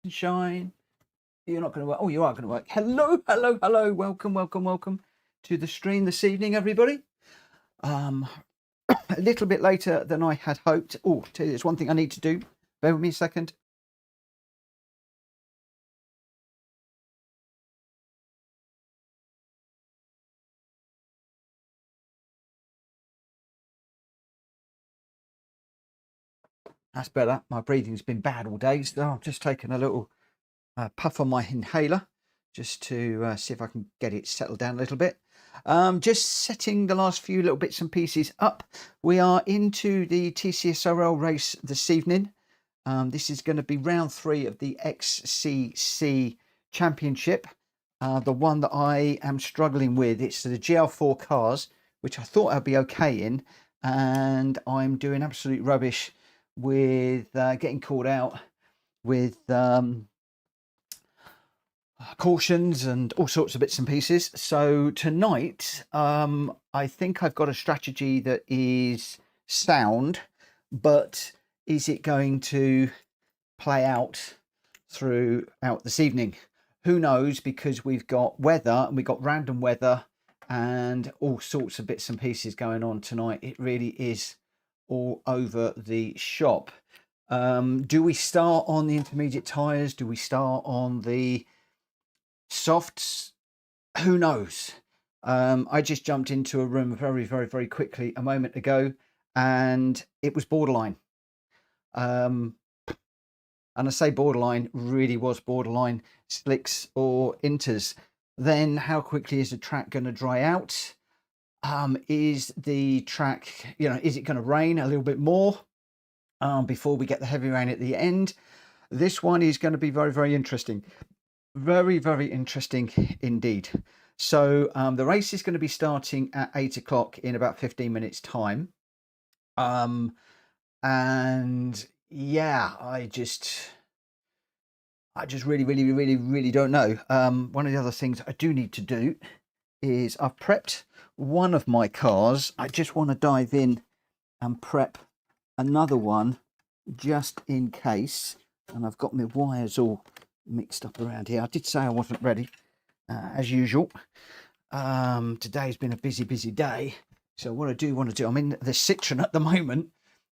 Shine. You're not going to work. Oh, you are going to work. Hello, hello, hello. Welcome, welcome, welcome to the stream this evening, everybody. A little bit later than I had hoped. Oh, tell you, there's one thing I need to do. Bear with me a second. That's better. My breathing's been bad all day, so I'm just taking a little puff on my inhaler just to see if I can get it settled down a little bit. Just setting the last few little bits and pieces up. We are into the TCSRL race this evening. This is going to be round 3 of the XCC Championship. The one that I am struggling with, it's the GL4 cars, which I thought I'd be okay in, and I'm doing absolute rubbish with getting caught out with cautions and all sorts of bits and pieces. So tonight, I think I've got a strategy that is sound, but is it going to play out throughout this evening? Who knows, because we've got weather and we've got random weather and all sorts of bits and pieces going on tonight. It really is all over the shop. Do we start on the intermediate tyres? Do we start on the softs? Who knows? I just jumped into a room very, very, very quickly a moment ago, and it was borderline. And I say borderline, really was borderline slicks or inters. Then how quickly is the track going to dry out? Is the track, is it going to rain a little bit more before we get the heavy rain at the end? This one is going to be very, very interesting. Very, very interesting indeed. So the race is going to be starting at 8 o'clock in about 15 minutes time. And yeah, I just really, really, really, really don't know. One of the other things I do need to do is I've prepped one of my cars. I just want to dive in and prep another one just in case. And I've got my wires all mixed up around here. I did say I wasn't ready, as usual. Today's been a busy day. So what I do want to do, I'm in the Citroen at the moment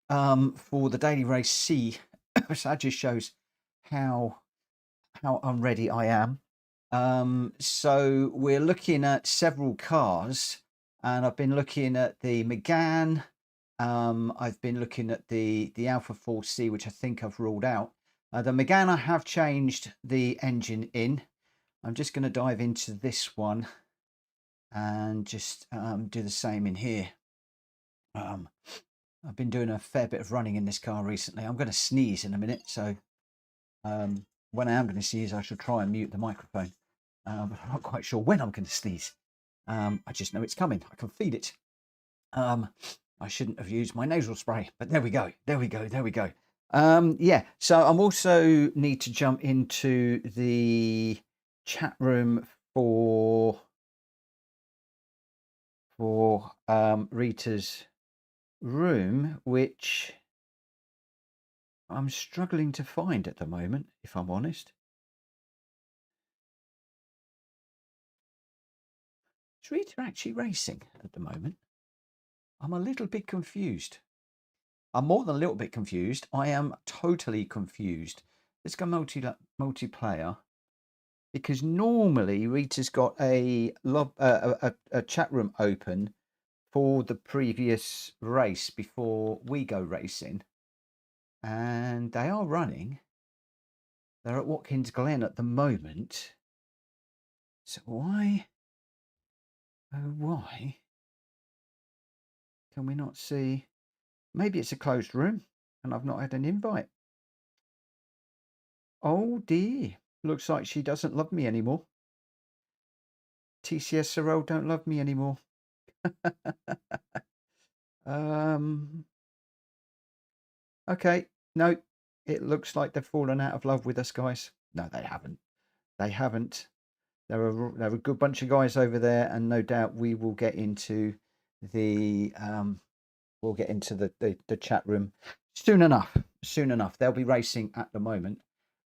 for the Daily Race C. So that just shows how unready I am. So we're looking at several cars, and I've been looking at the Megane. I've been looking at the Alpha 4C, which I think I've ruled out. The Megane, I have changed the engine in. I'm just going to dive into this one and just do the same in here. I've been doing a fair bit of running in this car recently. I'm going to sneeze in a minute, so when I am going to sneeze, I shall try and mute the microphone. But I'm not quite sure when I'm going to sneeze. I just know it's coming. I can feel it. I shouldn't have used my nasal spray, but there we go. Yeah, so I'm also need to jump into the chat room for Rita's room, which I'm struggling to find at the moment, if I'm honest. Is Rita actually racing at the moment? I'm a little bit confused. I'm more than a little bit confused. I am totally confused. Let's go multiplayer, because normally Rita's got a chat room open for the previous race before we go racing, and they are running. They're at Watkins Glen at the moment. So why can we not see? Maybe it's a closed room and I've not had an invite. Oh dear, looks like she doesn't love me anymore. TCSRL don't love me anymore. Okay, no, it looks like they've fallen out of love with us, guys. No, they haven't. There are a good bunch of guys over there, and no doubt we will get into the the chat room soon enough. They'll be racing at the moment.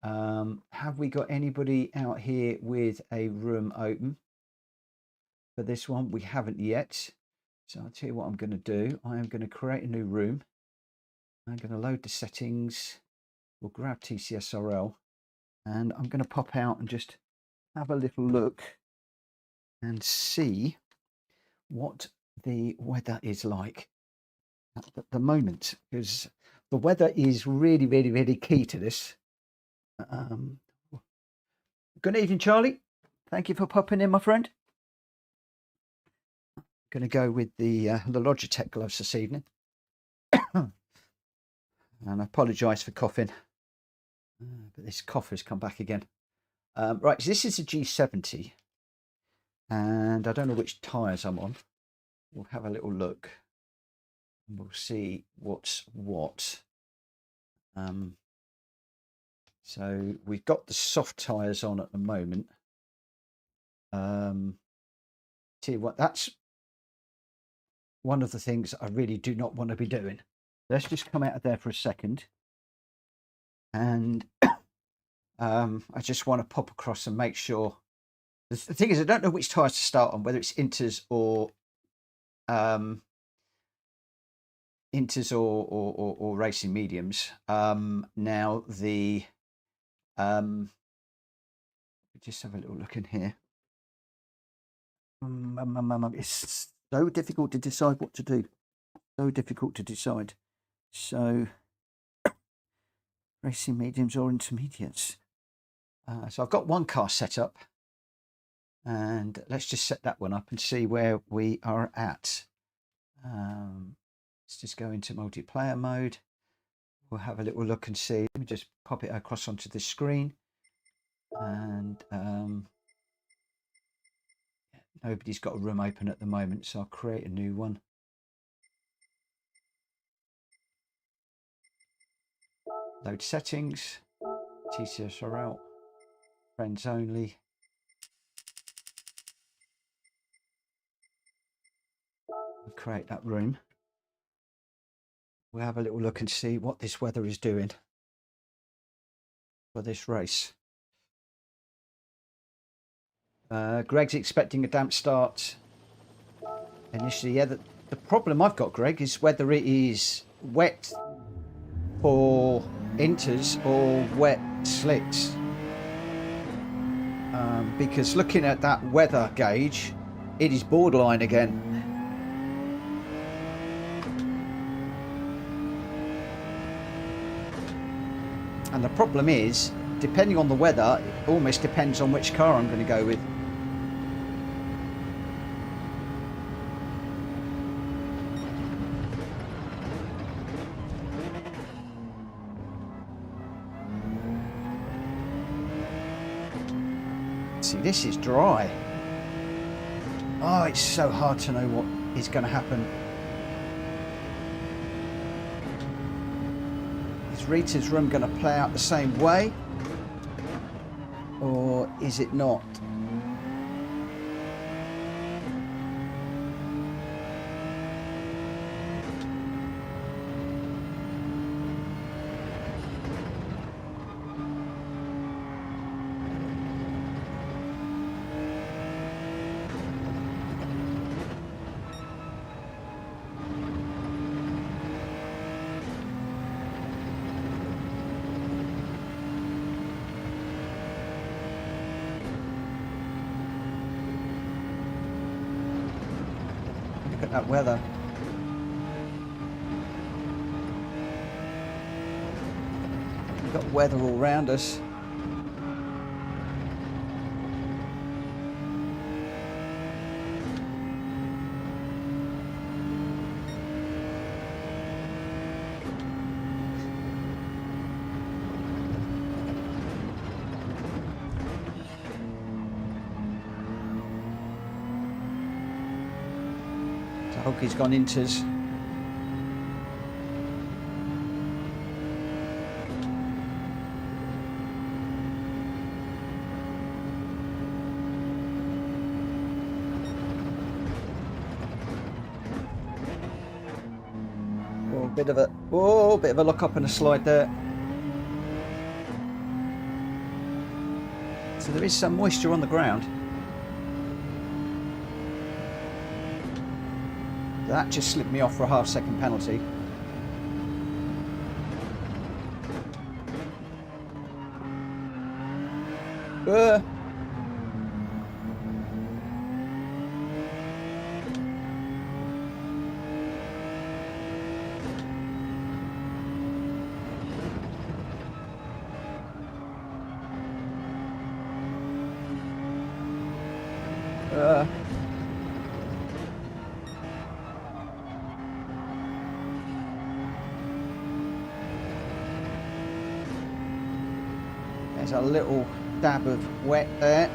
Have we got anybody out here with a room open for this one? We haven't yet. So I'll tell you what I'm going to do. I am going to create a new room. I'm going to load the settings. We'll grab TCSRL and I'm going to pop out and just have a little look and see what the weather is like at the moment, because the weather is really, really, really key to this. Good evening, Charlie. Thank you for popping in, my friend. Going to go with the Logitech gloves this evening. And I apologise for coughing, but this cough has come back again. Right, so this is a G70, and I don't know which tyres I'm on. We'll have a little look, and we'll see what's what. So we've got the soft tyres on at the moment. Tell you what, that's one of the things I really do not want to be doing. Let's just come out of there for a second. And I just want to pop across and make sure. The thing is, I don't know which tyres to start on, whether it's inters or racing mediums. Now the just have a little look in here. It's so difficult to decide what to do. So difficult to decide. So racing mediums or intermediates. So I've got one car set up, and let's just set that one up and see where we are at. Let's just go into multiplayer mode. We'll have a little look and see. Let me just pop it across onto the screen. And nobody's got a room open at the moment, so I'll create a new one. Load settings, TCSRL, friends only. We'll create that room. We'll have a little look and see what this weather is doing for this race. Greg's expecting a damp start initially. Yeah, the problem I've got, Greg, is whether it is wet for inters or wet slicks. Because looking at that weather gauge, it is borderline again. And the problem is, depending on the weather, it almost depends on which car I'm going to go with. See, this is dry. Oh, it's so hard to know what is going to happen. Is Rita's room going to play out the same way? Or is it not? That weather. We've got weather all around us. He's gone inters. Oh, bit of a lock up and a slide there. So there is some moisture on the ground. That just slipped me off for a half-second penalty. There's a little dab of wet there.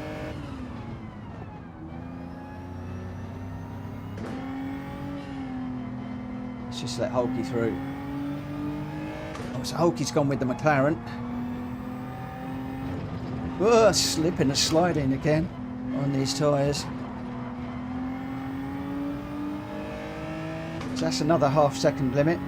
Let's just let Hulky through. Oh, so Hulky's gone with the McLaren. Oh, slipping and sliding again on these tyres. So that's another half-second limit.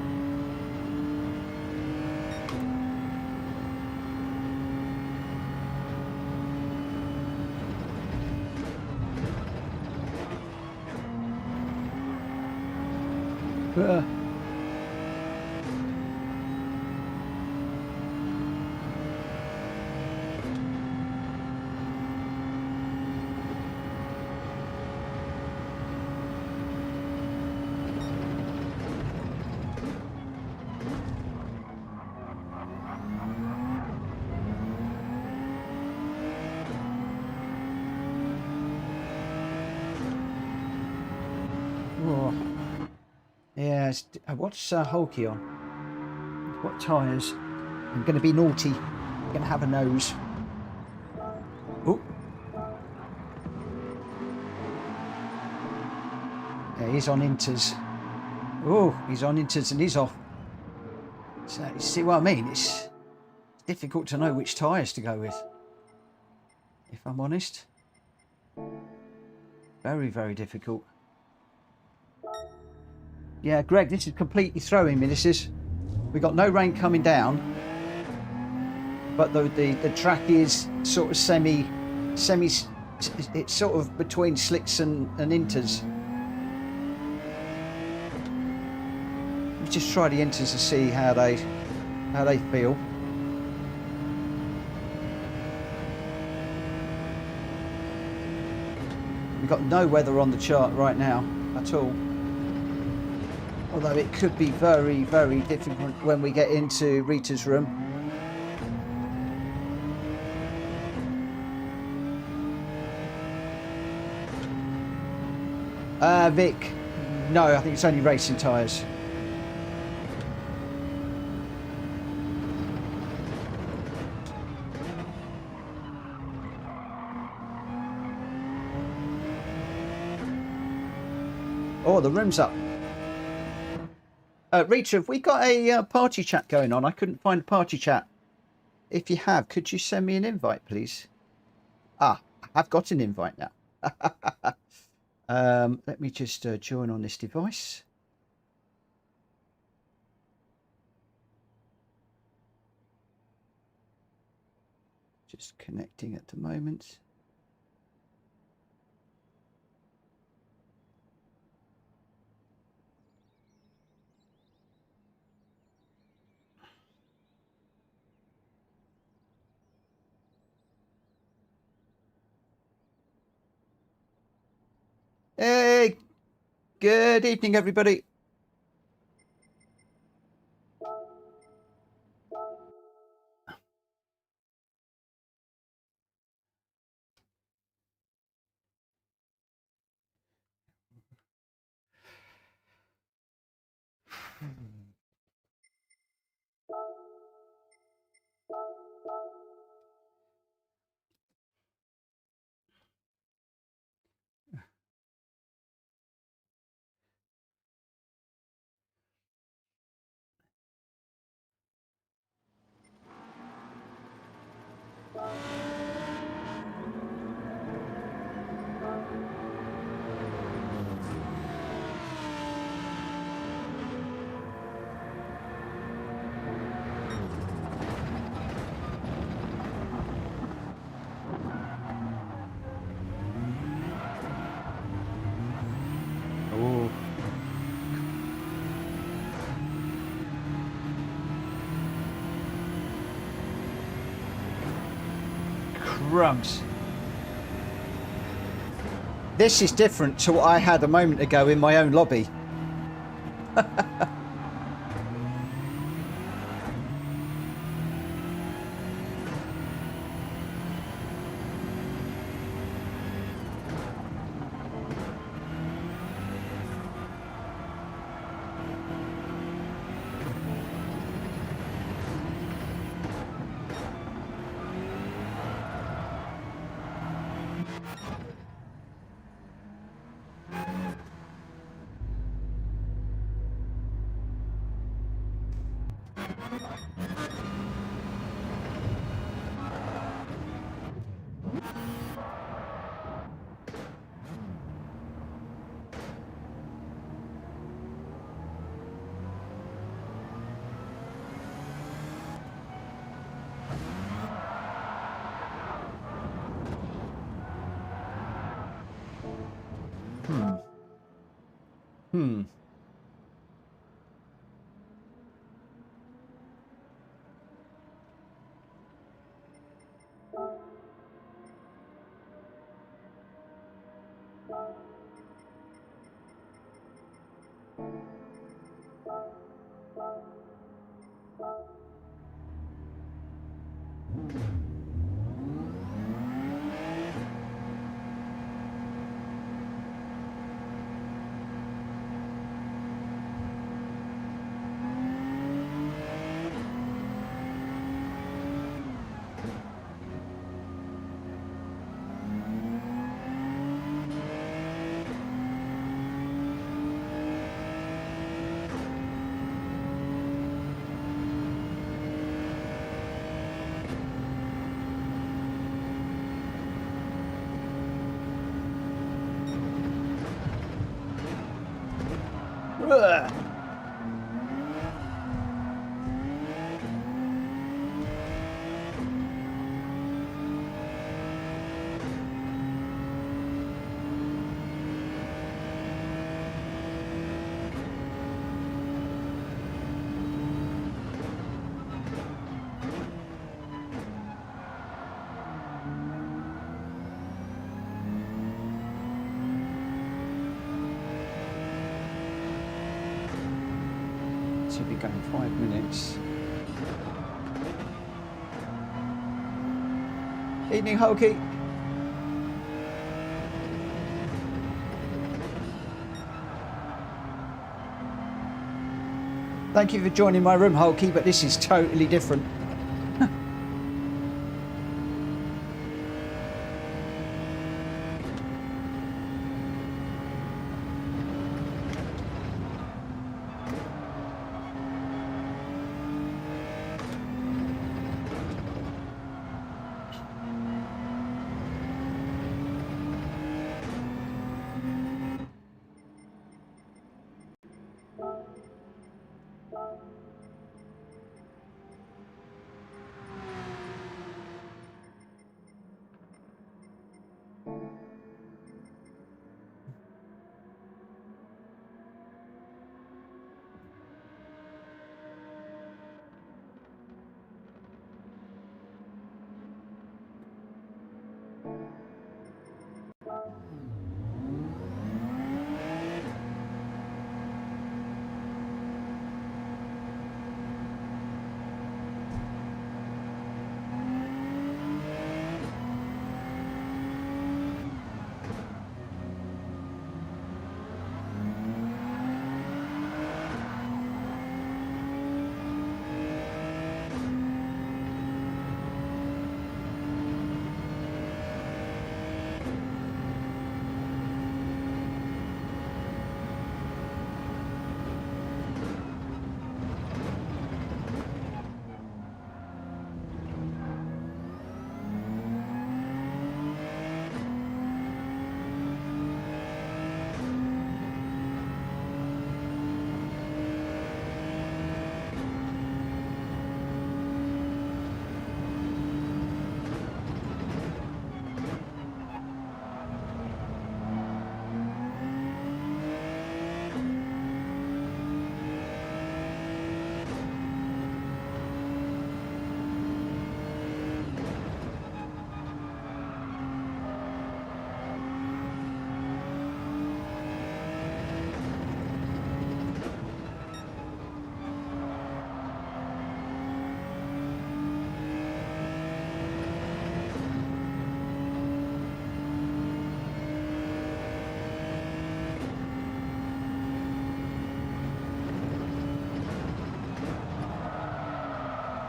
Yeah, what's Hulky on? What tyres? I'm going to be naughty. I'm going to have a nose. Oh. Yeah, he's on inters. Oh, he's on inters and he's off. So, you see what I mean? It's difficult to know which tyres to go with, if I'm honest. Very, very difficult. Yeah, Greg, this is completely throwing me. This is, we got no rain coming down, but the track is sort of semi, it's sort of between slicks and inters. Let's just try the inters to see how they feel. We've got no weather on the chart right now at all. Although it could be very, very difficult when we get into Rita's room. Vic, no, I think it's only racing tyres. Oh, the room's up. Rita, have we got a party chat going on? I couldn't find a party chat. If you have, could you send me an invite, please? Ah, I've got an invite now. Let me just join on this device. Just connecting at the moment. Hey, good evening, everybody. Crumbs. This is different to what I had a moment ago in my own lobby. Ugh. Should be going 5 minutes. Evening, Hulky. Thank you for joining my room, Hulky, but this is totally different.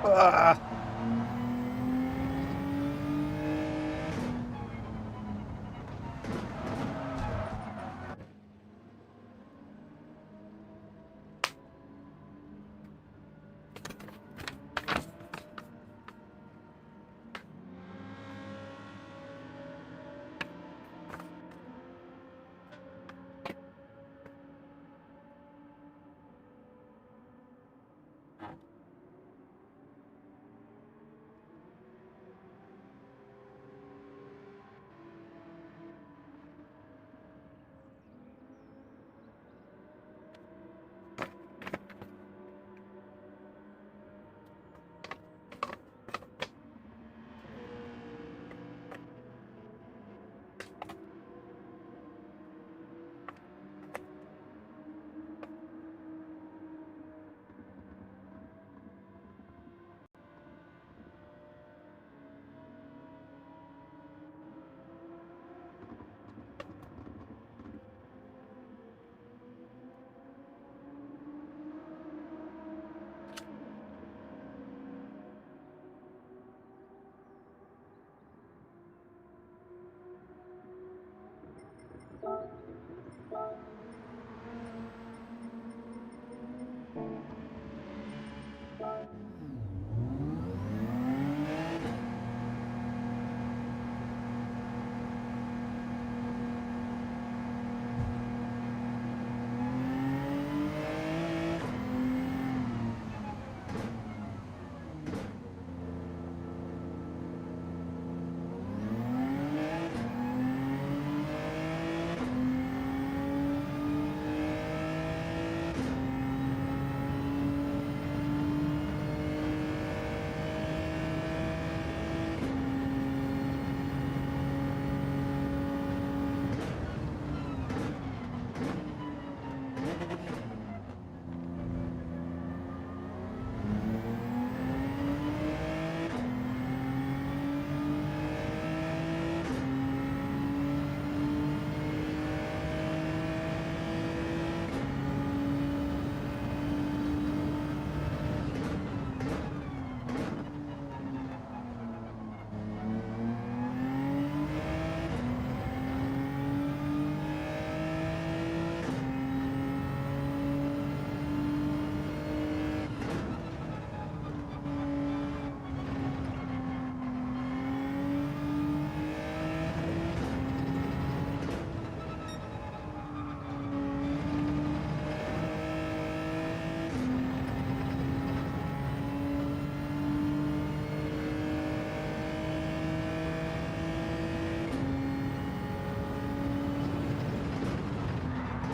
Ah.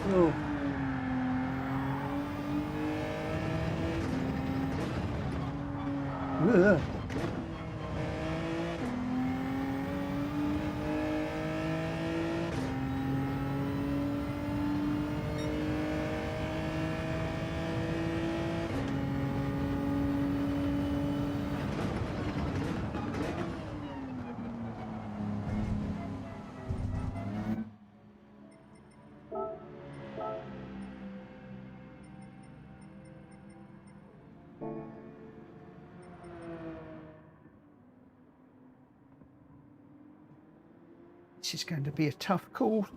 Oh. Ugh. This is going to be a tough call.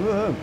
Whoa.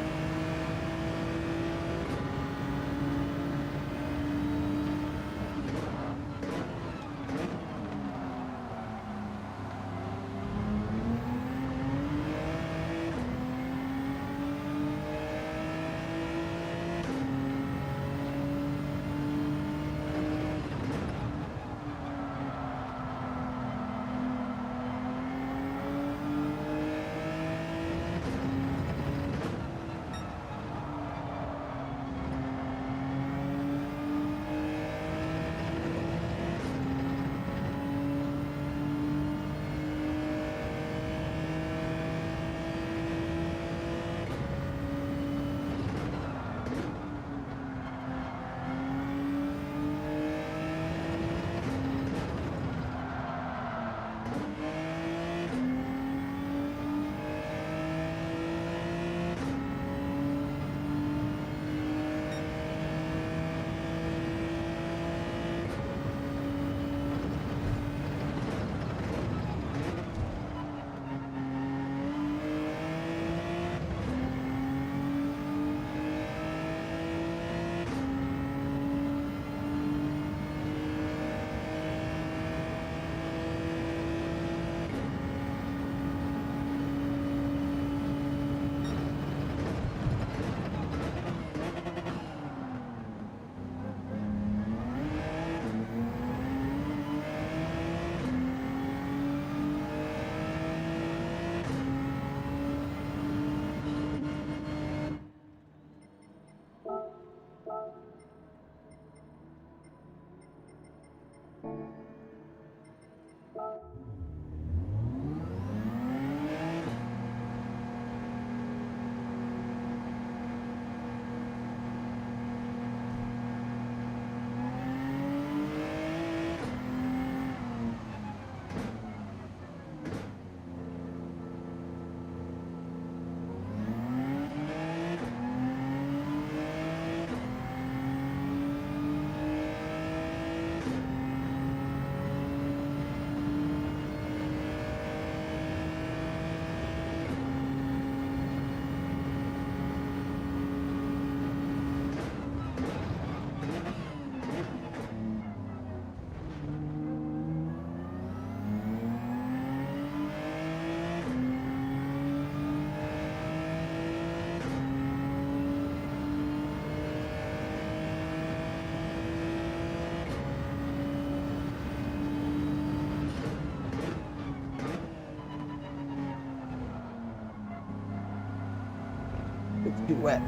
It's too wet.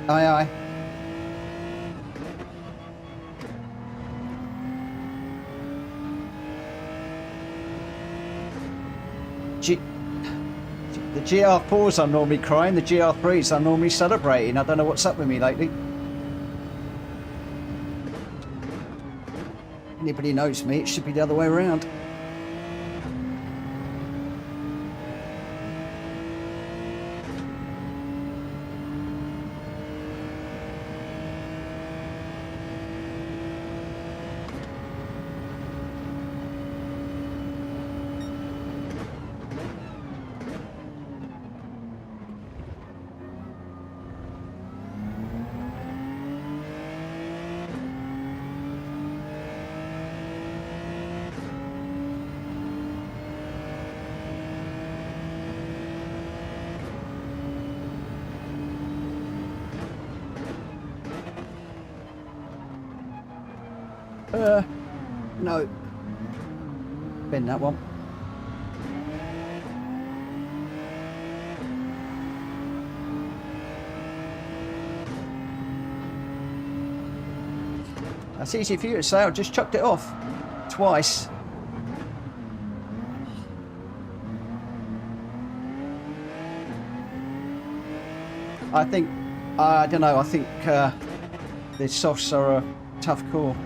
Aye, aye. The GR4s I'm normally crying, the GR3s I'm normally celebrating. I don't know what's up with me lately. Anybody knows me, it should be the other way around. No. Bend that one. That's easy for you to say, I just chucked it off. twice. I think, I don't know, I think the softs are a tough call.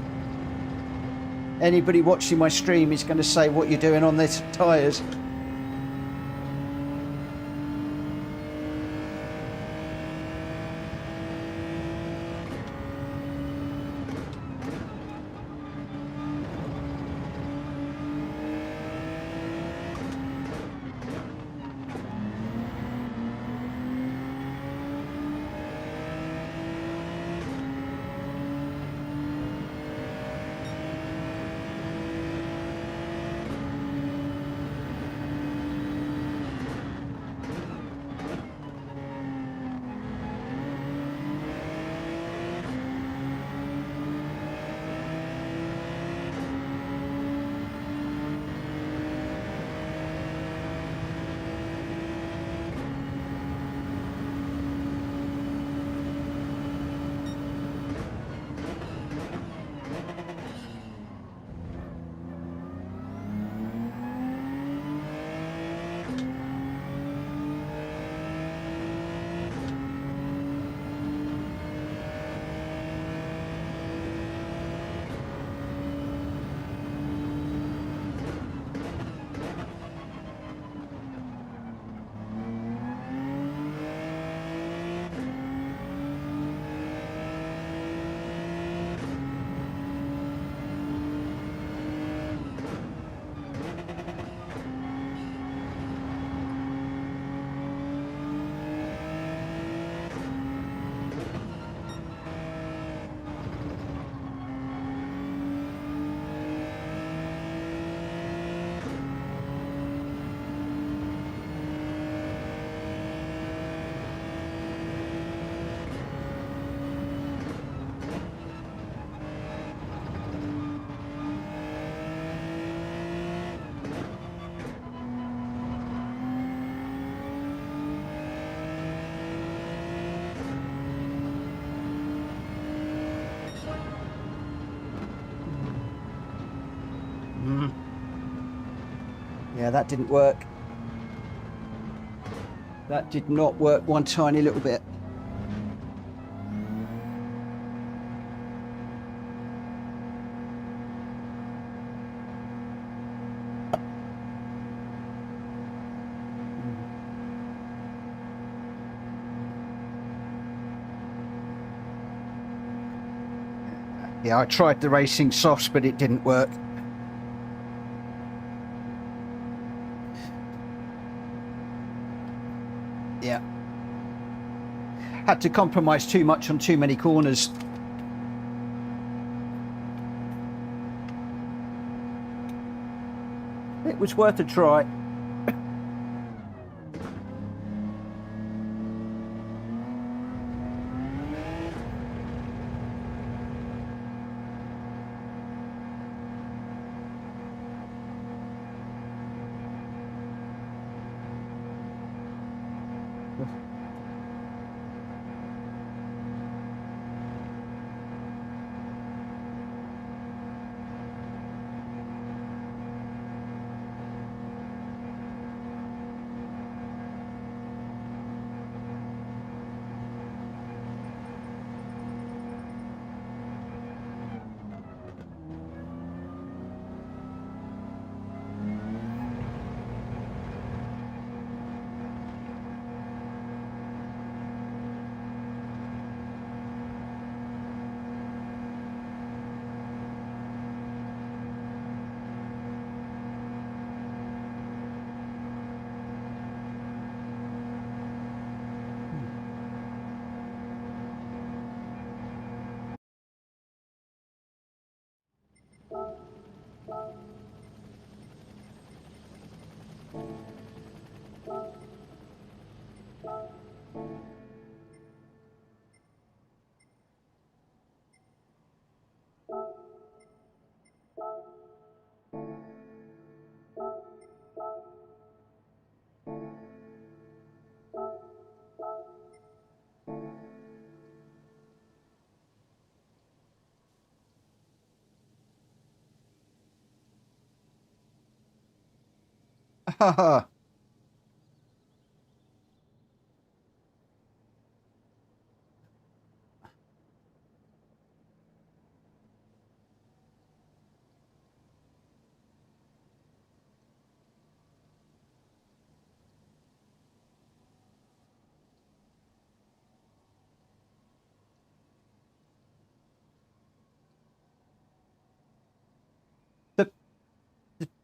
Anybody watching my stream is going to say what you're doing on these tyres. Yeah, that didn't work. That did not work one tiny little bit. Yeah, I tried the racing softs, but it didn't work. Yeah. Had to compromise too much on too many corners. It was worth a try.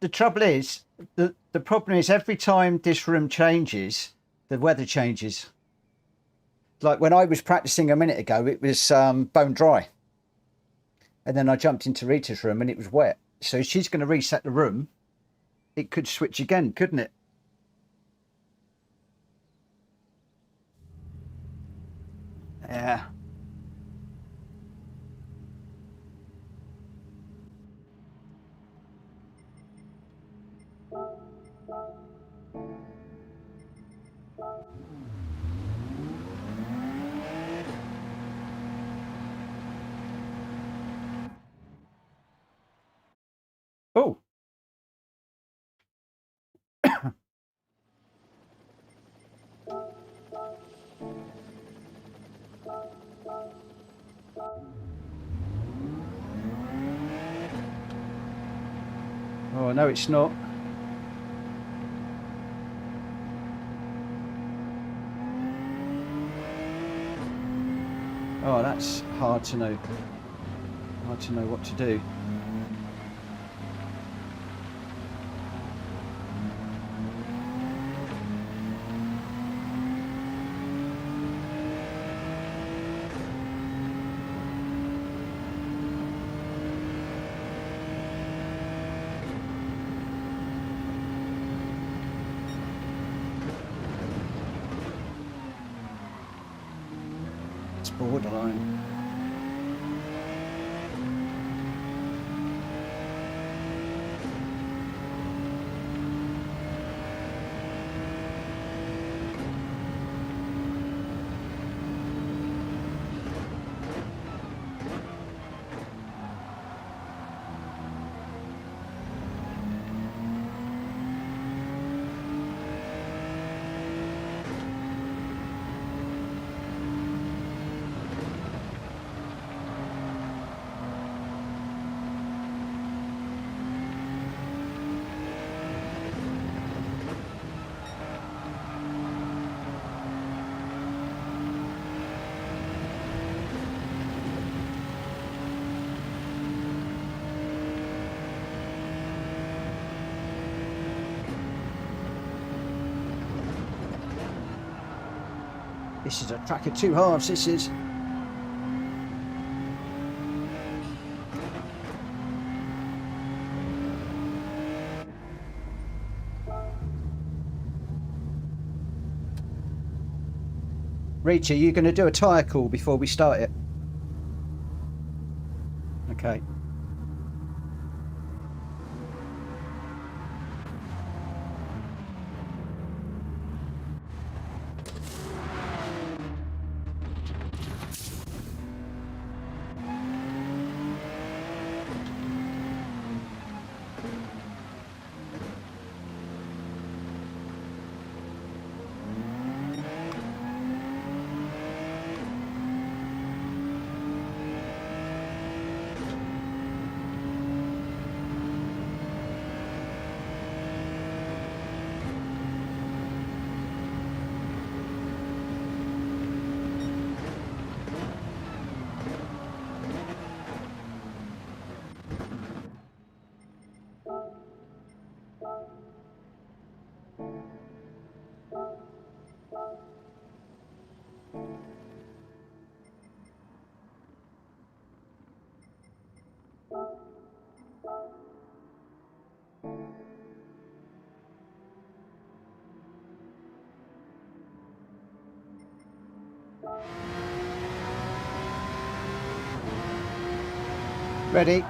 The trouble is, the problem is every time this room changes, the weather changes. Like when I was practicing a minute ago, it was bone dry. And then I jumped into Rita's room and it was wet. So she's going to reset the room. It could switch again, couldn't it? Yeah. Oh. Oh, no, it's not. Oh, that's hard to know. Hard to know what to do. It's borderline. This is a track of two halves, this is. Rita, you going to do a tyre call before we start it? Okay. Ready?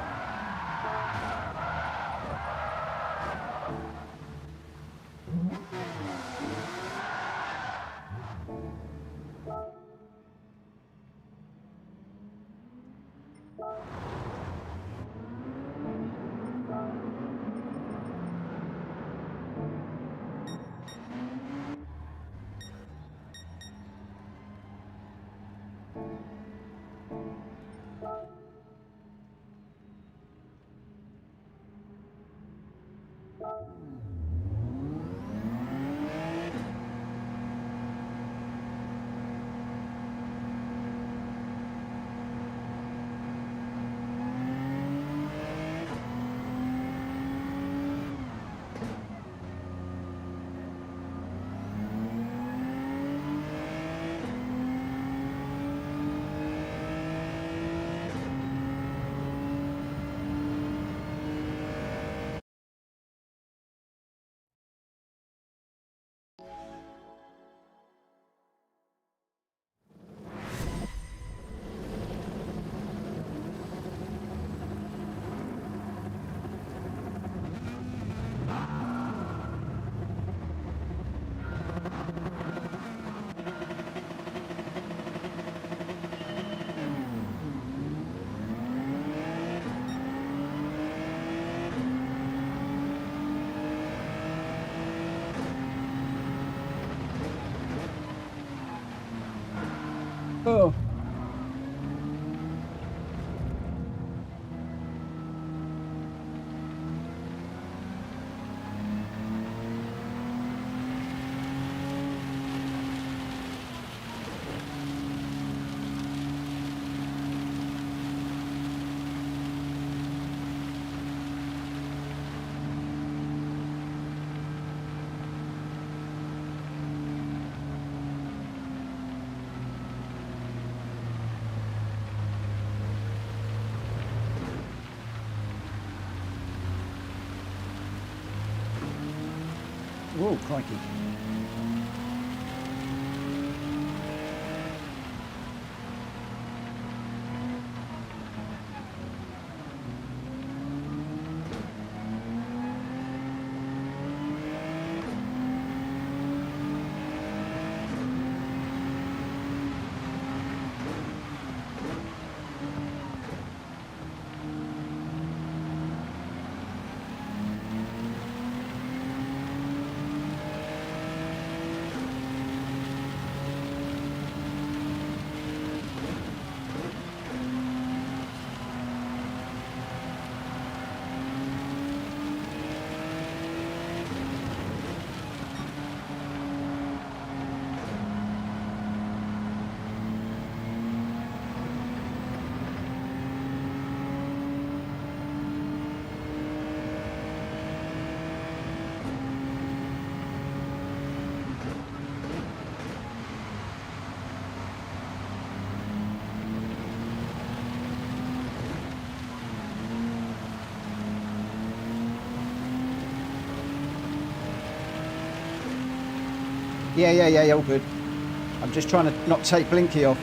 Oh. Whoa, crikey. Yeah, all good. I'm just trying to not take Blinky off.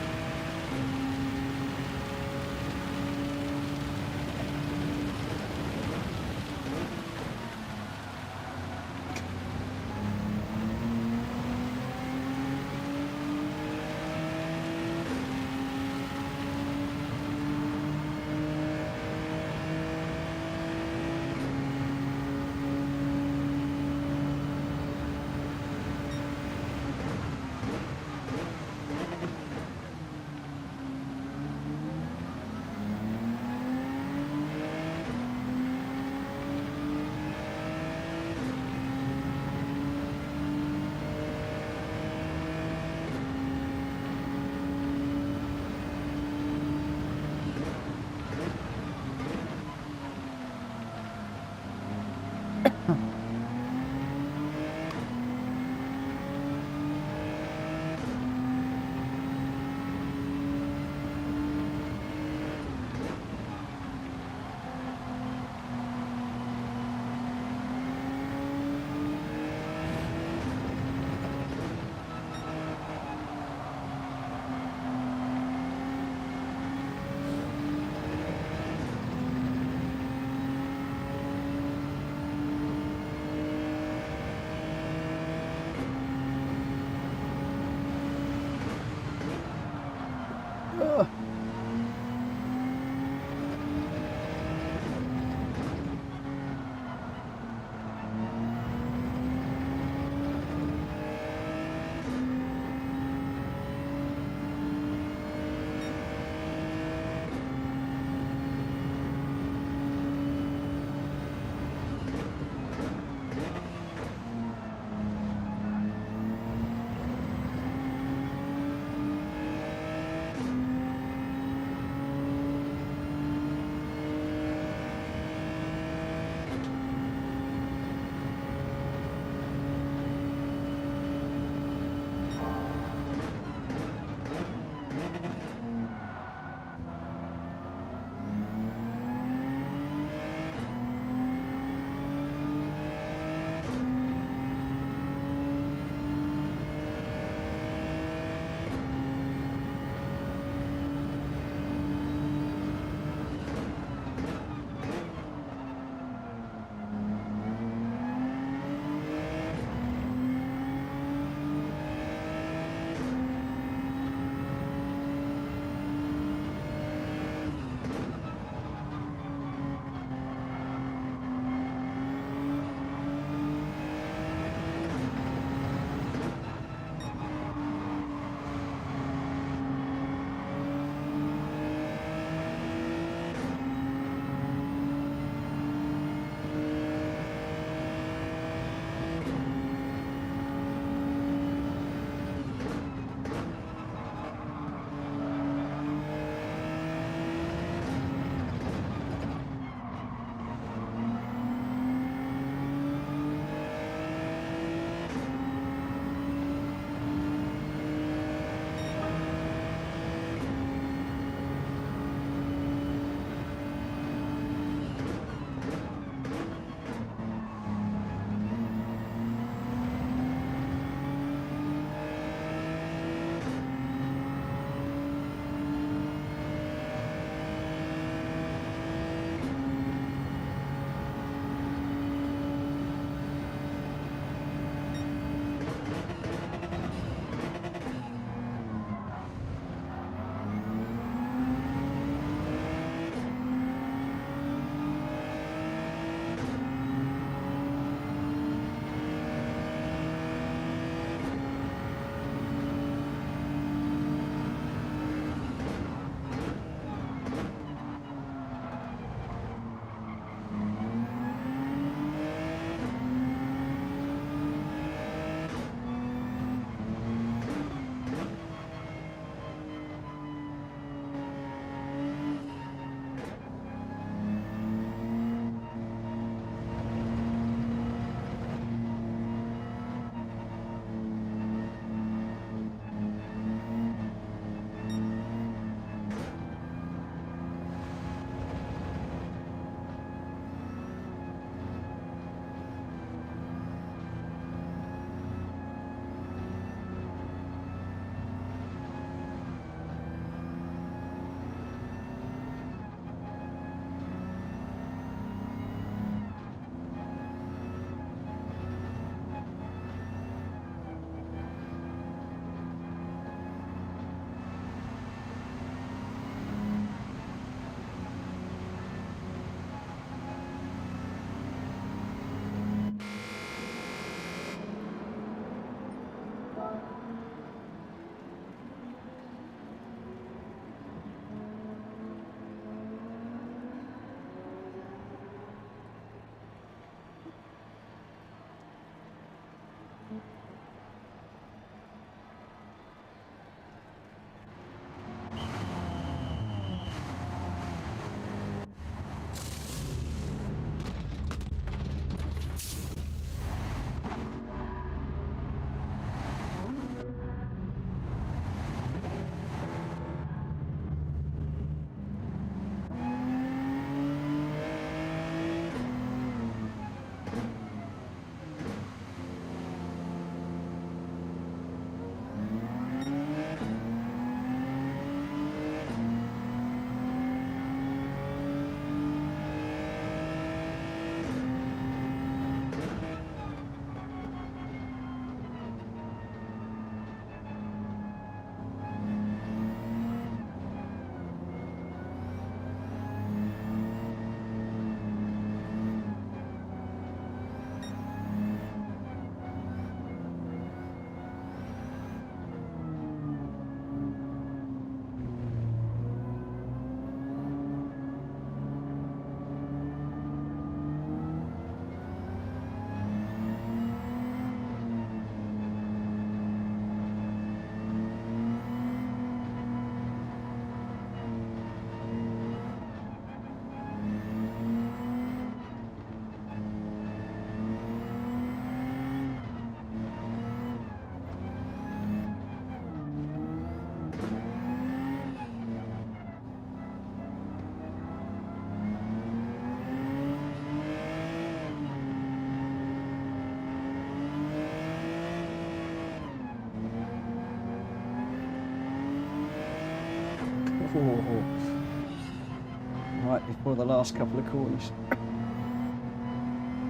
Right before the last couple of corners.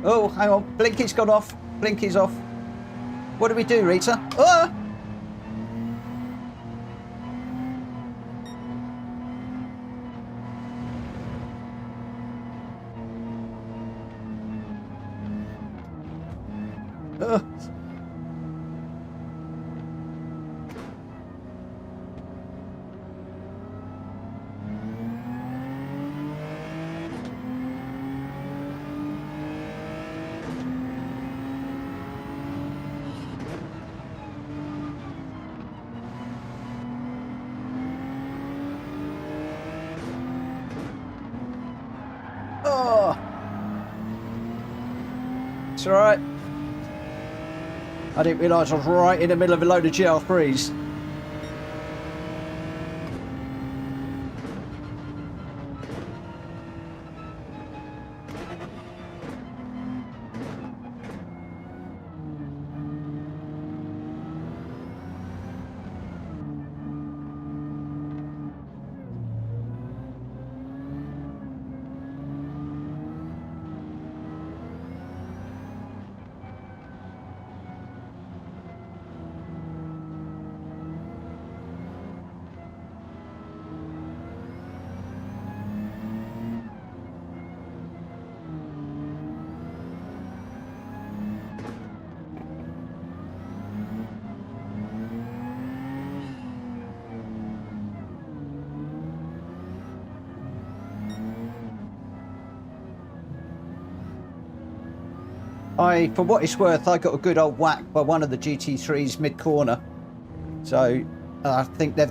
Oh, hang on. Blinky's gone off. Blinky's off. What do we do, Rita? Ah! Oh! It's all right. I didn't realise I was right in the middle of a load of GL3s. For what it's worth, I got a good old whack by one of the GT3s mid-corner. So I think they.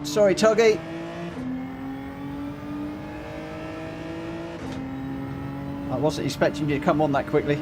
Sorry, Tuggy. I wasn't expecting you to come on that quickly.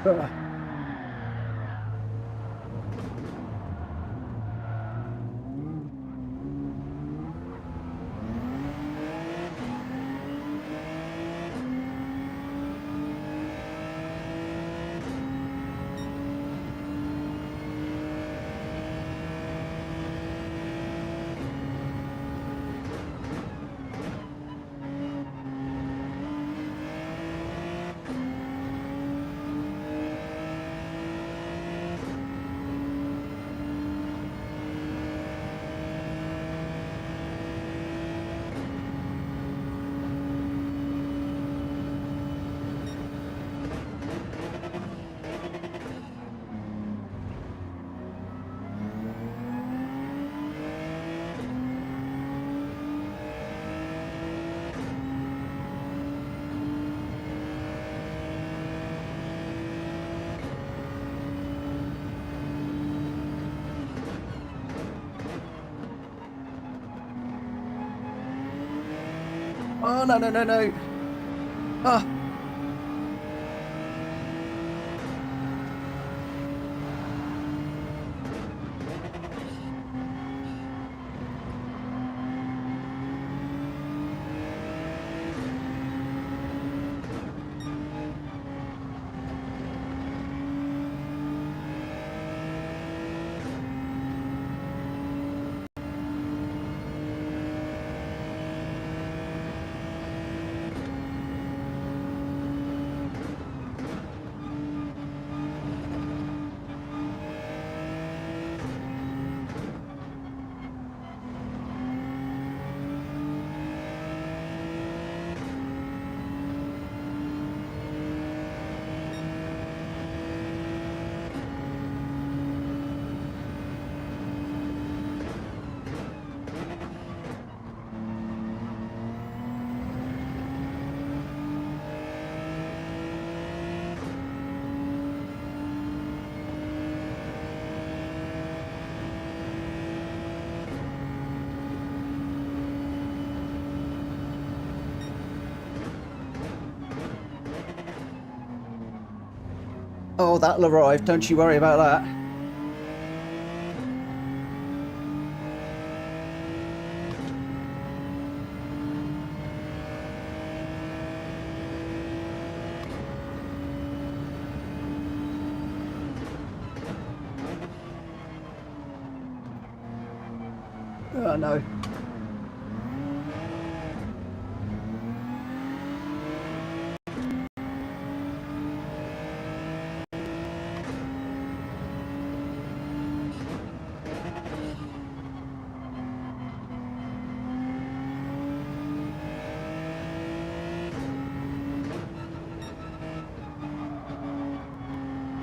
Ugh. Oh, no, no, no, no. Ah. Oh, that'll arrive. Don't you worry about that. Oh, no.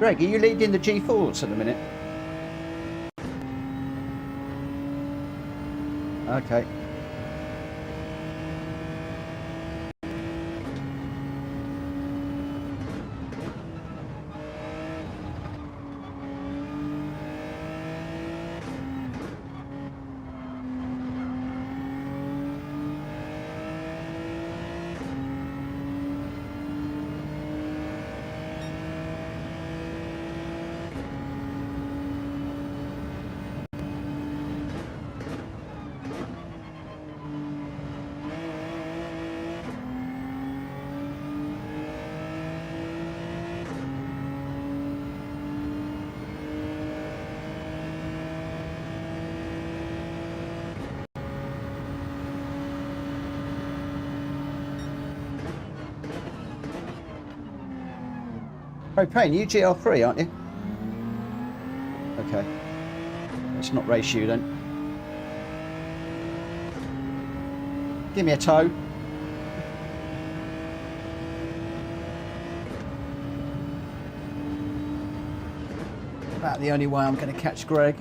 Greg, are you leading the G4s at the minute? Okay. Propane, you GR3, aren't you? Okay. Let's not race you then. Give me a tow. About the only way I'm going to catch Greg.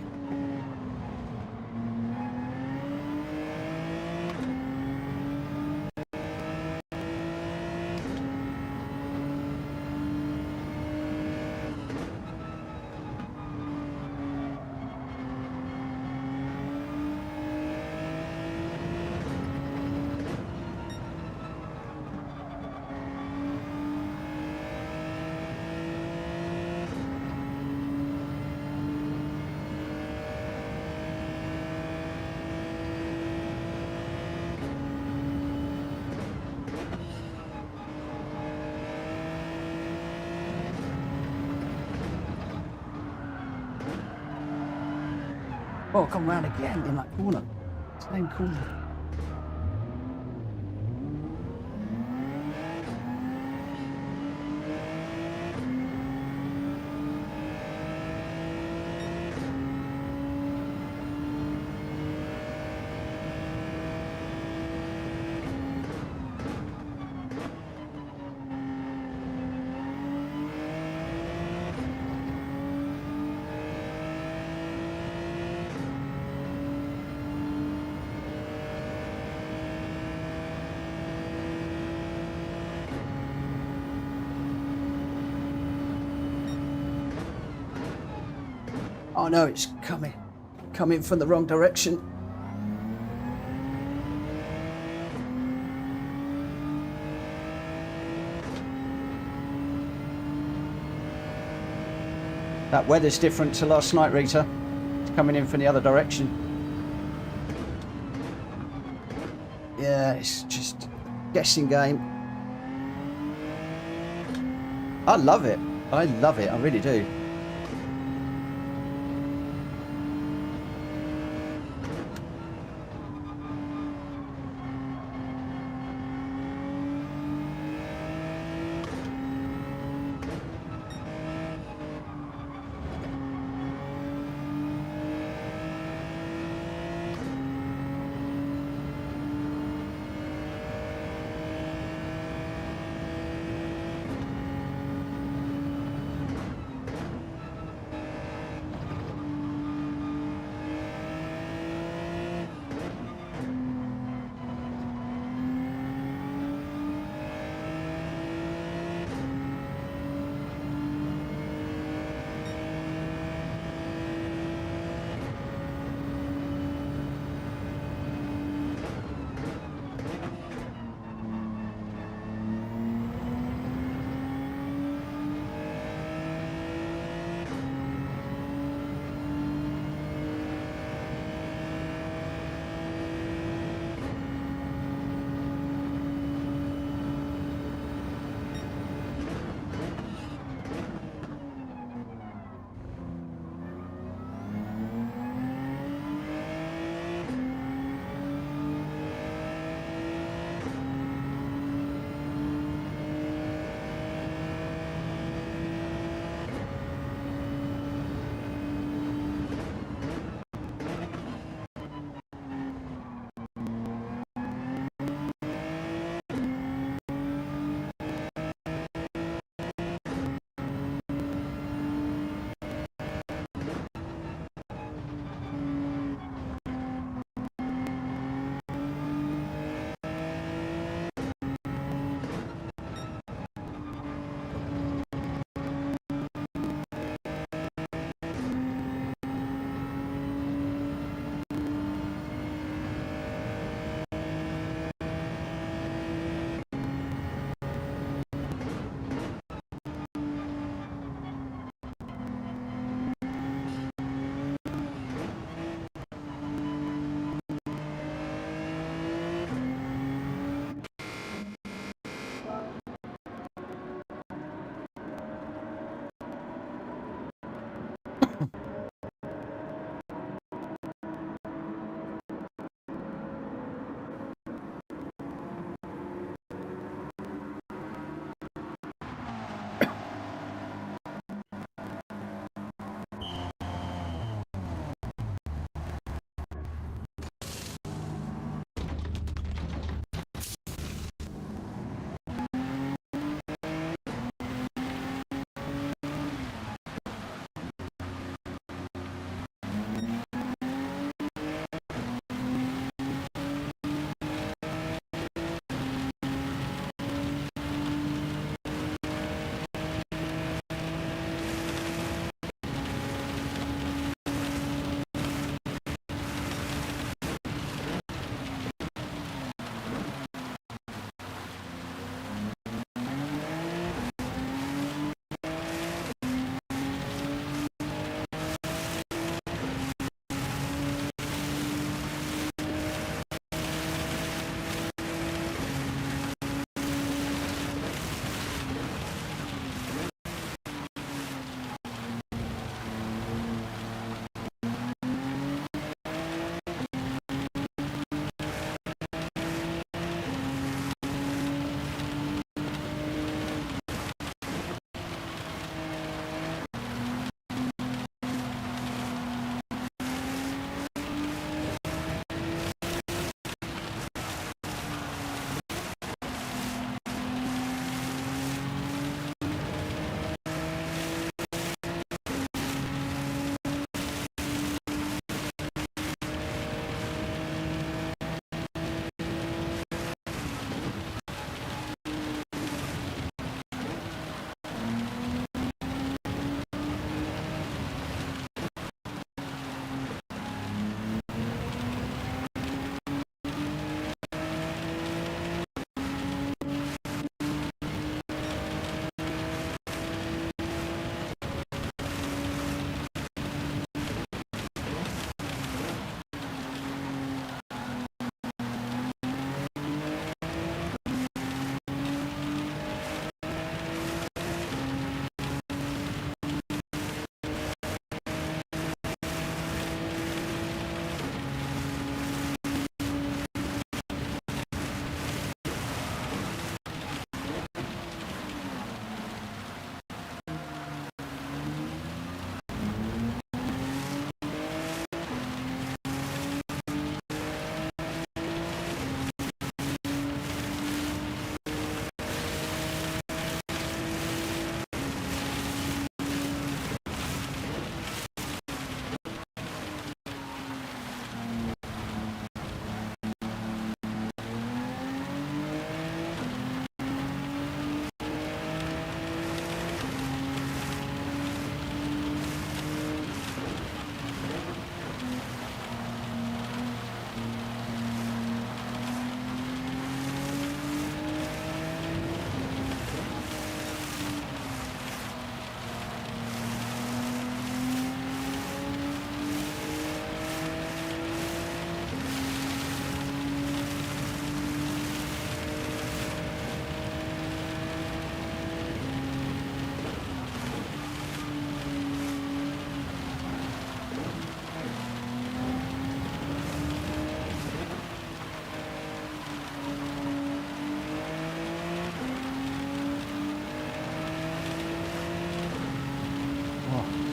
Oh, come round again in that corner. Same corner. Oh no, it's coming from the wrong direction. That weather's different to last night, Rita. It's coming in from the other direction. Yeah, it's just guessing game. I love it. I love it. I really do.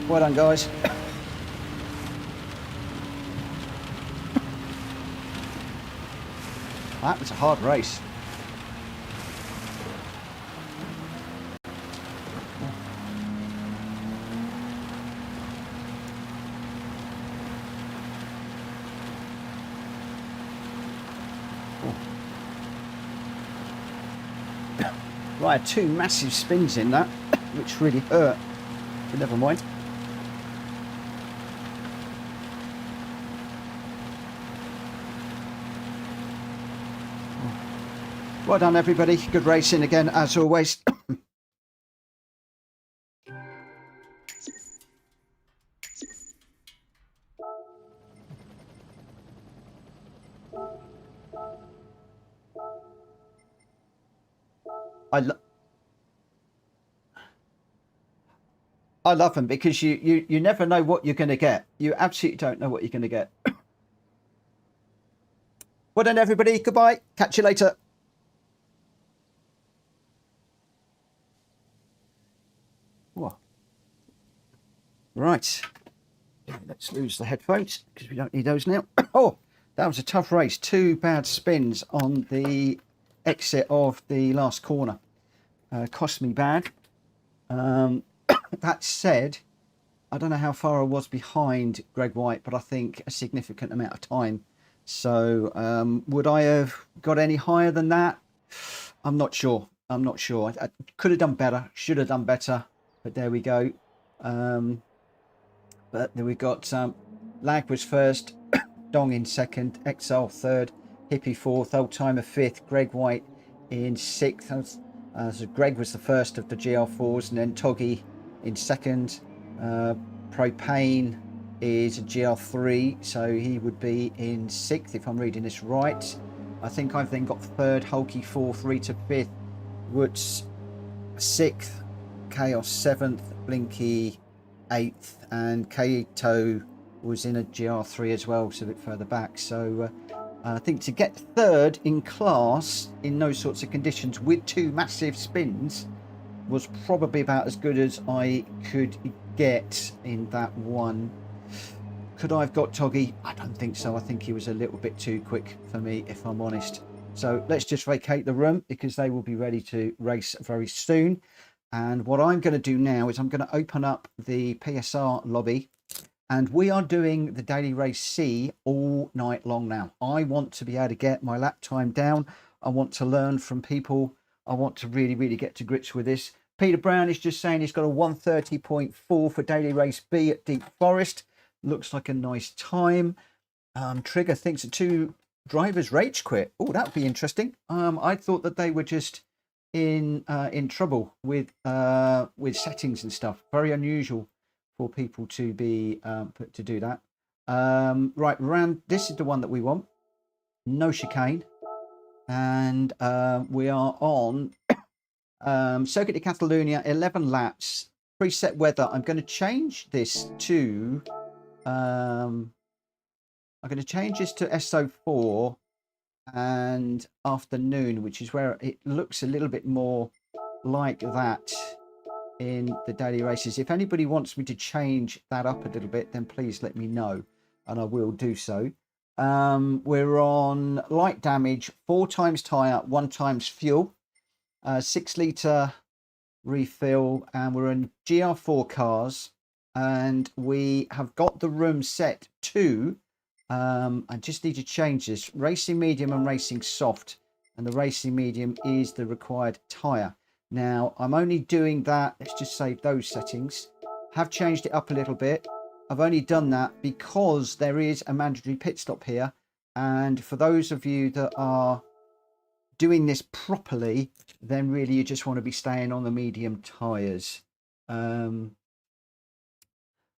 Well done, guys. That was a hard race. Right, 2 massive spins in that, which really hurt, but never mind. Well done, everybody. Good racing again, as always. I love them because you never know what you're going to get. You absolutely don't know what you're going to get. Well done, everybody. Goodbye. Catch you later. Whoa. Right. Let's lose the headphones because we don't need those now. Oh, that was a tough race. 2 bad spins on the exit of the last corner. Cost me bad. That said, I don't know how far I was behind Greg White, but I think a significant amount of time. So would I have got any higher than that? I'm not sure. I'm not sure. I could have done better, should have done better, but there we go. But then we got Lag was first, Dong in second, Exile third, Hippie fourth, Old Timer fifth, Greg White in sixth. So Greg was the first of the GR4s, and then Toggy in second. Propane is a GR3, so he would be in sixth if I'm reading this right. I think I've then got third, Hulky fourth, Rita fifth, Woods sixth, Chaos seventh, Blinky eighth, and Kaito was in a GR3 as well, so a bit further back. So I think to get third in class in those sorts of conditions with 2 massive spins was probably about as good as I could get in that one. Could I have got Toggy? I don't think so. I think he was a little bit too quick for me, if I'm honest. So let's just vacate the room because they will be ready to race very soon. And what I'm going to do now is I'm going to open up the PSR lobby, and we are doing the Daily Race C all night long now. I want to be able to get my lap time down. I want to learn from people. I want to really get to grips with this. Peter Brown is just saying he's got a 1:30.4 for Daily Race B at Deep Forest. Looks like a nice time. Trigger thinks that 2 drivers rage quit. Oh, that would be interesting. I thought that they were just in trouble with settings and stuff. Very unusual for people to be to do that. Right, round. This is the one that we want. No chicane, and we are on Circuit de Catalunya, 11 laps, preset weather. I'm going to change this to I'm going to change this to SO4 and afternoon, which is where it looks a little bit more like that in the daily races. If anybody wants me to change that up a little bit, then please let me know and I will do so. We're on light damage, 4 times tyre, 1 times fuel, 6 litre refill, and we're in GR4 cars, and we have got the room set to I just need to change this, racing medium and racing soft, and the racing medium is the required tyre. Now I'm only doing that, let's just save those settings. Have changed it up a little bit. I've only done that because there is a mandatory pit stop here, and for those of you that are doing this properly, then really you just want to be staying on the medium tyres,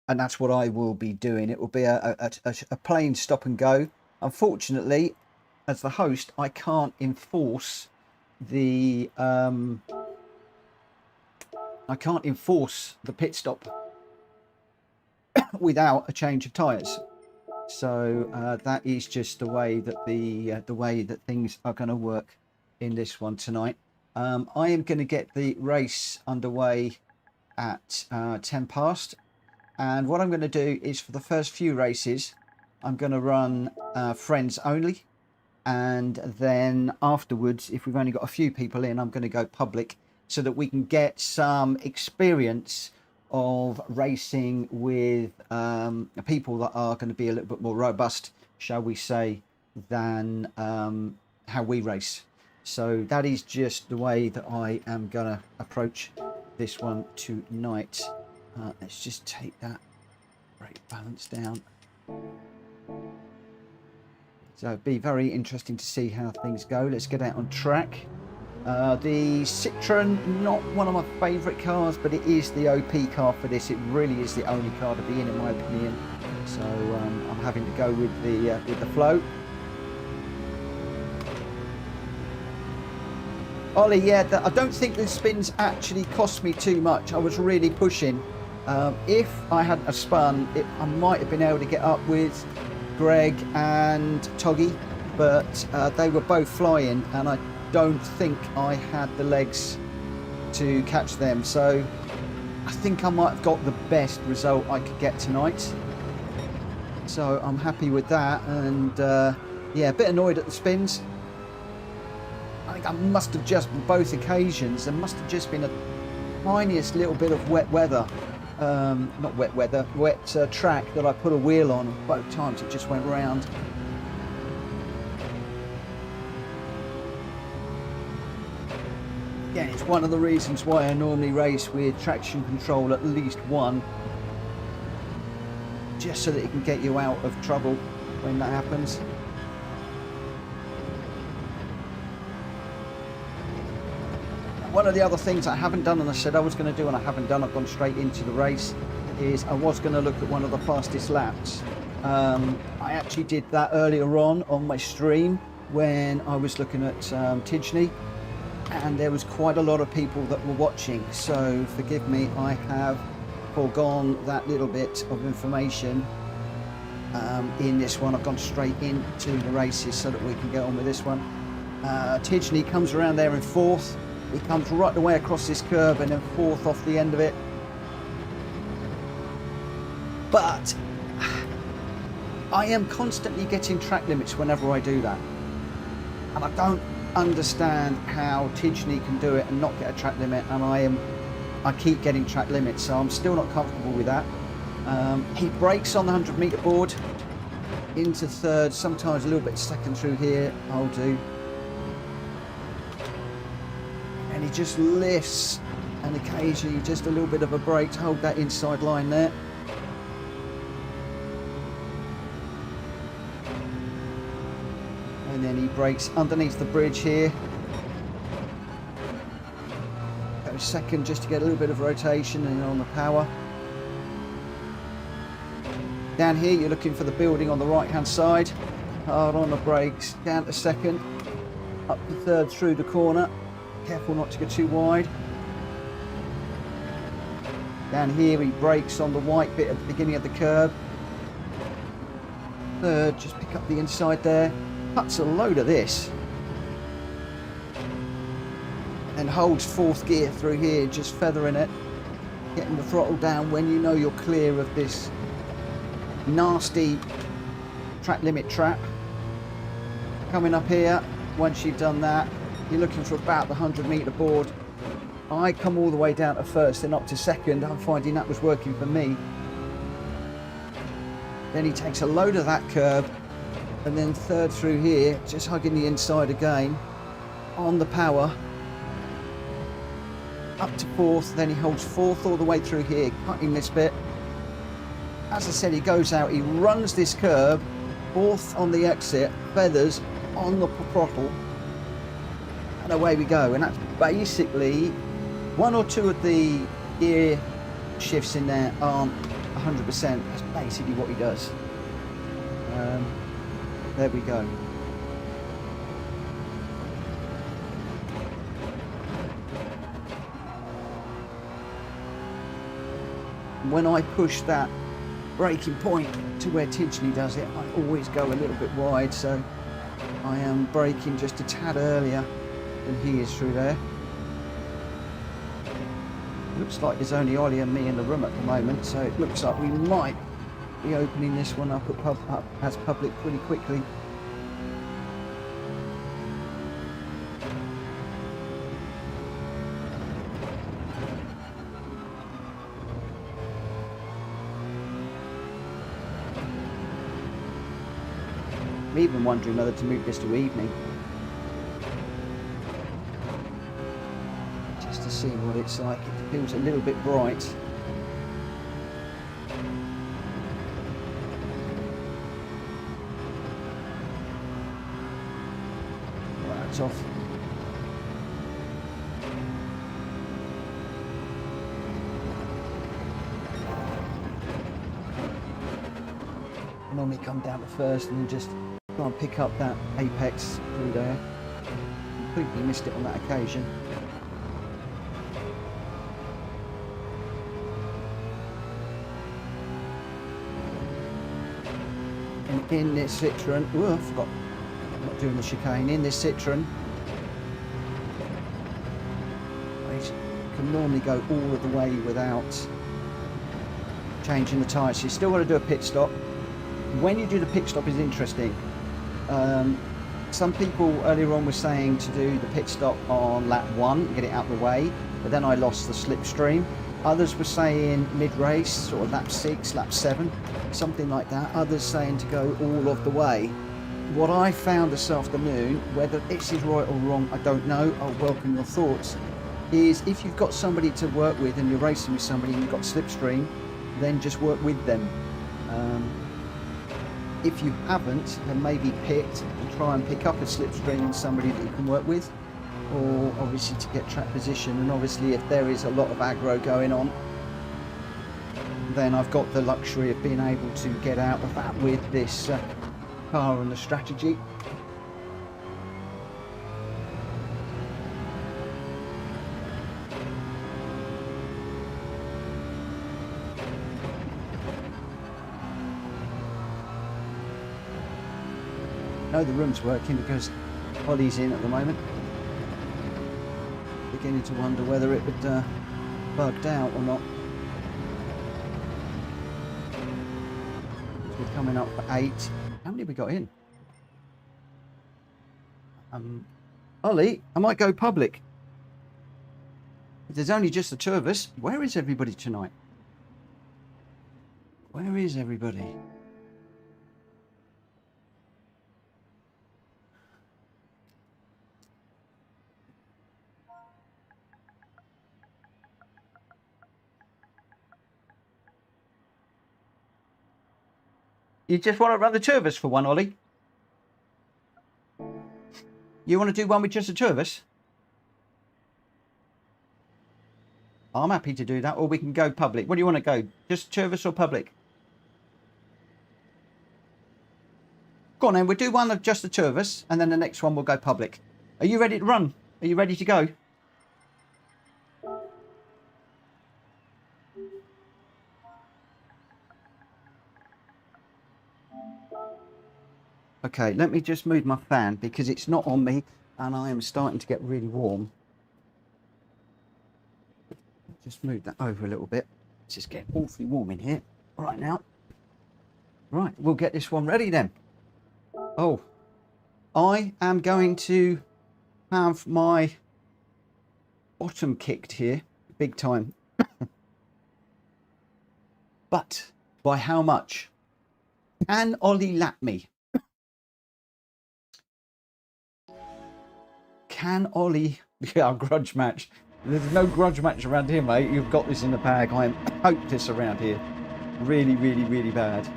and that's what I will be doing. It will be a plain stop and go. Unfortunately, as the host, I can't enforce the pit stop without a change of tyres. So that is just the way that the way that things are going to work in this one tonight. I am going to get the race underway at 10 past, And what I'm going to do is for the first few races, I'm going to run friends only. And then afterwards, if we've only got a few people in, I'm going to go public so that we can get some experience of racing with people that are going to be a little bit more robust, shall we say, than how we race. So that is just the way that I am going to approach this one tonight. Let's just take that brake balance down. So it'd be very interesting to see how things go. Let's get out on track. The Citroen, not one of my favourite cars, but it is the OP car for this. It really is the only car to be in my opinion. So I'm having to go with the flow. Ollie, yeah, I don't think the spins actually cost me too much. I was really pushing. If I hadn't have spun, I might have been able to get up with Greg and Toggy, but they were both flying and I don't think I had the legs to catch them. So I think I might have got the best result I could get tonight. So I'm happy with that. And yeah, a bit annoyed at the spins. I think I must have just, on both occasions, there must have just been a tiniest little bit of wet weather. Not wet weather, wet track that I put a wheel on. Both times it just went round. Again, it's one of the reasons why I normally race with traction control, at least one, just so that it can get you out of trouble when that happens. One of the other things I haven't done, and I said I was going to do and I haven't done, I've gone straight into the race, is I was going to look at one of the fastest laps. I actually did that earlier on my stream when I was looking at Tidgney, and there was quite a lot of people that were watching, so forgive me, I have foregone that little bit of information in this one. I've gone straight into the races so that we can get on with this one. Tidgney comes around there in fourth. He comes right the way across this curve and then fourth off the end of it. But I am constantly getting track limits whenever I do that. And I don't understand how Tidgney can do it and not get a track limit, and I keep getting track limits, so I'm still not comfortable with that. He brakes on the 100-metre board into third, sometimes a little bit second through here, I'll do. And he just lifts, and occasionally just a little bit of a brake to hold that inside line there. And then he brakes underneath the bridge here. Goes second just to get a little bit of rotation and on the power. Down here you're looking for the building on the right hand side. Hard on the brakes, down to second. Up to third through the corner. Careful not to go too wide. Down here he brakes on the white bit at the beginning of the curve. Third, just pick up the inside there. Cuts a load of this. And holds fourth gear through here, just feathering it. Getting the throttle down when you know you're clear of this nasty track limit trap. Coming up here, once you've done that, you're looking for about the 100-metre board. I come all the way down to first, then up to second. I'm finding that was working for me. Then he takes a load of that curb, and then third through here, just hugging the inside again, on the power. Up to fourth, then he holds fourth all the way through here, cutting this bit. As I said, he goes out, he runs this curb, fourth on the exit, feathers on the throttle, and away we go. And that's basically, one or two of the gear shifts in there aren't 100%. That's basically what he does. There we go. When I push that braking point to where Tidgney does it, I always go a little bit wide, so I am braking just a tad earlier than he is through there. Looks like there's only Ollie and me in the room at the moment, so it looks like we might be opening this one up as public pretty quickly. I'm even wondering whether to move this to evening, just to see what it's like. It feels a little bit bright. Right, that's off. I normally come down to first and just try and pick up that apex through there. Completely missed it on that occasion. And in this Citroen, oh, I forgot, I'm not doing the chicane. In this Citroen, I can normally go all of the way without changing the tyres. So you still got to do a pit stop. When you do the pit stop is interesting. Some people earlier on were saying to do the pit stop on lap 1, get it out of the way, but then I lost the slipstream. Others were saying mid-race, sort of lap 6, lap 7, something like that. Others saying to go all of the way. What I found this afternoon, whether this is right or wrong, I don't know, I'll welcome your thoughts, is if you've got somebody to work with and you're racing with somebody and you've got slipstream, then just work with them. If you haven't, then maybe pit and try and pick up a slipstream in somebody that you can work with, or obviously to get track position. And obviously if there is a lot of aggro going on, then I've got the luxury of being able to get out of that with this car and the strategy. I know the room's working because Ollie's in at the moment. Beginning to wonder whether it would bugged out or not. We're coming up for 8. How many have we got in? Ollie, I might go public. If there's only just the 2 of us, where is everybody tonight? Where is everybody? You just want to run the 2 of us for one, Ollie? You want to do one with just the 2 of us? I'm happy to do that, or we can go public. What do you want to go? Just 2 of us or public? Go on then, we'll do one of just the 2 of us, and then the next one will go public. Are you ready to run? Are you ready to go? Okay, let me just move my fan because it's not on me and I am starting to get really warm. Just move that over a little bit. It's just getting awfully warm in here right now. Right, we'll get this one ready then. Oh, I am going to have my bottom kicked here, big time. But by how much? Can Ollie lap me? Can Ollie... Yeah, grudge match. There's no grudge match around here, mate. You've got this in the bag. I am hopeless around here. Really, really, really bad.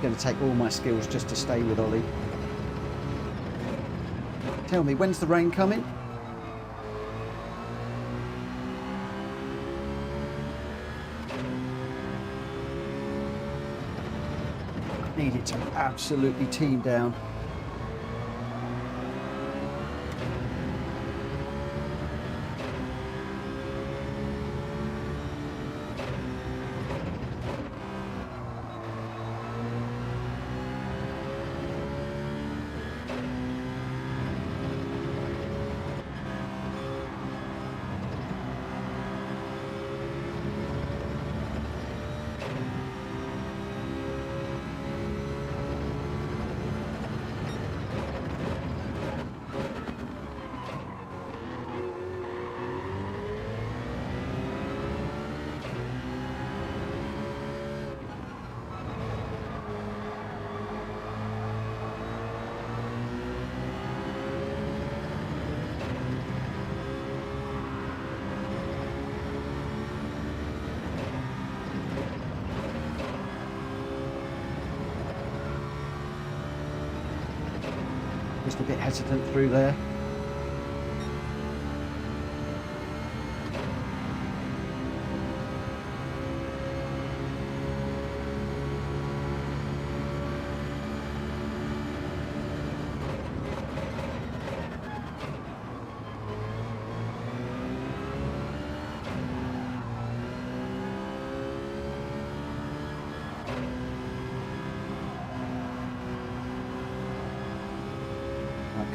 going to take all my skills just to stay with Ollie. Tell me, when's the rain coming? I need it to absolutely team down. Just a bit hesitant through there.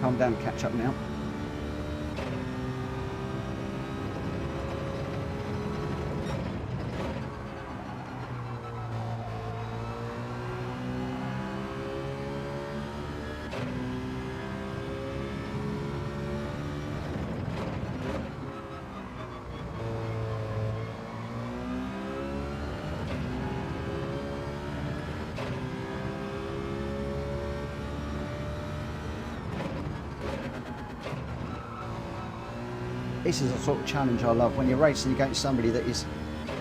Calm down, catch up now. This is the sort of challenge I love, when you're racing against somebody that is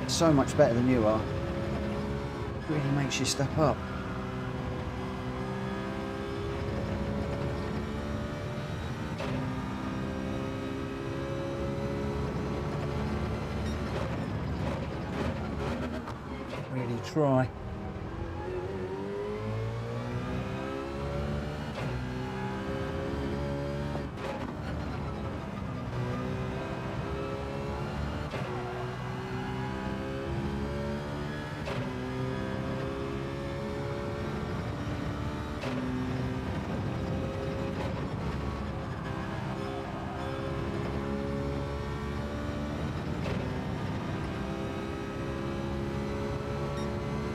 so much better than you are. It really makes you step up. Really try.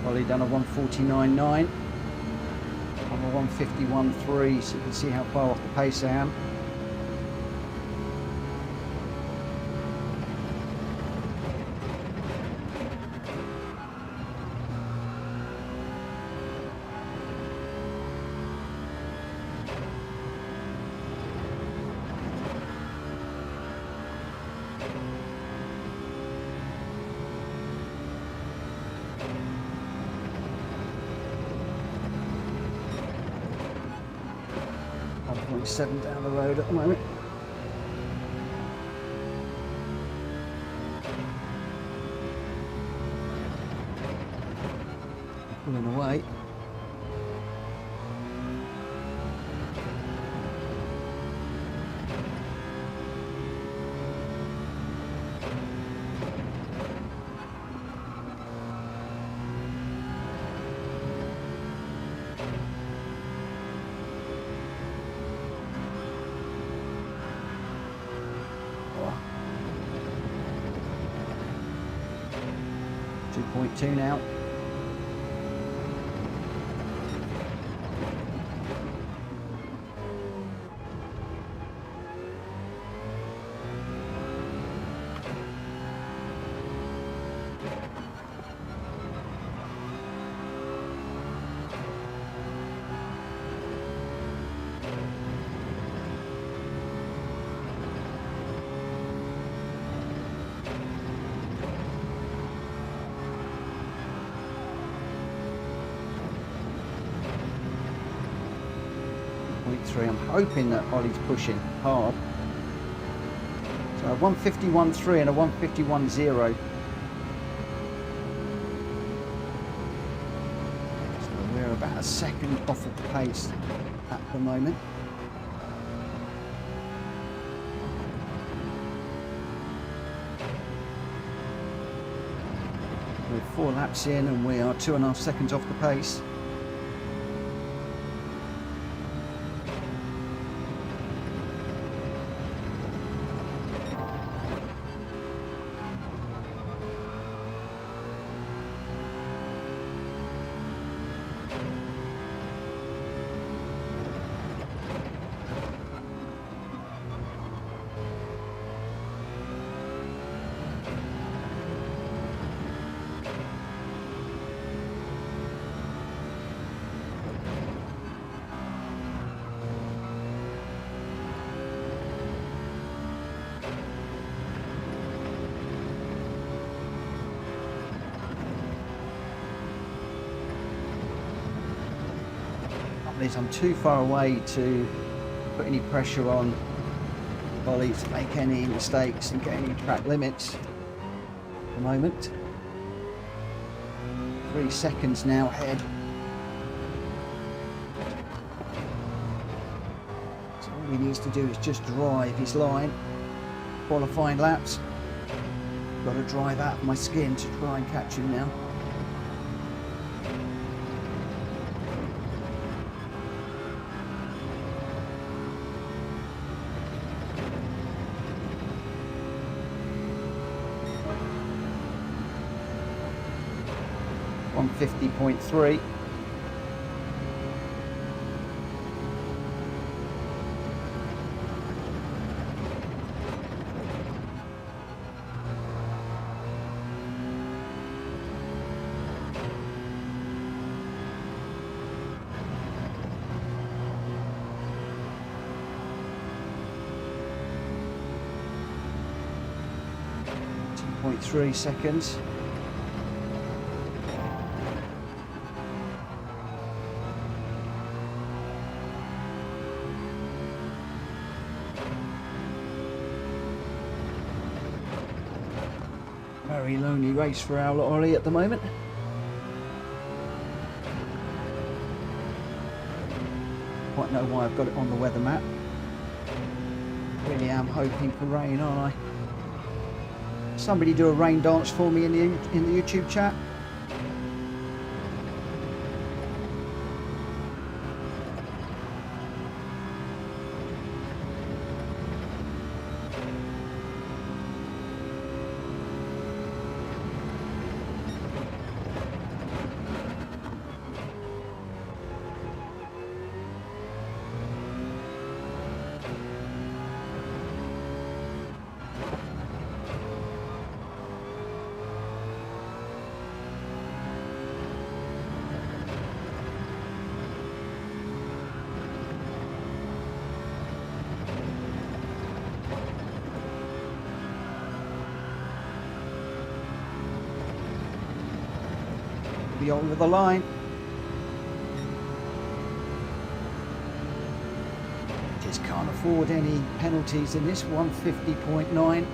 Ollie done a 149.9. I'm a 151.3, so you can see how far off the pace I am. Seven down the road at the moment. Pulling away. .2 now. 150.3. I'm hoping that Ollie's pushing hard. So a 151.3 and a 151.0. So we're about a second off of the pace at the moment. We're 4 laps in and we are 2.5 seconds off the pace. I'm too far away to put any pressure on Ollie to make any mistakes and get any track limits at the moment. 3 seconds now ahead. So all he needs to do is just drive his line. Qualifying laps. Got to drive out of my skin to try and catch him now. On 50.3. .3 seconds. Very lonely race for our Ollie at the moment. Quite know why I've got it on the weather map. Really am hoping for rain, aren't I? Somebody do a rain dance for me in the YouTube chat. Be over the line. Just can't afford any penalties in this 150.9.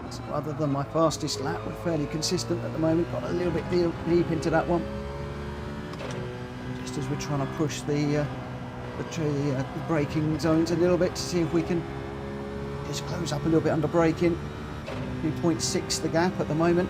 So other than my fastest lap, we're fairly consistent at the moment. Got a little bit deep into that one. Just as we're trying to push the braking zones a little bit to see if we can just close up a little bit under braking. 2.6 the gap at the moment.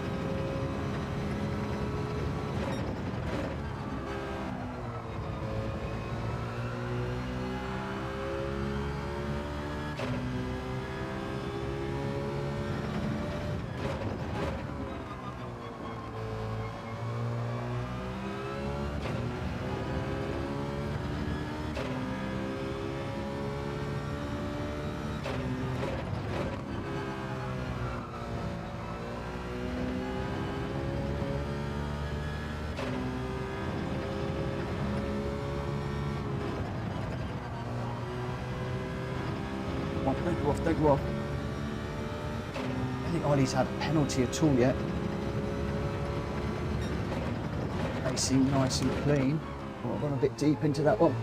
Don't go off. I think Ollie's had a penalty at all yet. racing nice and clean. Oh, I've gone a bit deep into that one.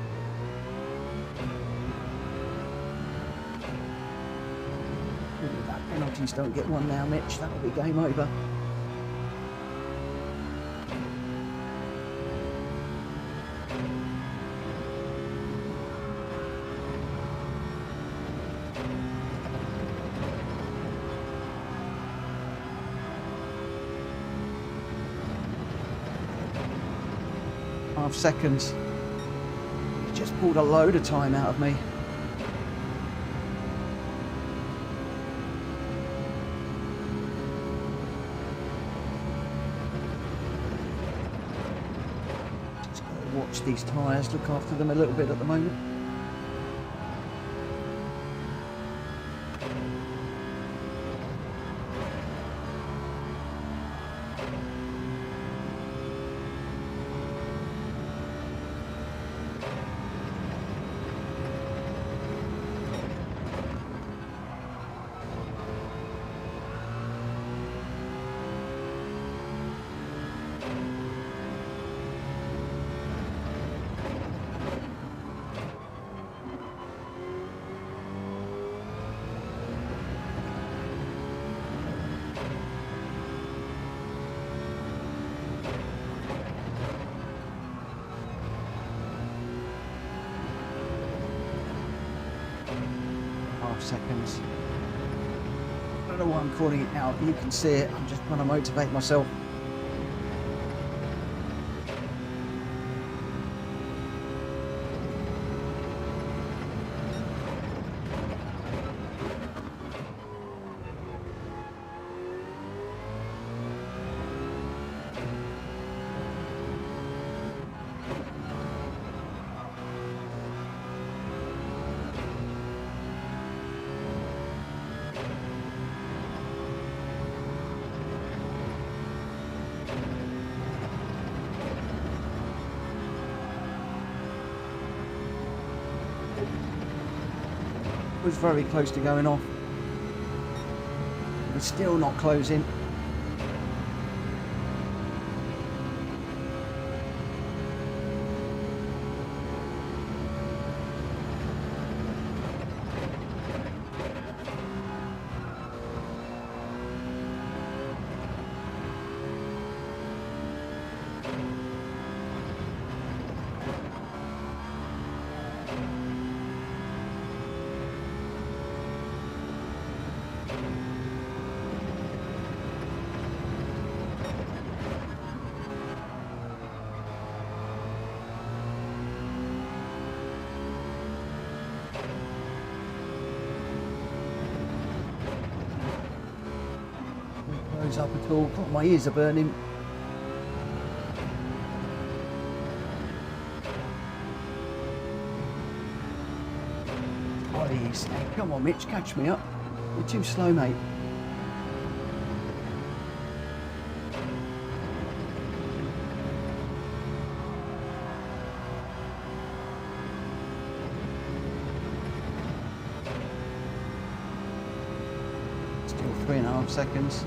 Ooh, that penalties don't get one now, Mitch. That'll be game over. Seconds. He just pulled a load of time out of me. Just gotta watch these tyres, look after them a little bit at the moment. Seconds. I don't know why I'm calling it out. You can see it. I'm just trying to motivate myself. Was very close to going off. We're still not closing. Up at all. God, my ears are burning. Please, hey, come on, Mitch, catch me up. You're too slow, mate. Still 3.5 seconds.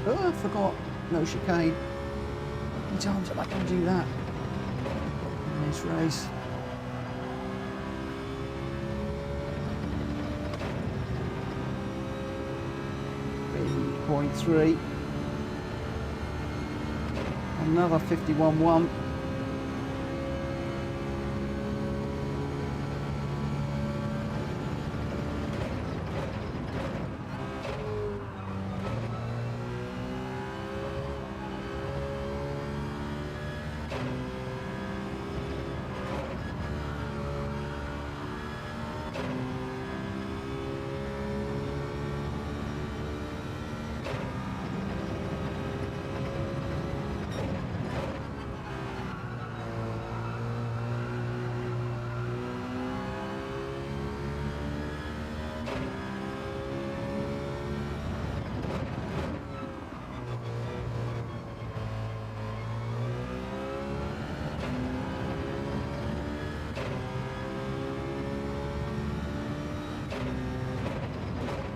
Oh, I forgot. No chicane. How many times am I going to do that in this race? .3. Another 51.1.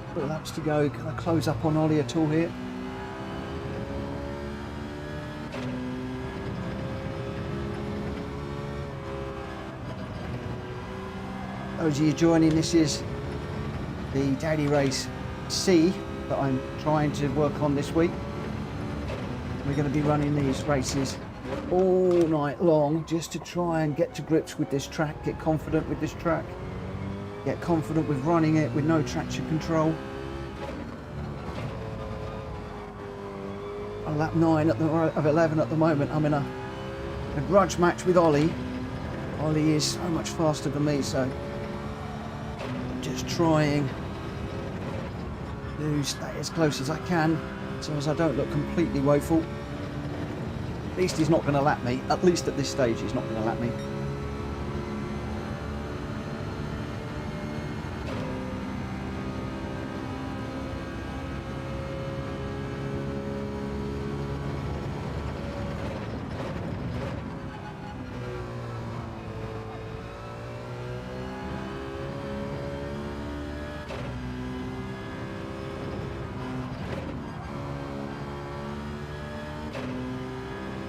Couple of laps to go. Can I close up on Ollie at all here? Those of you joining, this is the daily race C that I'm trying to work on this week. We're going to be running these races all night long just to try and get to grips with this track, get confident with this track, get confident with running it with no traction control. On lap 9 of 11 at the moment. I'm in a grudge match with Ollie. Ollie is so much faster than me, so just trying to stay as close as I can so as I don't look completely woeful. At least he's not going to lap me. At least at this stage he's not going to lap me.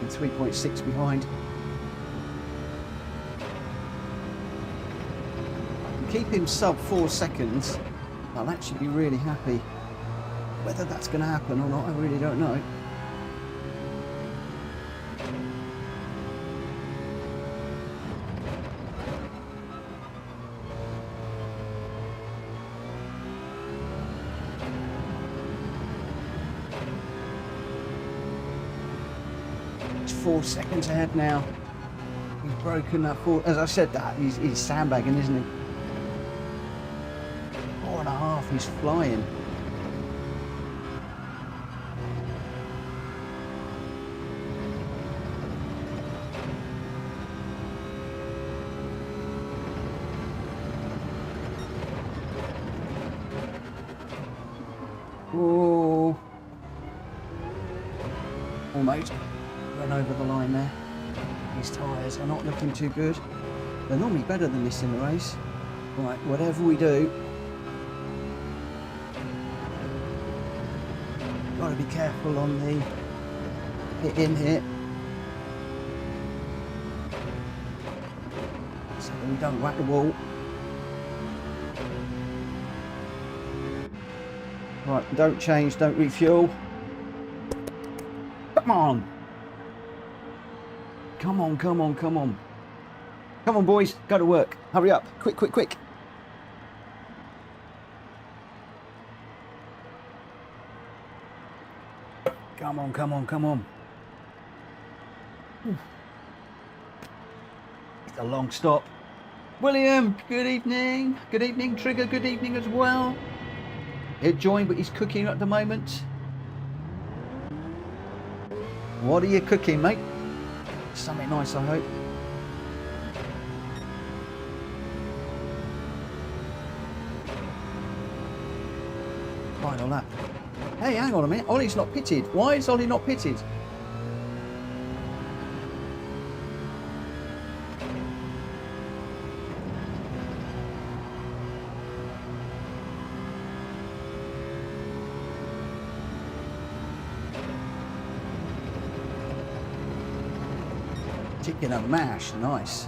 And 3.6 behind. Keep him sub 4 seconds, I'll actually be really happy. Whether that's going to happen or not, I really don't know. It's 4 seconds ahead now. He's broken that 4. As I said, that he's sandbagging, isn't he? 4.5, he's flying. Oh, almost run over the line there. These tyres are not looking too good. They're normally better than this in the race. Right, whatever we do, got to be careful on the hit in here, so that we don't whack the wall. Right, don't change, don't refuel. Come on. Come on, come on, come on. Come on, boys, go to work. Hurry up, quick, quick, quick. Come on, come on, come on. It's a long stop. William, good evening. Good evening, Trigger, good evening as well. He'll join, but he's cooking at the moment. What are you cooking, mate? Something nice, I hope. Final lap. Hey, hang on a minute. Ollie's not pitted. Why is Ollie not pitted? Chicken and mash, nice.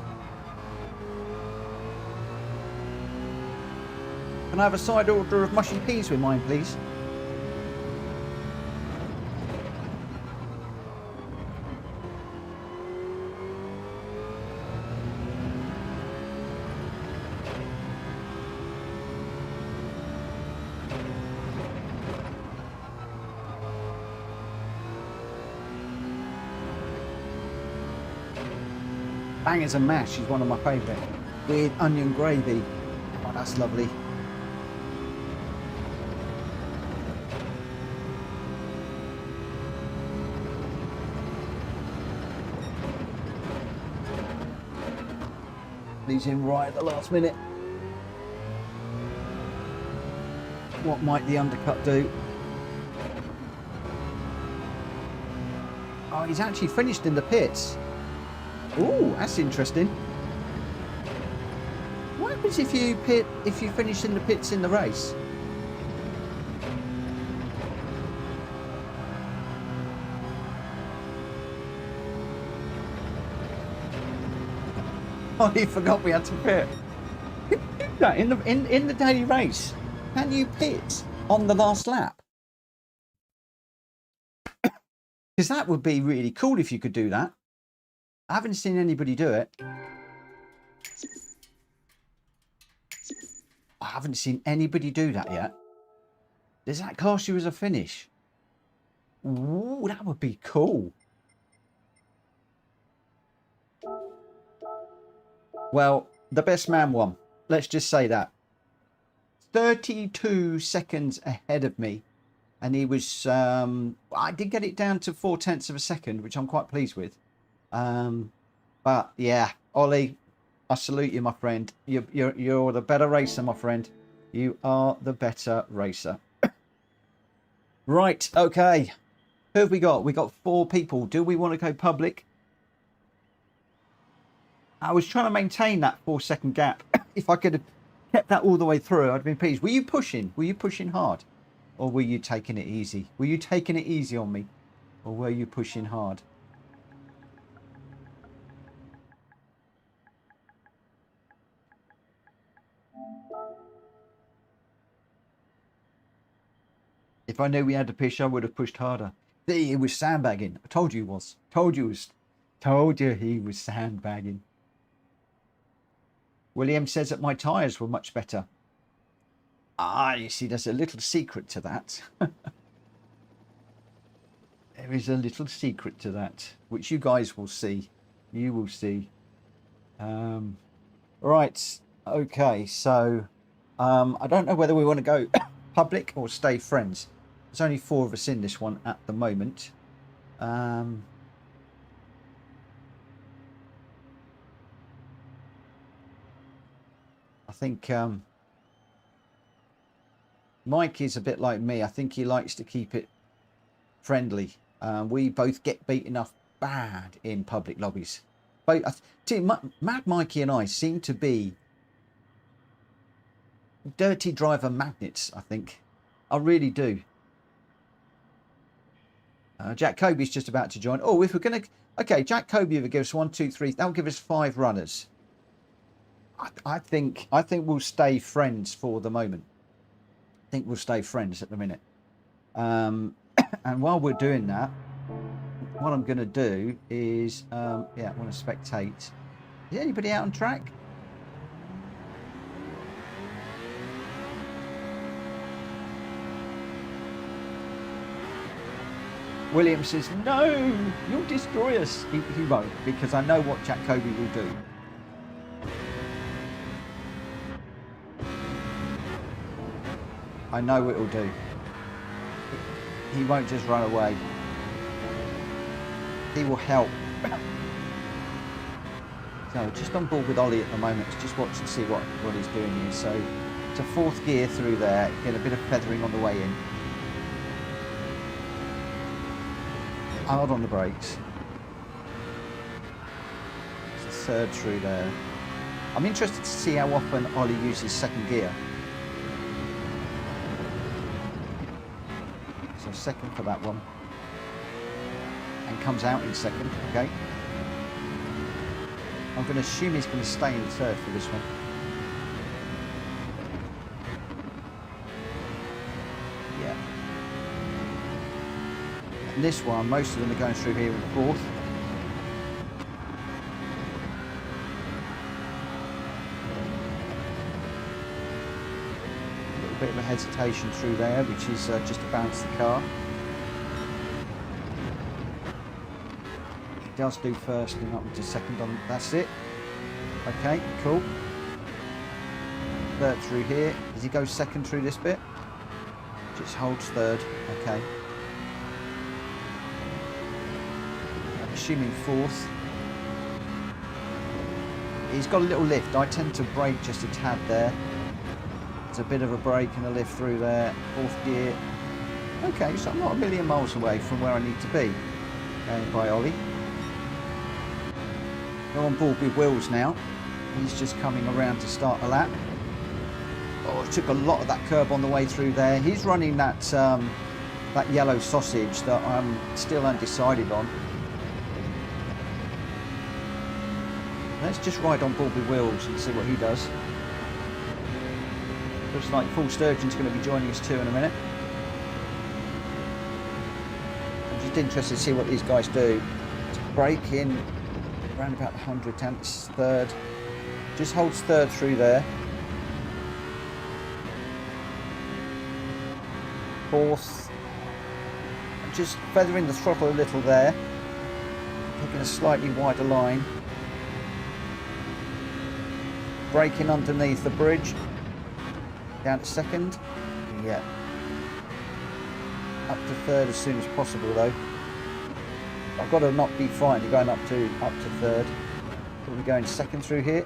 Can I have a side order of mushy peas with mine, please? Bangers and mash is one of my favourite, with onion gravy. Oh, that's lovely. Leaves in right at the last minute. What might the undercut do? Oh, he's actually finished in the pits. Ooh, that's interesting. What happens if you finish in the pits in the race? Ollie forgot we had to pit. That in the daily race, can you pit on the last lap? Because that would be really cool if you could do that. I haven't seen anybody do it. I haven't seen anybody do that yet. Does that class you as a finish? Ooh, that would be cool. Well, the best man won. Let's just say that. 32 seconds ahead of me. And he was, I did get it down to 0.4 of a second, which I'm quite pleased with. But yeah, Ollie, I salute you, my friend. You're the better racer, my friend. You are the better racer. Right, okay. Who have we got? We got 4 people. Do we want to go public? I was trying to maintain that 4-second gap. If I could have kept that all the way through, I'd have been pleased. Were you pushing? Were you pushing hard? Or were you taking it easy? Were you taking it easy on me? Or were you pushing hard? If I knew we had to push, I would have pushed harder. He was sandbagging. I told you he was. Told you he was sandbagging. William says that my tyres were much better. Ah, you see, there's a little secret to that. There is a little secret to that, which you guys will see. You will see. Right. Okay, so I don't know whether we want to go public or stay friends. There's only 4 of us in this one at the moment. I think Mike is a bit like me. I think he likes to keep it friendly. We both get beaten up bad in public lobbies. But Mad Mikey and I seem to be dirty driver magnets, I think. I really do. Jack Kobe's just about to join. Oh, if we're going to... Okay, Jack Kobe will give us 1, 2, 3. That'll give us 5 runners. I think we'll stay friends for the moment. I think we'll stay friends at the minute. And while we're doing that, what I'm going to do is, yeah, I want to spectate. Is anybody out on track? William says, no, you'll destroy us. He won't, because I know what Jack Kobe will do. I know what he'll do. He won't just run away. He will help. So just on board with Ollie at the moment, just watch and see what he's doing here. So it's a 4th gear through there, get a bit of feathering on the way in. Hard on the brakes. It's a 3rd through there. I'm interested to see how often Ollie uses 2nd gear. So 2nd for that one. And comes out in 2nd, okay. I'm going to assume he's going to stay in 3rd for this one. Yeah. And this one, most of them are going through here in 4th. A little bit of a hesitation through there, which is just to bounce the car. He does do 1st and up to 2nd on. That's it. Okay, cool. 3rd through here. Does he go 2nd through this bit? Just holds 3rd. Okay. Assuming 4th. He's got a little lift. I tend to brake just a tad there. There's a bit of a brake and a lift through there. 4th gear. Okay, so I'm not a million miles away from where I need to be. Going by Ollie. Go on board with Wills now. He's just coming around to start a lap. Oh, took a lot of that curb on the way through there. He's running that that yellow sausage that I'm still undecided on. Let's just ride on board with Wills and see what he does. Looks like Full Sturgeon's going to be joining us too in a minute. I'm just interested to see what these guys do. Brake in around about 100 tenths, third. Just holds third through there. Fourth. Just feathering the throttle a little there. Taking a slightly wider line. Braking underneath the bridge. Down to second. Yeah. Up to third as soon as possible though. I've got to not be frightened going up to third. We'll be going second through here.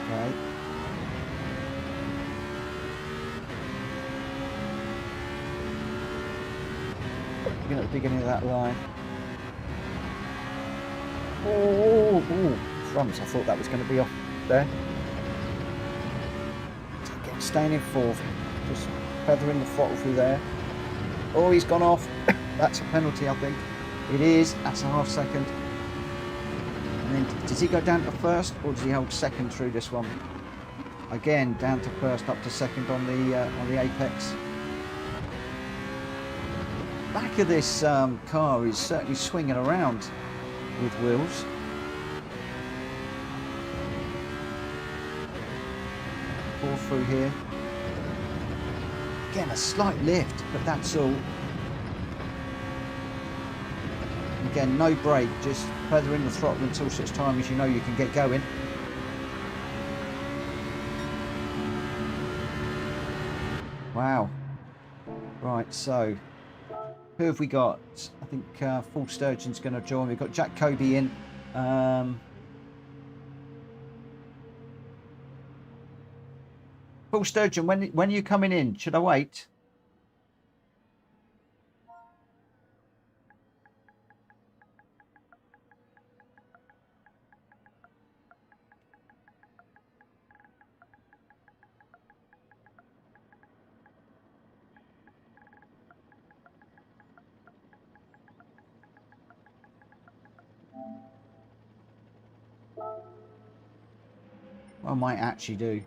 Okay. Looking at the beginning of that line. Oh, crumbs! I thought that was going to be off there. Again, staying in fourth, just feathering the throttle through there. Oh, he's gone off. That's a penalty, I think. It is. That's a half second. And then, does he go down to first, or does he hold second through this one? Again, down to first, up to second on the apex. Back of this car is certainly swinging around with Wills. Pull through here. Again, a slight lift, but that's all. Again, no brake, just feathering the throttle until such time as you know you can get going. Wow. Right, so who have we got? I think Full Sturgeon's going to join. We've got Jack Kobe in. Full Sturgeon, when are you coming in? Should I wait? What I might actually do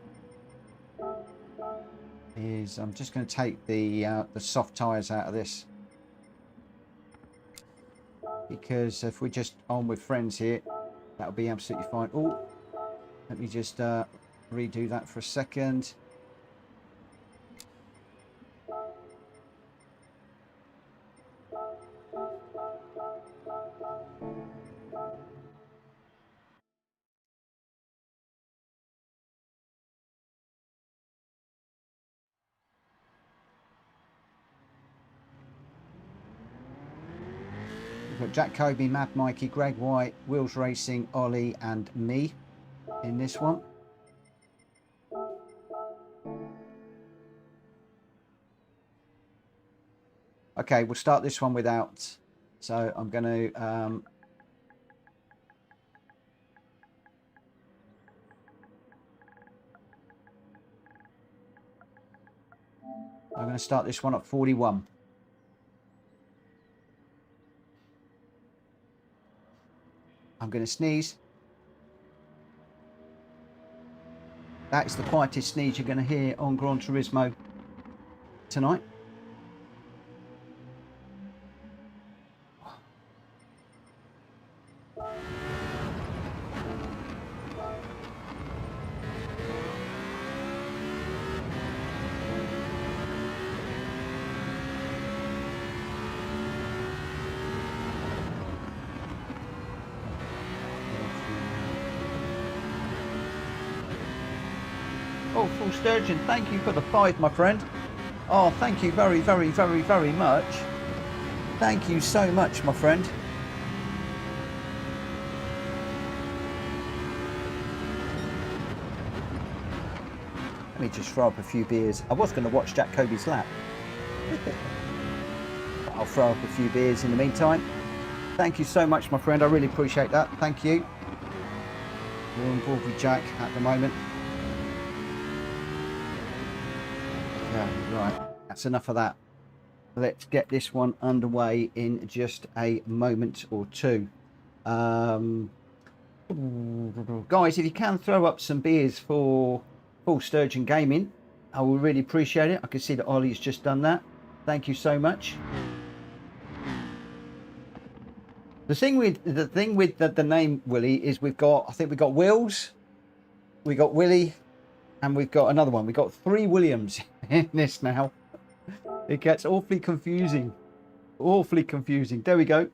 is I'm just going to take the soft tyres out of this, because if we're just on with friends here, that'll be absolutely fine. Oh, let me just redo that for a second. We've got Jack Kobe, Mad Mikey, Greg White, Wills Racing, Ollie and me in this one. Okay, we'll start this one without. So I'm going to I'm going to start this one at 41. I'm going to sneeze. That's the quietest sneeze you're going to hear on Gran Turismo tonight. Oh, Full Sturgeon, thank you for the 5, my friend. Oh, thank you very, very, very, very much. Thank you so much, my friend. Let me just throw up a few beers. I was going to watch Jack Kobe's lap. I'll throw up a few beers in the meantime. Thank you so much, my friend. I really appreciate that. Thank you. We're on board with Jack at the moment. Yeah, right. That's enough of that. Let's get this one underway in just a moment or two. Guys, if you can throw up some beers for Full Sturgeon Gaming, I will really appreciate it. I can see that Ollie's just done that. Thank you so much. The thing with the name Willie is I think we've got Wills, we got Willie, and we've got another one. We've got 3 Williams in this now. It gets awfully confusing. Awfully confusing. There we go.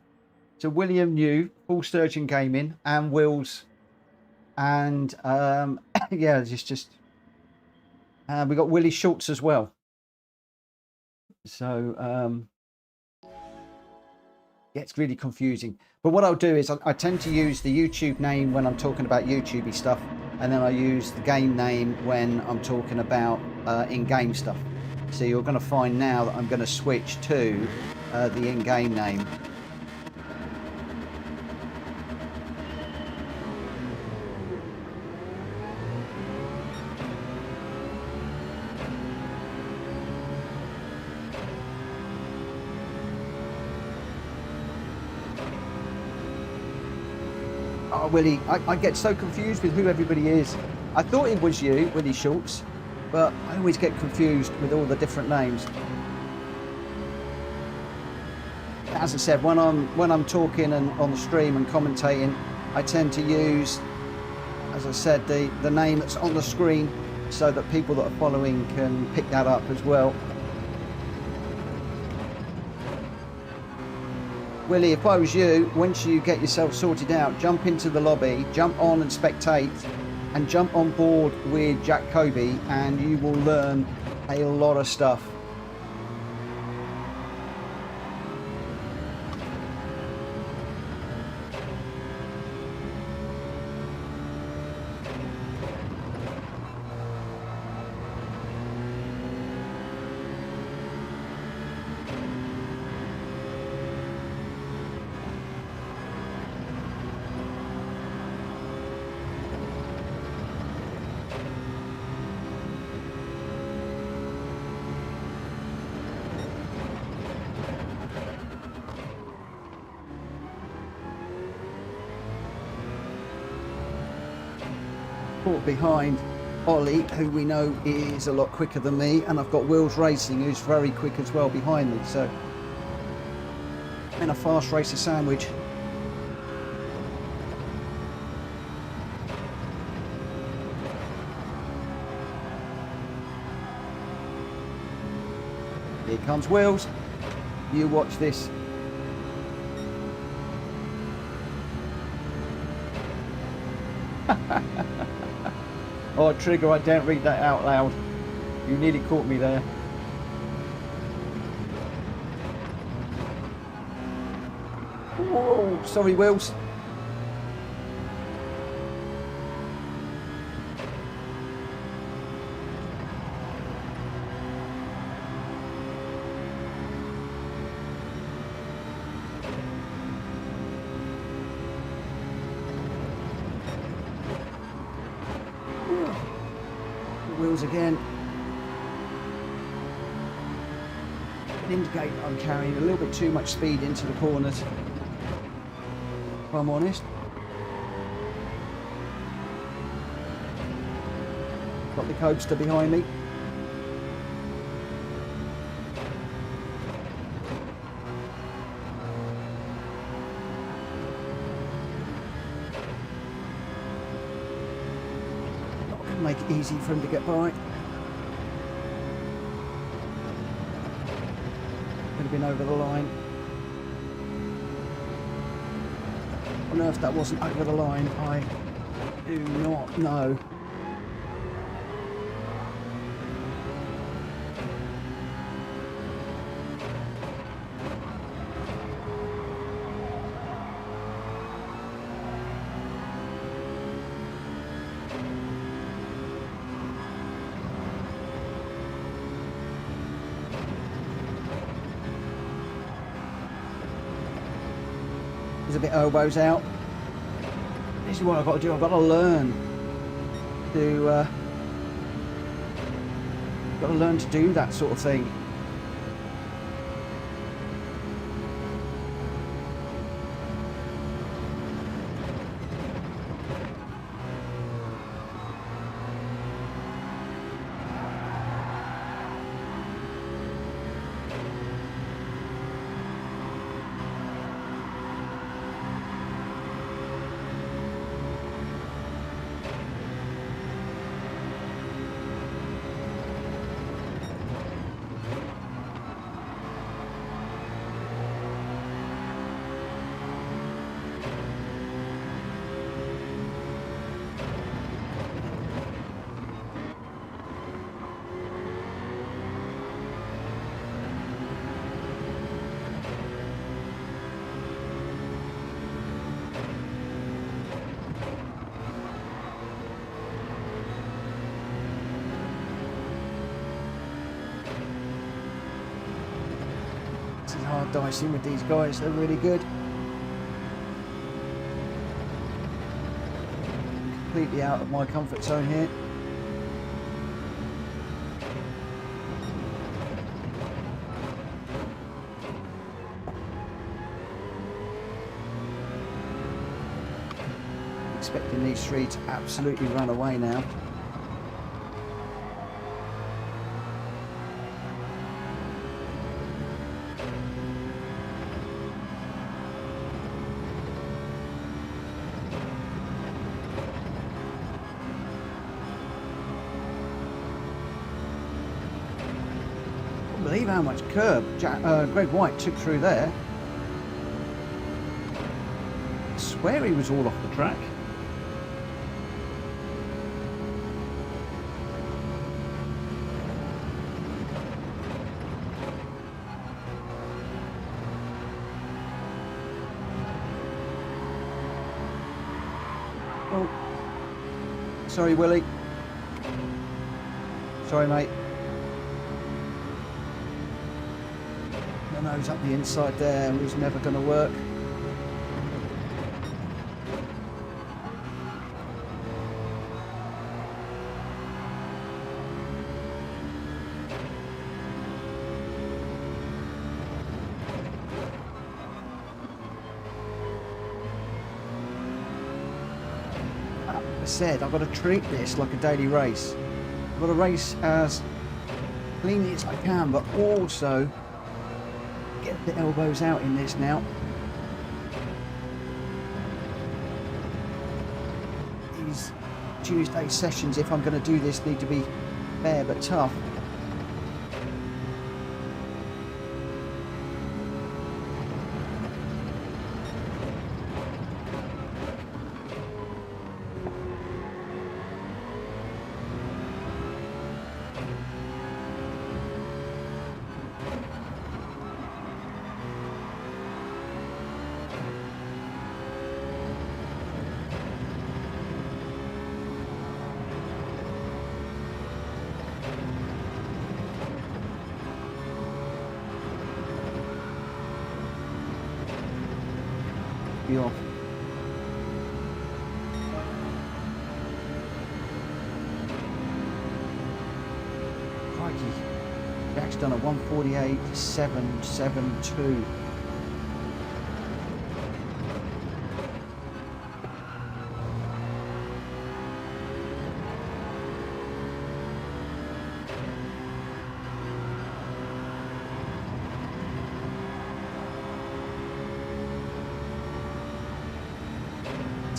So William New, Full Sturgeon Gaming, and Wills, and yeah, it's just we got Willie Schultz as well. So yeah, it's really confusing. But what I'll do is I tend to use the YouTube name when I'm talking about YouTubey stuff, and then I use the game name when I'm talking about in-game stuff. So you're going to find now that I'm going to switch to the in-game name. Oh, Willie, I get so confused with who everybody is. I thought it was you, Willie Schultz, but I always get confused with all the different names. As I said, when I'm talking and on the stream and commentating, I tend to use, as I said, the name that's on the screen so that people that are following can pick that up as well. Willie, if I was you, once you get yourself sorted out, jump into the lobby, jump on and spectate, and jump on board with Jack Kobe, and you will learn a lot of stuff. Behind Ollie, who we know is a lot quicker than me, and I've got Wills Racing, who's very quick as well behind me, so I'm in a fast racer sandwich. Here comes Wills. You watch this. Oh, Trigger, I don't read that out loud. You nearly caught me there. Whoa, sorry, Wills. Wheels again. Indicate I'm carrying a little bit too much speed into the corners, if I'm honest. Got the coaster behind me. Make it easy for him to get by. Could have been over the line. I don't know if that wasn't over the line. I do not know. A bit elbows out. This is what I've got to do. I've got to learn to do that sort of thing. hard dicing with these guys. They're really good. Completely out of my comfort zone here. Expecting these three to absolutely run away now. I can't believe how much curb Greg White took through there. I swear he was all off the track. Oh, sorry, Willie. Sorry, mate. The nose up the inside there was never going to work. I said I've got to treat this like a daily race. I've got to race as cleanly as I can, but also get the elbows out in this now. These Tuesday sessions, if I'm going to do this, need to be fair but tough. Off. Crikey. Jack's done a 148.772.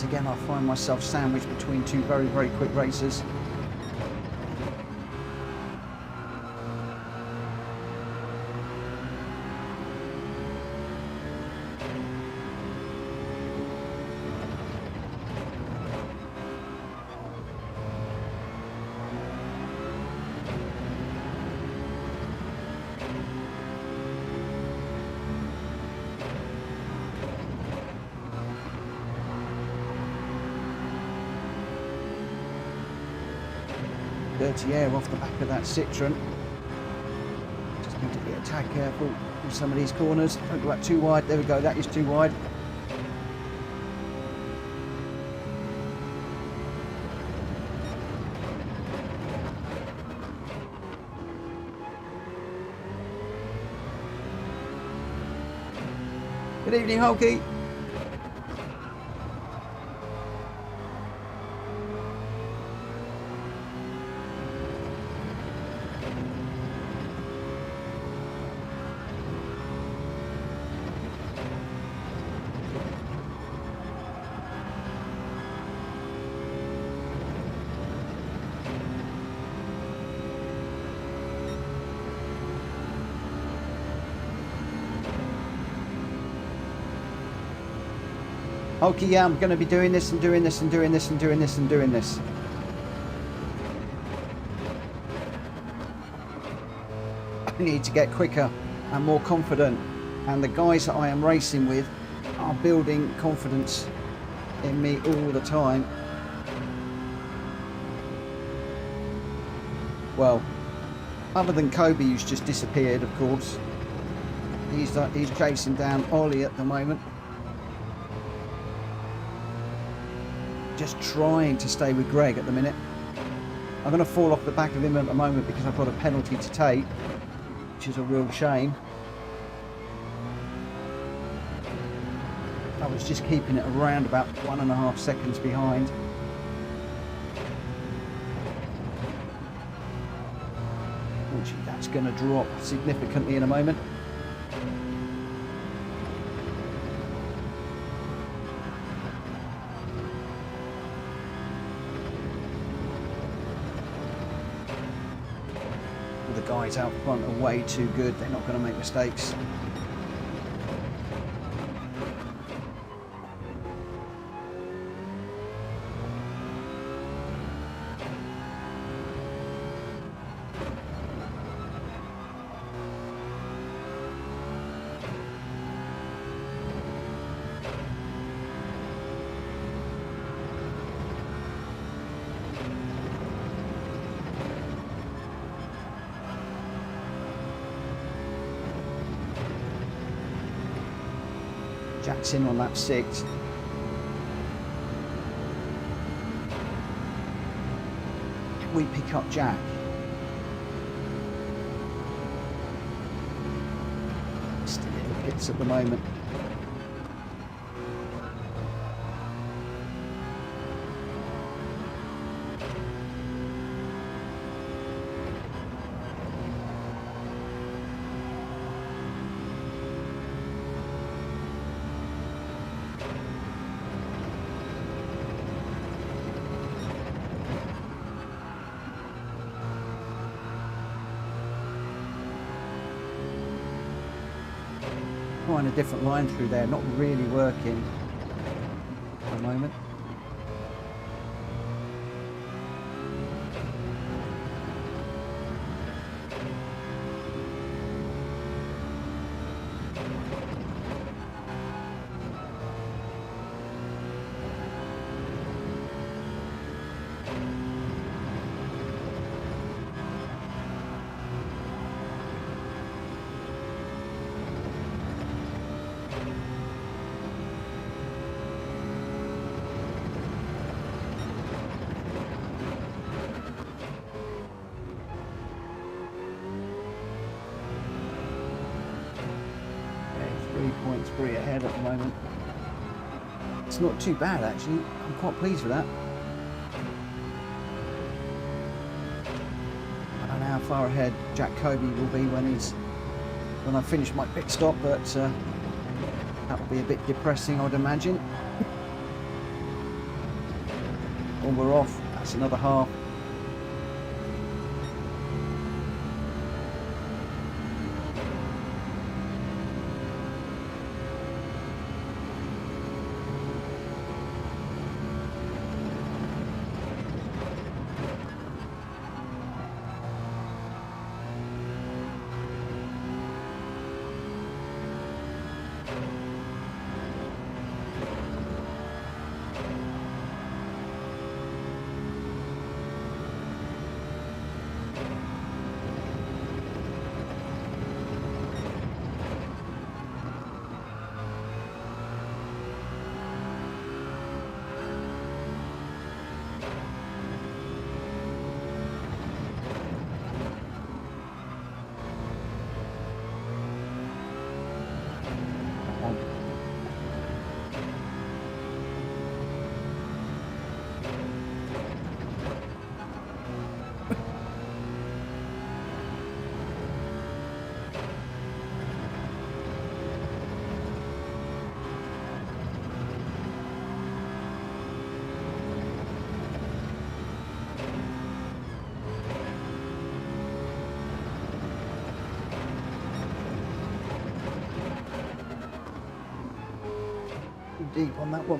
Again, I find myself sandwiched between two very, very quick racers. Dirty air off the back of that Citroen. Just need to be a tad careful with some of these corners. Don't go out too wide. There we go, that is too wide. Good evening, Hulky. Okay, yeah, I'm going to be doing this and doing this and doing this and doing this and doing this. I need to get quicker and more confident, and the guys that I am racing with are building confidence in me all the time. Well, other than Kobe, who's just disappeared, of course. He's chasing down Ollie at the moment. Just trying to stay with Greg at the minute. I'm going to fall off the back of him at the moment because I've got a penalty to take, which is a real shame. I was just keeping it around about 1.5 seconds behind. Unfortunately, that's going to drop significantly in a moment. The guys out front are way too good. They're not going to make mistakes. Jack's in on lap 6. Can we pick up Jack? Still in the pits at the moment. Trying a different line through there, not really working at the moment. .3 ahead at the moment. It's not too bad actually. I'm quite pleased with that. I don't know how far ahead Jack Kobe will be when I finish my pit stop, but that will be a bit depressing, I'd imagine. Oh, we're off. That's another half. Deep on that one.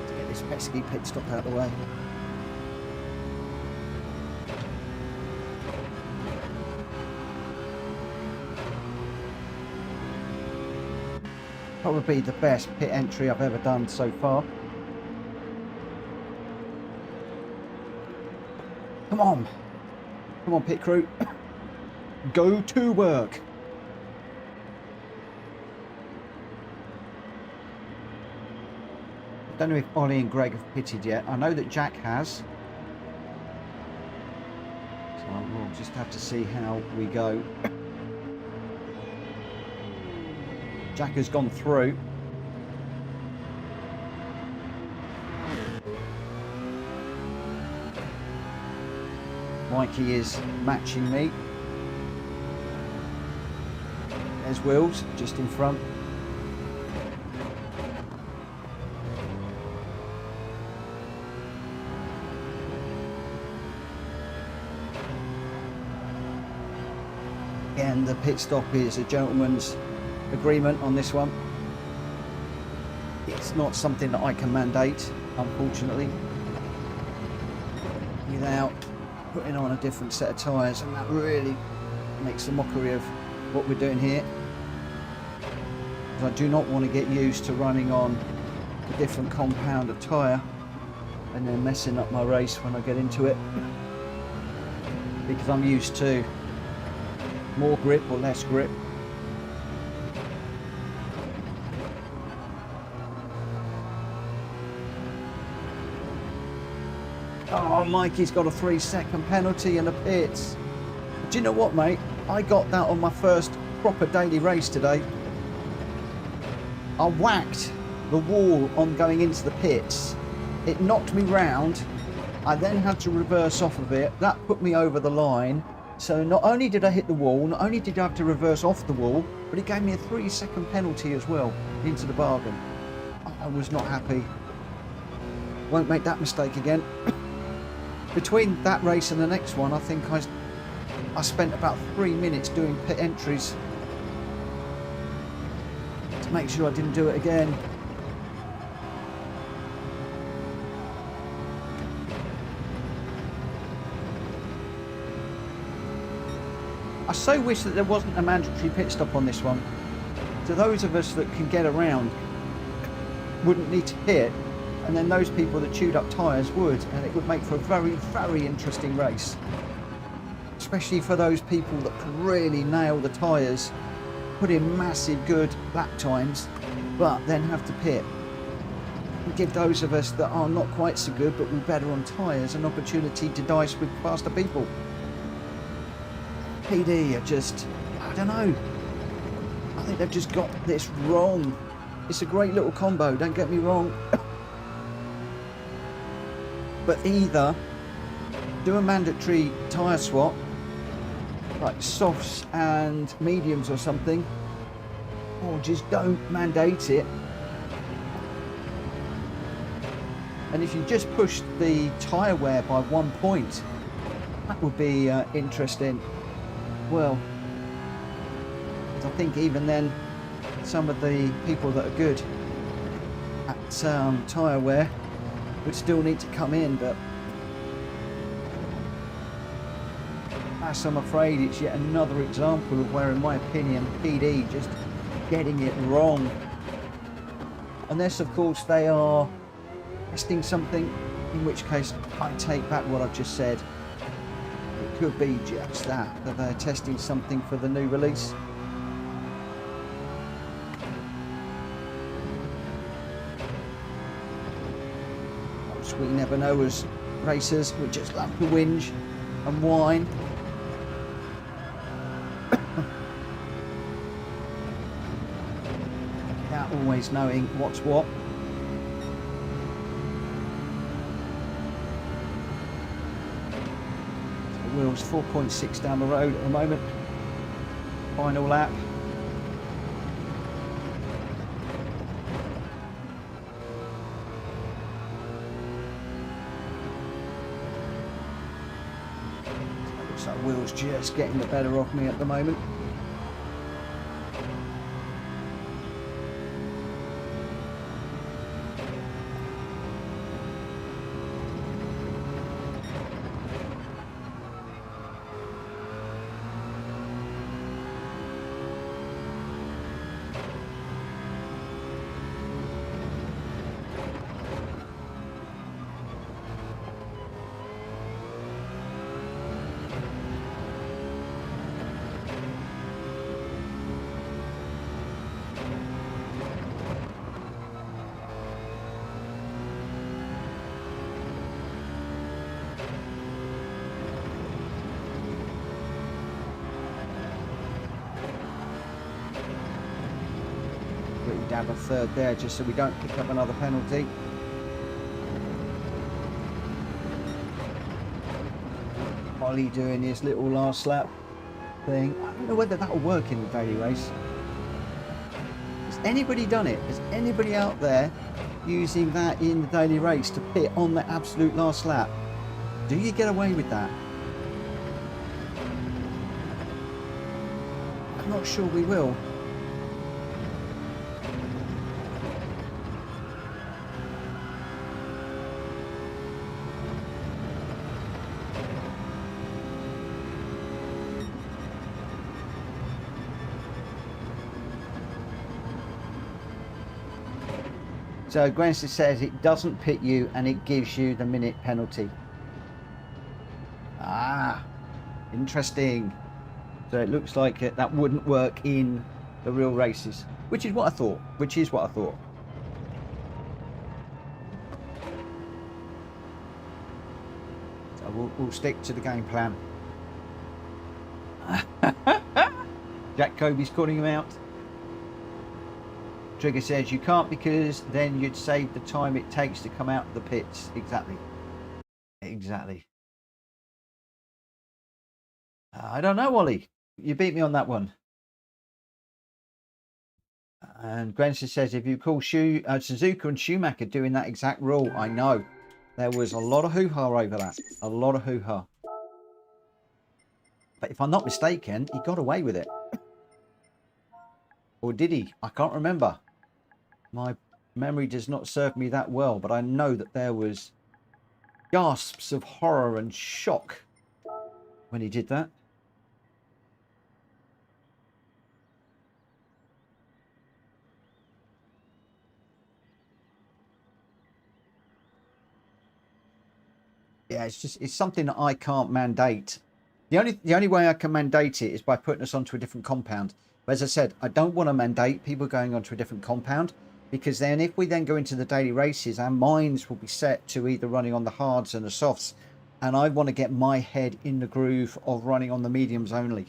To get this pesky pit stop out of the way. Probably the best pit entry I've ever done so far. Come on. Come on, pit crew. Go to work. I don't know if Ollie and Greg have pitted yet. I know that Jack has. So we'll just have to see how we go. Jack has gone through. Mikey is matching me. There's Wills just in front. Again, the pit stop is a gentleman's agreement on this one. It's not something that I can mandate, unfortunately, without putting on a different set of tyres, and that really makes a mockery of what we're doing here. I do not want to get used to running on a different compound of tyre and then messing up my race when I get into it, because I'm used to more grip or less grip. Oh, Mikey's got a 3-second penalty in the pits. Do you know what, mate? I got that on my first proper daily race today. I whacked the wall on going into the pits. It knocked me round. I then had to reverse off of it. That put me over the line. So not only did I hit the wall, not only did I have to reverse off the wall, but it gave me a 3-second penalty as well into the bargain. I was not happy. Won't make that mistake again. Between that race and the next one, I think I spent about 3 minutes doing pit entries to make sure I didn't do it again. I so wish that there wasn't a mandatory pit stop on this one. So those of us that can get around wouldn't need to pit, and then those people that chewed up tyres would, and it would make for a very, very interesting race. Especially for those people that can really nail the tyres, put in massive good lap times, but then have to pit. And give those of us that are not quite so good, but we're better on tyres, an opportunity to dice with faster people. PD are just, I don't know, I think they've just got this wrong. It's a great little combo, don't get me wrong. But either do a mandatory tyre swap, like softs and mediums or something, or just don't mandate it. And if you just push the tyre wear by 1 point, that would be interesting. Well, I think even then, some of the people that are good at tyre wear would still need to come in, but as I'm afraid it's yet another example of where, in my opinion, PD just getting it wrong. Unless, of course, they are testing something, in which case I take back what I've just said. It could be just that they're testing something for the new release. We never know as racers, we just love to whinge and whine. Without always knowing what's what. So Will's 4.6 down the road at the moment. Final lap. So Will's just getting the better of me at the moment. down to third there, just so we don't pick up another penalty. Ollie doing his little last lap thing. I don't know whether that'll work in the daily race. Has anybody done it? Has anybody out there using that in the daily race to pit on the absolute last lap? Do you get away with that? I'm not sure we will. So Grancy says it doesn't pit you and it gives you the minute penalty. Ah, interesting. So it looks like that wouldn't work in the real races, which is what I thought. So we'll stick to the game plan. Jack Kobe's calling him out. Trigger says you can't because then you'd save the time it takes to come out of the pits. Exactly. I don't know, Ollie. You beat me on that one. And Grenson says if you call Suzuka and Schumacher doing that exact rule, I know. There was a lot of hoo-ha over that. A lot of hoo-ha. But if I'm not mistaken, he got away with it. Or did he? I can't remember. My memory does not serve me that well, but I know that there was gasps of horror and shock when he did that. Yeah, it's something that I can't mandate. The only way I can mandate it is by putting us onto a different compound. But as I said, I don't want to mandate people going onto a different compound, because then if we then go into the daily races, our minds will be set to either running on the hards and the softs, and I want to get my head in the groove of running on the mediums only.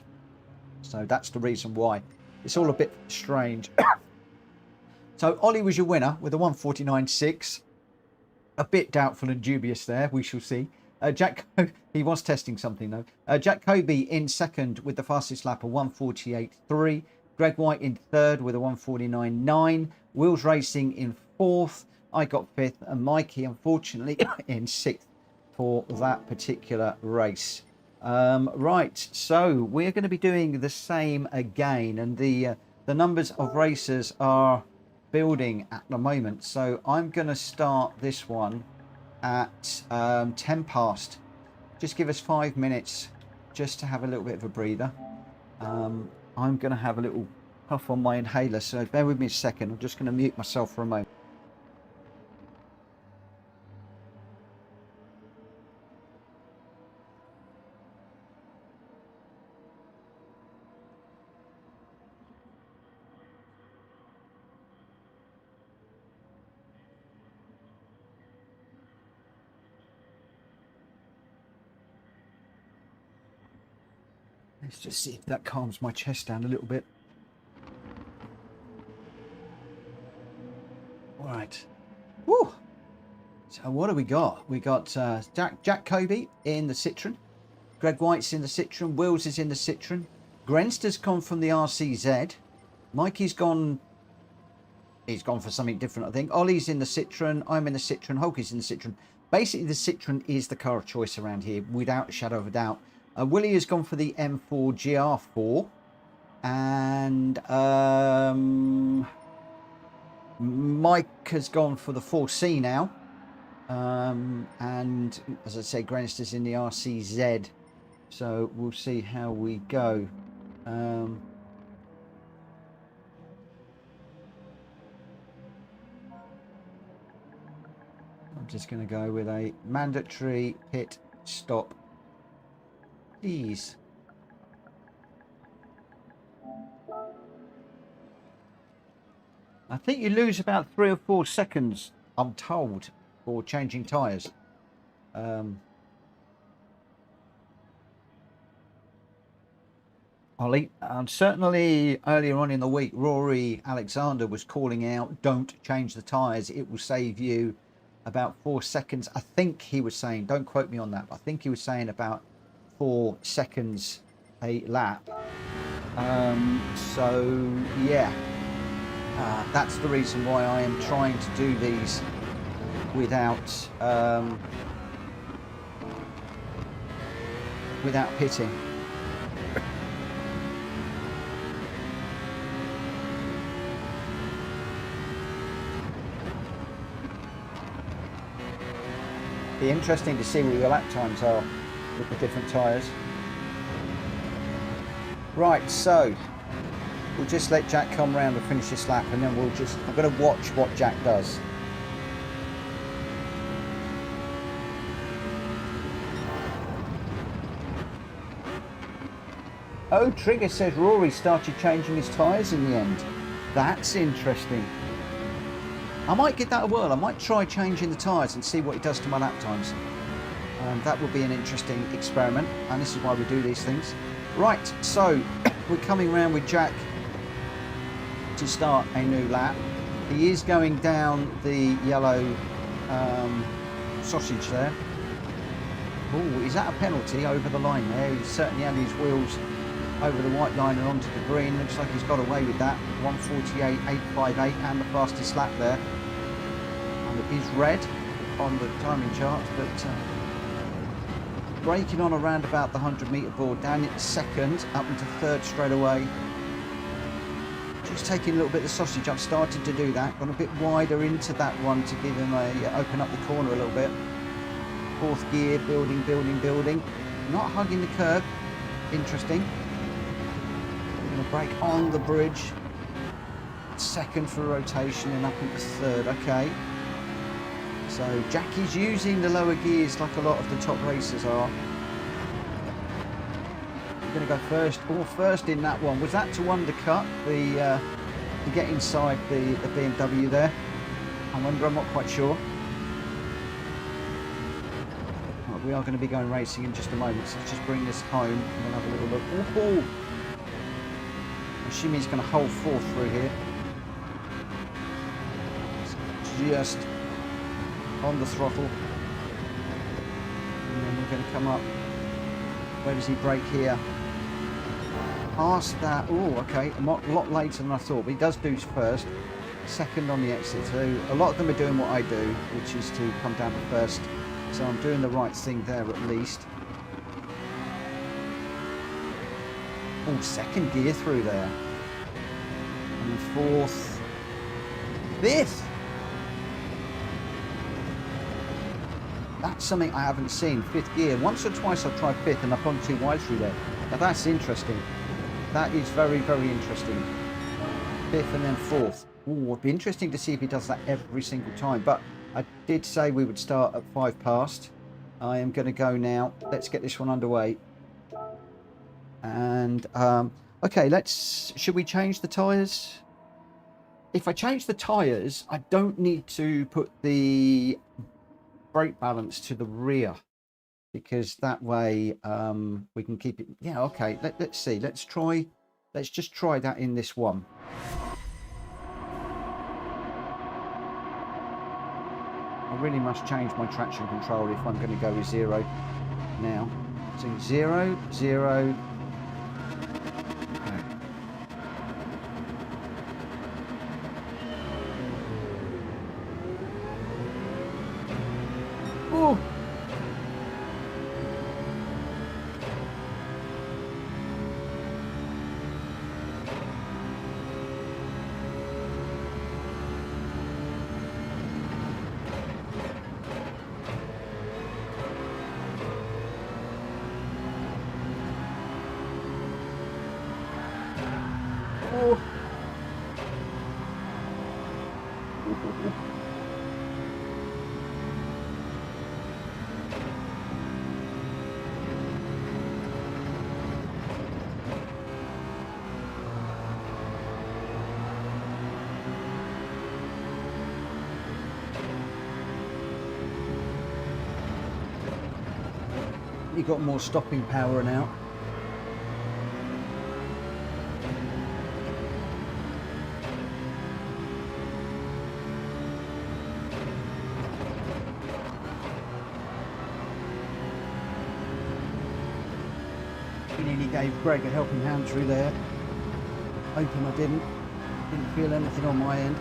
So that's the reason why. It's all a bit strange. So Ollie was your winner with a 149.6. A bit doubtful and dubious there. We shall see. Jack, he was testing something though. Jack Kobe in second with the fastest lap of 148.3. Greg White in third with a 149.9. Wills Racing in fourth. I got fifth, and Mikey unfortunately in sixth for that particular race. Right, so we're going to be doing the same again, and the numbers of racers are building at the moment. So I'm going to start this one at 10 past. Just give us 5 minutes just to have a little bit of a breather. I'm going to have a little puff on my inhaler, so bear with me a second. I'm just going to mute myself for a moment. Let's just see if that calms my chest down a little bit. All right. Woo. So what do we got? We got Jack Kobe in the Citroen. Greg White's in the Citroen. Wills is in the Citroen. Grenster's gone from the RCZ. Mikey's gone. He's gone for something different, I think. Ollie's in the Citroen. I'm in the Citroen. Hulky's in the Citroen. Basically, the Citroen is the car of choice around here, without a shadow of a doubt. Willie has gone for the M4 GR4. And Mike has gone for the 4C now. And as I say, Grenster's in the RCZ. So we'll see how we go. I'm just going to go with a mandatory pit stop. Please. I think you lose about 3 or 4 seconds, I'm told, for changing tyres. Ollie. Certainly earlier on in the week, Rory Alexander was calling out, don't change the tyres. It will save you about 4 seconds. I think he was saying, don't quote me on that, but I think he was saying about 4 seconds a lap. So yeah, that's the reason why I am trying to do these without pitting. Be interesting to see what your lap times are with the different tyres. Right, so we'll just let Jack come round and finish this lap, and then I'm going to watch what Jack does. Oh, Trigger says Rory started changing his tyres in the end. That's interesting. I might give that a whirl. I might try changing the tyres and see what it does to my lap times. That would be an interesting experiment, and this is why we do these things. Right, so we're coming round with Jack to start a new lap. He is going down the yellow sausage there. Oh, is that a penalty over the line there? He certainly had his wheels over the white line and onto the green. Looks like he's got away with that. 1:48.858 and the fastest lap there. And it is red on the timing chart, but braking on around about the 100-metre board, down into second, up into third straight away. Just taking a little bit of the sausage. I've started to do that. Gone a bit wider into that one to give him open up the corner a little bit. Fourth gear, building. Not hugging the curb. Interesting. Going to brake on the bridge. Second for rotation and up into third. Okay. So Jackie's using the lower gears like a lot of the top racers are. We're going to go first, or first in that one. Was that to undercut to get inside the BMW there? I wonder, I'm not quite sure. Right, we are going to be going racing in just a moment, so let's just bring this home and we'll have a little look. Ooh. Assuming he's going to hold fourth through here. Just on the throttle, and then we're going to come up. Where does he brake here? Past that. Oh, okay, a lot later than I thought, but he does do first. Second on the exit. So a lot of them are doing what I do, which is to come down to first. So I'm doing the right thing there at least. Oh, second gear through there. And fourth. Fifth. That's something I haven't seen. Fifth gear. Once or twice I've tried fifth and I've gone too wide through there. Now that's interesting. That is very, very interesting. Fifth and then fourth. Ooh, it'd be interesting to see if he does that every single time. But I did say we would start at 5 past. I am going to go now. Let's get this one underway. And okay, should we change the tyres? If I change the tyres, I don't need to put the brake balance to the rear, because that way we can keep it. Yeah, okay, let's see. Let's just try that in this one. I really must change my traction control if I'm going to go with 0 now. So 0, 0. Okay. Oh. Oh. You got more stopping power now. nearly gave Greg a helping hand through there. Hoping I didn't feel anything on my end.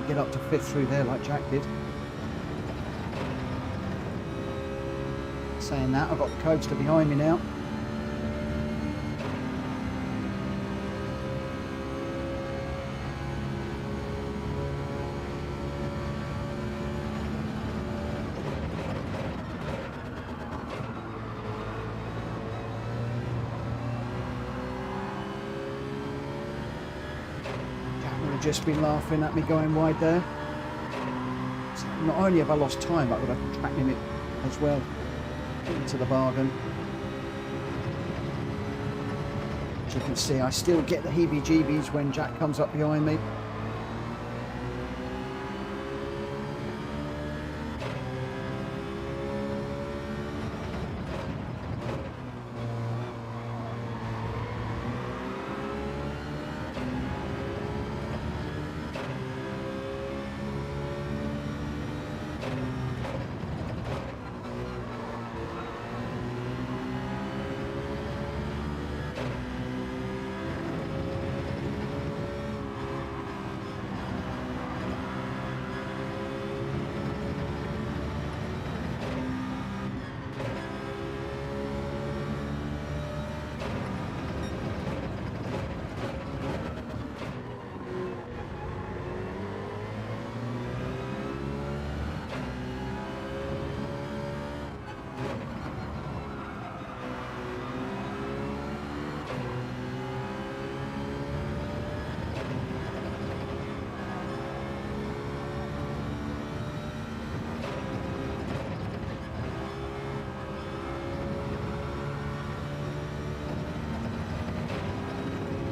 Get up to 5th through there like Jack did. Saying that, I've got the coaster behind me now. Just been laughing at me going wide there. So not only have I lost time, but I've tracking it as well into the bargain. As you can see, I still get the heebie-jeebies when Jack comes up behind me.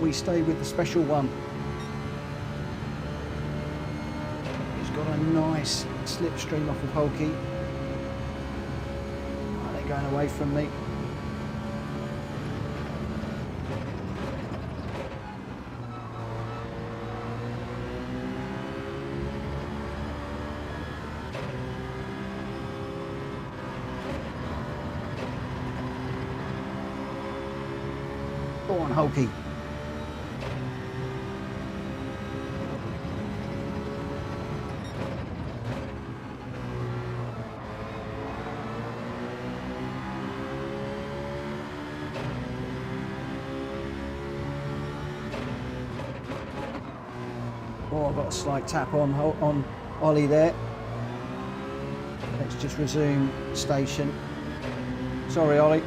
We stay with the special one. He's got a nice slipstream off of Hulky. Oh, they're going away from me. Go on, Hulky. Oh, I've got a slight tap on Ollie there. Let's just resume station. Sorry, Ollie.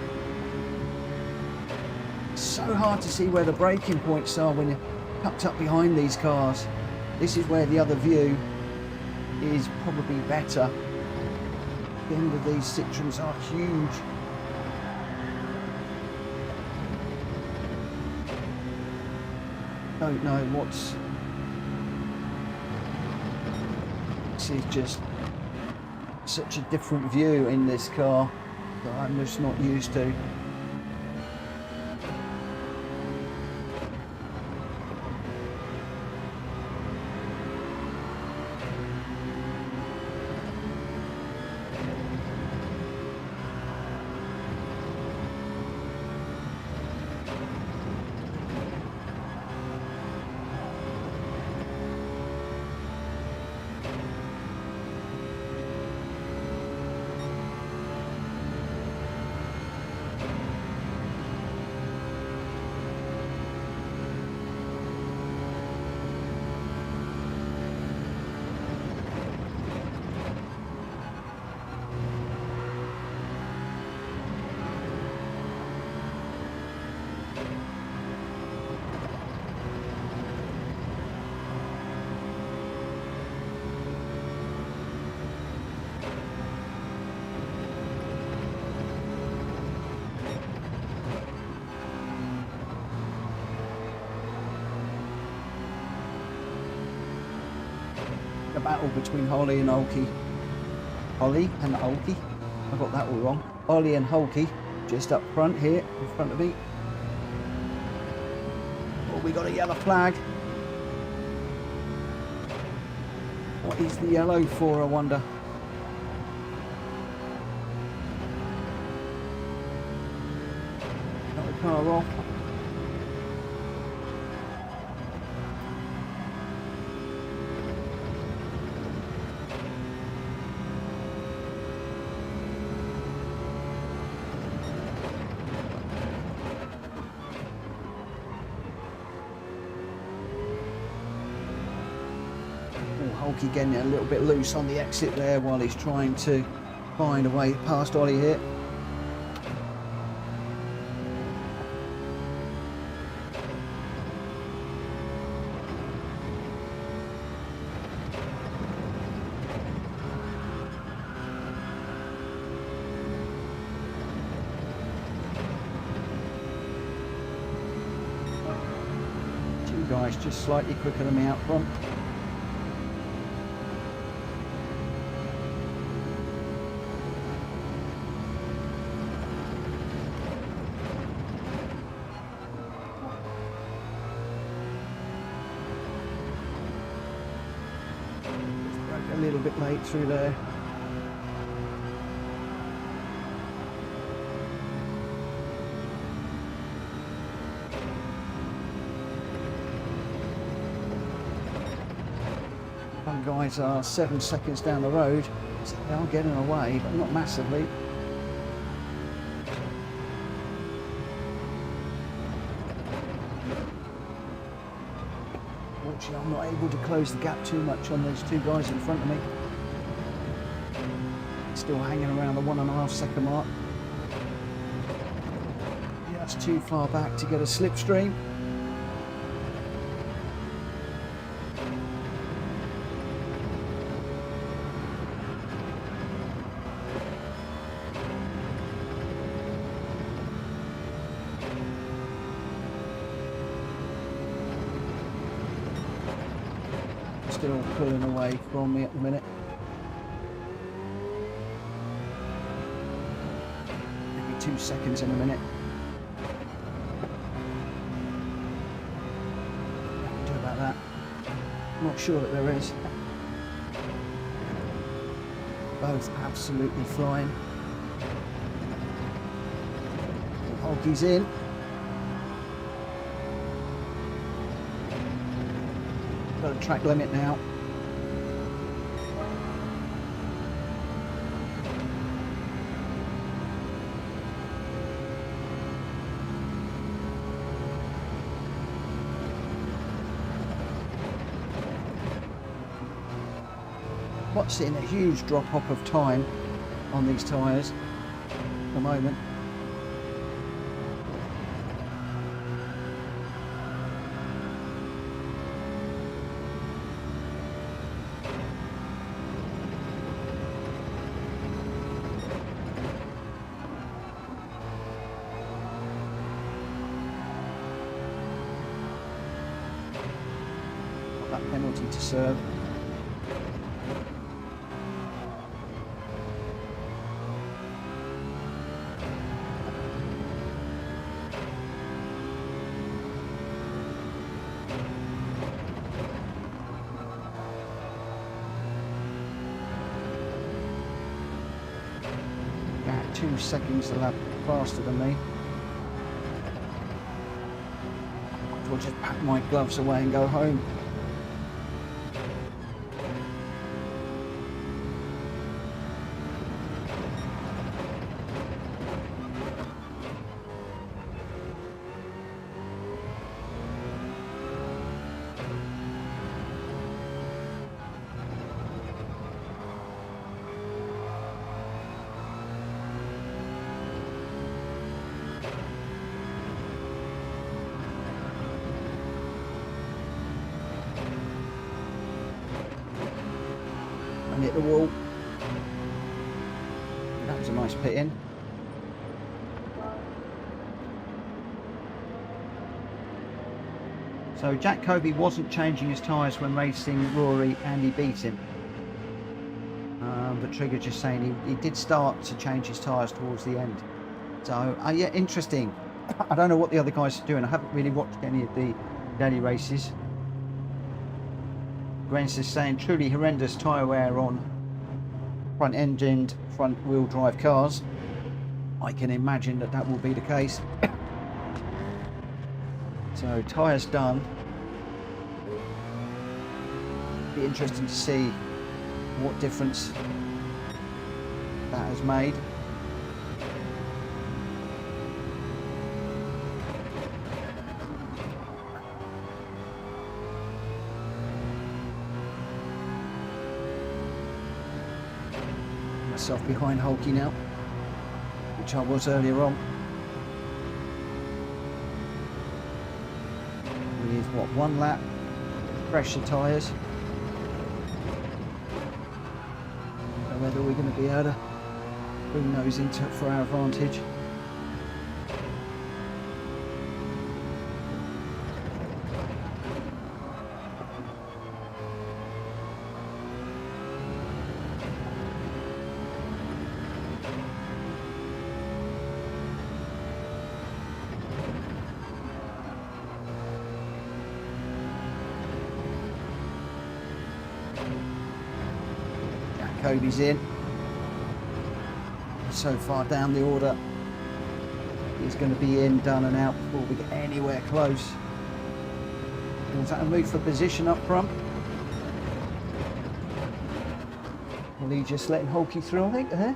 It's so hard to see where the braking points are when you're tucked up behind these cars. This is where the other view is probably better. The end of these Citroens are huge. Don't know what's... This is just such a different view in this car that I'm just not used to. the battle between Holly and Hulky. Holly and Hulky? I got that all wrong. Ollie and Hulky just up front here, in front of me. Oh, we got a yellow flag. What is the yellow for, I wonder? Got the car off. Hulky getting a little bit loose on the exit there while he's trying to find a way past Ollie here. Two guys just slightly quicker than me out front. A little bit late through there. Some guys are 7 seconds down the road, so they are getting away, but not massively. Fortunately, I'm not able to close the gap too much on those two guys in front of me. Still hanging around the 1.5 second mark. Just too far back to get a slipstream. Still pulling away from me at the minute. Maybe 2 seconds in a minute. What can we do about that? I'm not sure that there is. Both absolutely flying. Hulky's in. Got a track limit now. What's seeing a huge drop off of time on these tyres at the moment. Got that penalty to serve. About 2 seconds a lap faster than me. I'll just pack my gloves away and go home. And hit the wall. That was a nice pit in. So Jack Kobe wasn't changing his tyres when racing Rory and he beat him. on the trigger, just saying he did start to change his tyres towards the end. So yeah, interesting. I don't know what the other guys are doing. I haven't really watched any of the daily races. Gwen's is saying truly horrendous tyre wear on front engined, front wheel drive cars. I can imagine that will be the case. So tyres done. Be interesting to see what difference that has made. Myself behind Hulky now, which I was earlier on. With what, 1 lap, fresher tyres. Whether we're going to be able to bring those into it for our advantage. Kobe's in. So far down the order, he's going to be in, done and out before we get anywhere close. Was that a move for position up front? Well, he just letting Hulky through, I think, there.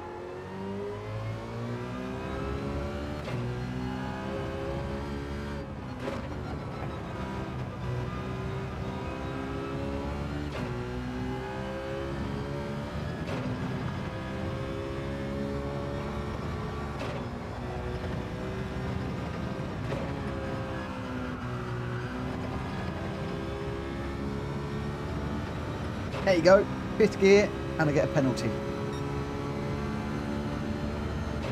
There you go, 5th gear, and I get a penalty.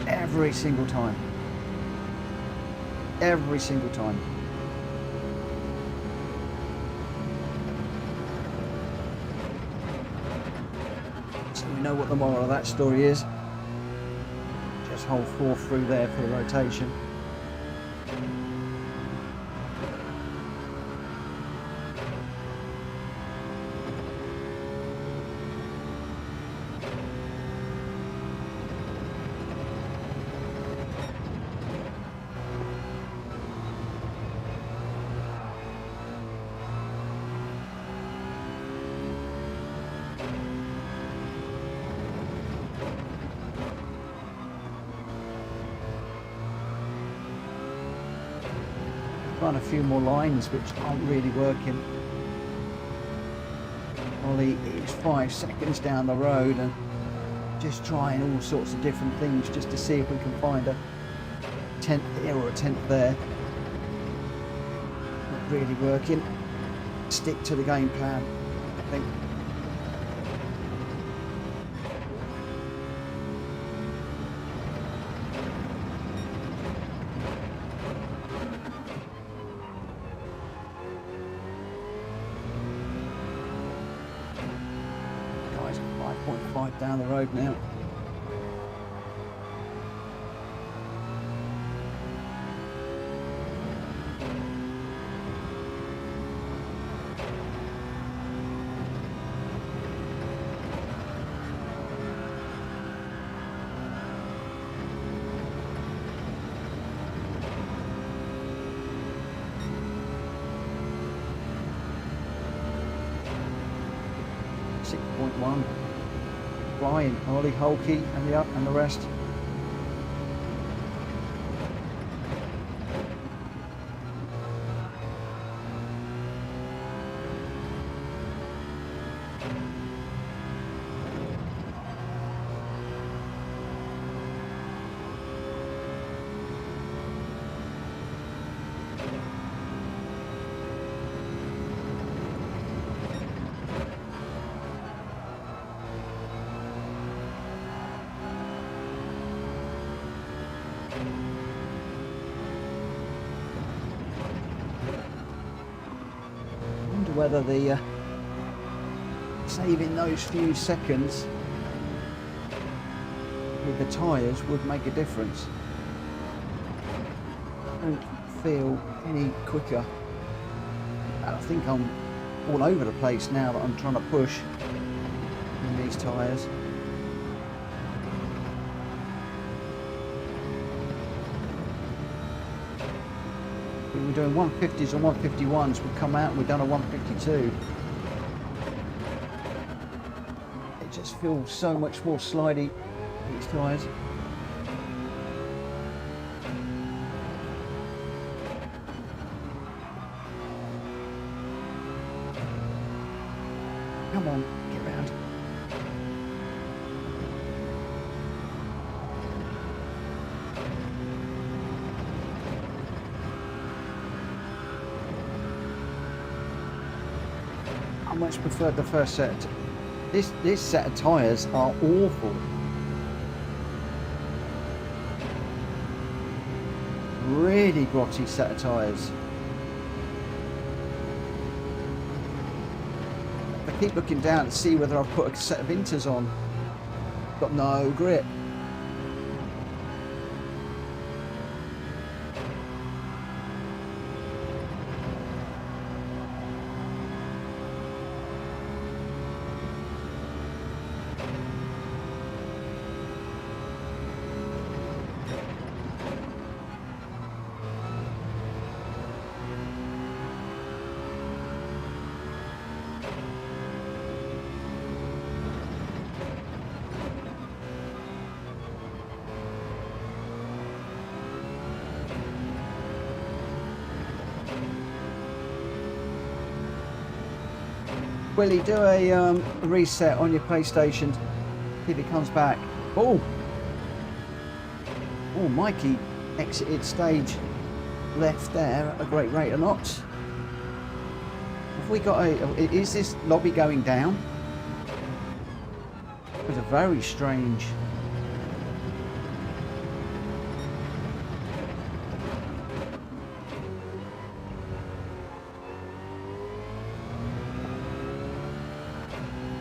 Every single time. Every single time. So we know what the moral of that story is. Just hold 4 through there for the rotation. Run a few more lines which aren't really working. Ollie is 5 seconds down the road and just trying all sorts of different things just to see if we can find a 10th here or a 10th there. Not really working. Stick to the game plan, I think. Down the road now. Flying, Ollie, Hulky and the rest. Whether the saving those few seconds the tyres would make a difference. I don't feel any quicker. I think I'm all over the place now that I'm trying to push in these tyres. We were doing 150s and 151s, we've come out and we've done a 152. It just feels so much more slidey, these tyres. Come on, get round. I much preferred the first set. This set of tyres are awful. Really grotty set of tyres. I keep looking down to see whether I've put a set of inters on. Got no grip. Willie, do a reset on your PlayStation, see if it comes back. Oh, Mikey exited stage left there at a great rate of knots. Have we got is this lobby going down? It was a very strange.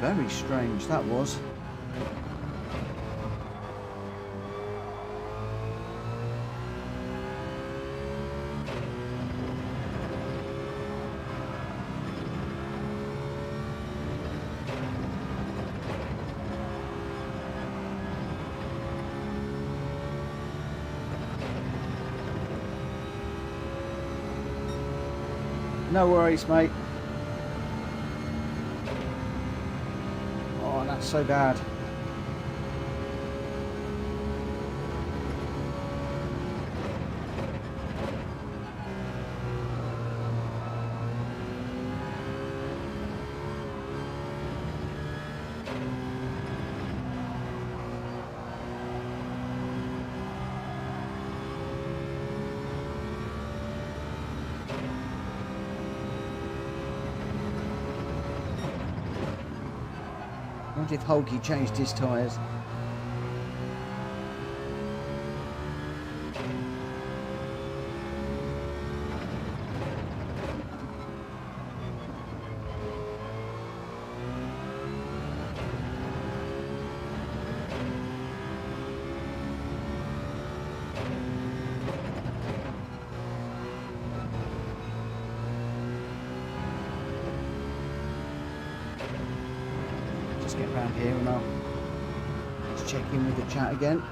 Very strange that was. No worries, mate. Oh, that's so bad. I wonder if Holgi changed his tyres. Get around here and I'll just check in with the chat again.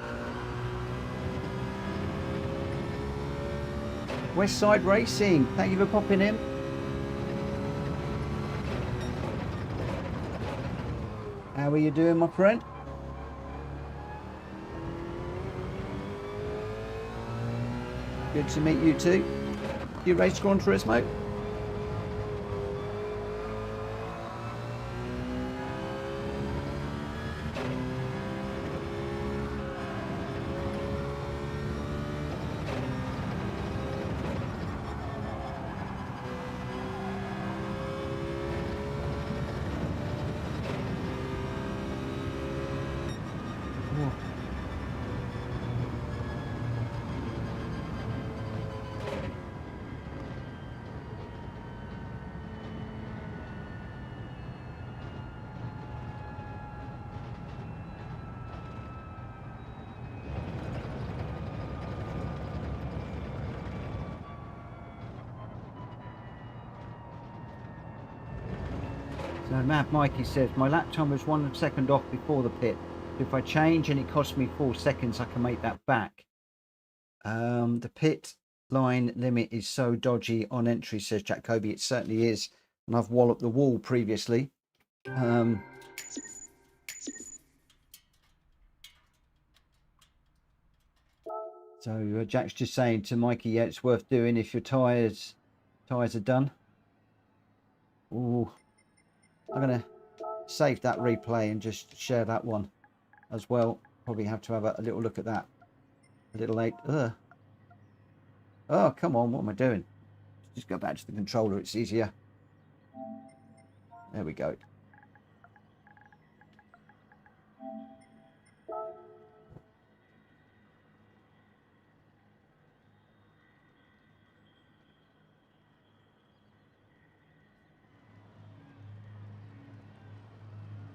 West Side Racing, thank you for popping in. How are you doing, my friend? Good to meet you too. You race Gran Turismo? So Mad Mikey says, my lap time was 1 second off before the pit. If I change and it costs me 4 seconds, I can make that back. The pit line limit is so dodgy on entry, says Jacoby. It certainly is. And I've walloped the wall previously. So Jack's just saying to Mikey, yeah, it's worth doing if your tyres are done. Oh, I'm going to save that replay and just share that one as well. Probably have to have a little look at that a little late. Oh, come on. What am I doing? Just go back to the controller. It's easier. There we go.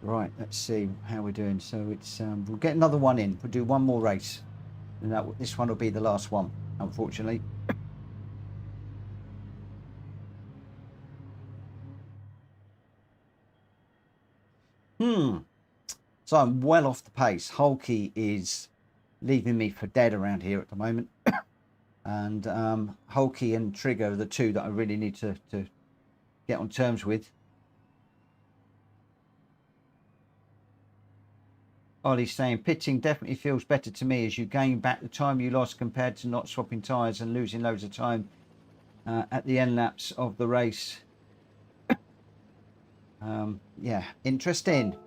Right, let's see how we're doing. So it's we'll get another one in. We'll do one more race, and this one will be the last one, unfortunately. So I'm well off the pace. Hulky is leaving me for dead around here at the moment, and Hulky and Trigger are the two that I really need to get on terms with. Ollie's saying pitting definitely feels better to me as you gain back the time you lost compared to not swapping tyres and losing loads of time at the end laps of the race. Yeah, interesting.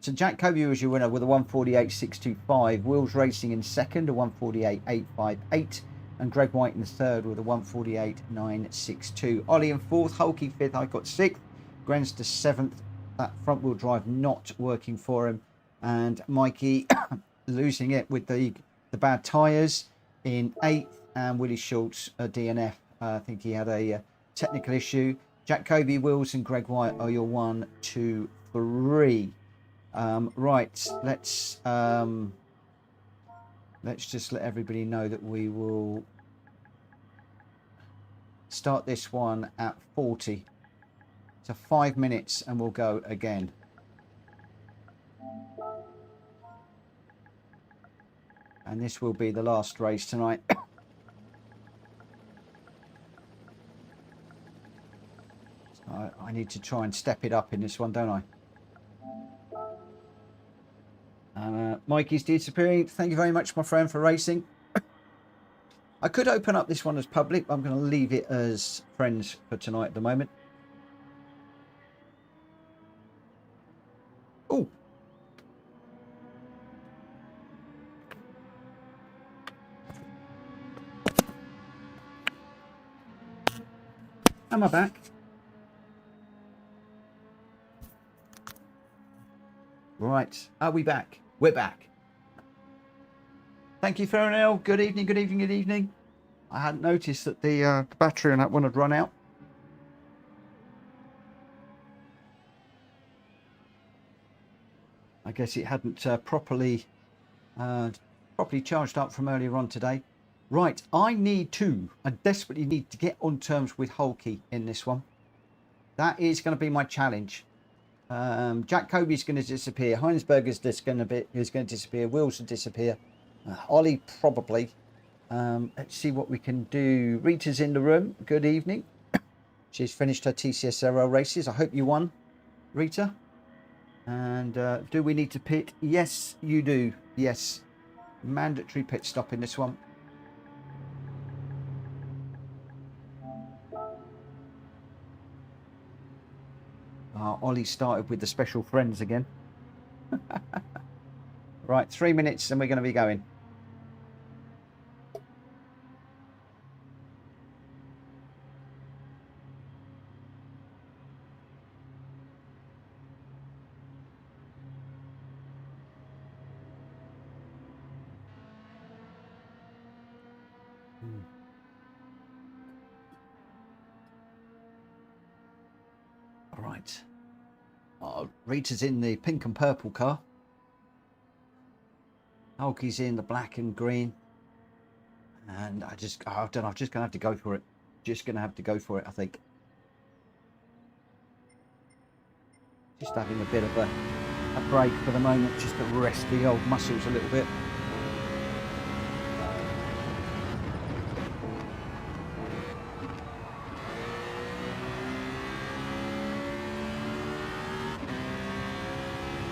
So Jack Coby was your winner with a 148.625. Wills Racing in second, a 148.858. And Greg White in third with a 148.962. Ollie in fourth, Hulky fifth. I got sixth. Grenster seventh. That front wheel drive not working for him. And Mikey losing it with the bad tyres in eighth. And Willie Schultz, a DNF. I think he had a technical issue. Jack Coby, Wills, and Greg White are your 1, 2, 3. Right, let's just let everybody know that we will start this one at 40. So 5 minutes and we'll go again. And this will be the last race tonight. So I need to try and step it up in this one, don't I? Mikey's disappearing. Thank you very much, my friend, for racing. I could open up this one as public, but I'm going to leave it as friends for tonight at the moment. Oh. Am I back? Right. Are we back? We're back. Thank you, Farnell. Good evening, good evening, good evening. I hadn't noticed that the battery on that one had run out. I guess it hadn't properly charged up from earlier on today. Right, I desperately need to get on terms with Hulky in this one. That is going to be my challenge. Jack Coby's going to disappear. Heinsberger's going to disappear. Wills will disappear. Ollie probably. Let's see what we can do. Rita's in the room. Good evening. She's finished her TCSRL races. I hope you won, Rita. And do we need to pit? Yes, you do. Yes. Mandatory pit stop in this one. Ollie started with the special friends again. Right, 3 minutes and we're going to be going. All right. Rita's in the pink and purple car. Hulky's in the black and green. And I'm just going to have to go for it. Just going to have to go for it, I think. Just having a bit of a break for the moment, just to rest the old muscles a little bit.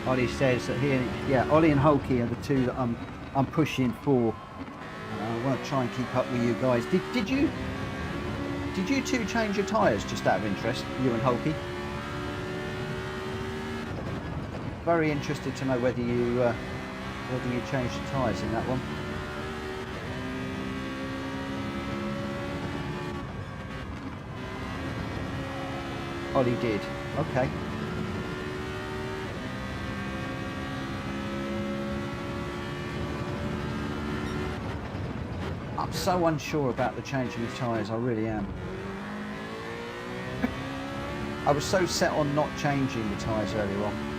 Ollie says that here, yeah, Ollie and Hulky are the two that I'm pushing for. I want to try and keep up with you guys. Did you two change your tyres, just out of interest, you and Hulky? Very interested to know whether you changed your tyres in that one. Ollie did. Okay. I'm so unsure about the changing of tyres, I really am. I was so set on not changing the tyres earlier on.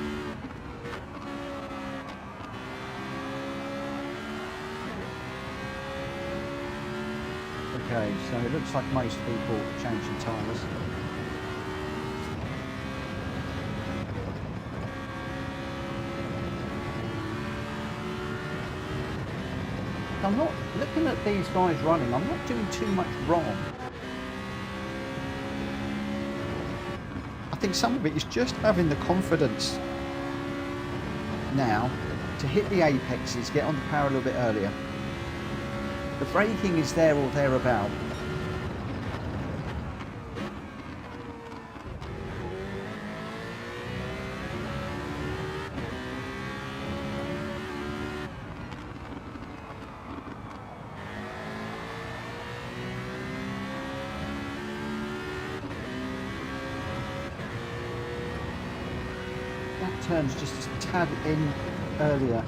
Okay, so it looks like most people are changing tyres. I'm not looking at these guys running, I'm not doing too much wrong. I think some of it is just having the confidence now to hit the apexes, get on the power a little bit earlier. The braking is there or thereabout. Turns just a tad in earlier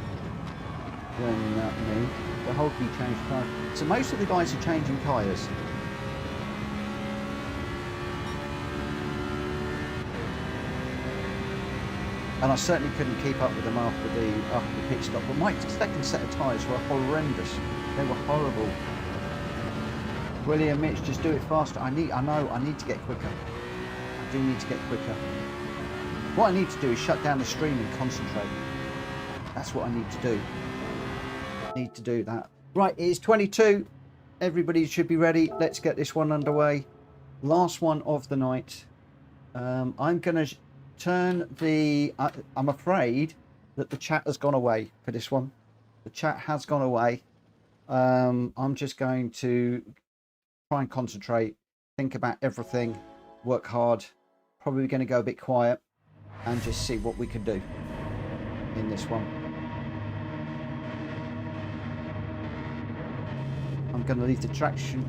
than me. The whole key changed tyres. So most of the guys are changing tyres. And I certainly couldn't keep up with them after the pit stop. But my second set of tyres were horrendous. They were horrible. William, Mitch, just do it faster. I know, I need to get quicker. I do need to get quicker. What I need to do is shut down the stream and concentrate. That's what I need to do. I need to do that. Right, it is 22. Everybody should be ready. Let's get this one underway. Last one of the night. I'm going to turn the... I'm afraid that the chat has gone away for this one. The chat has gone away. I'm just going to try and concentrate, think about everything, work hard. Probably going to go a bit quiet and just see what we can do in this one. I'm going to leave the traction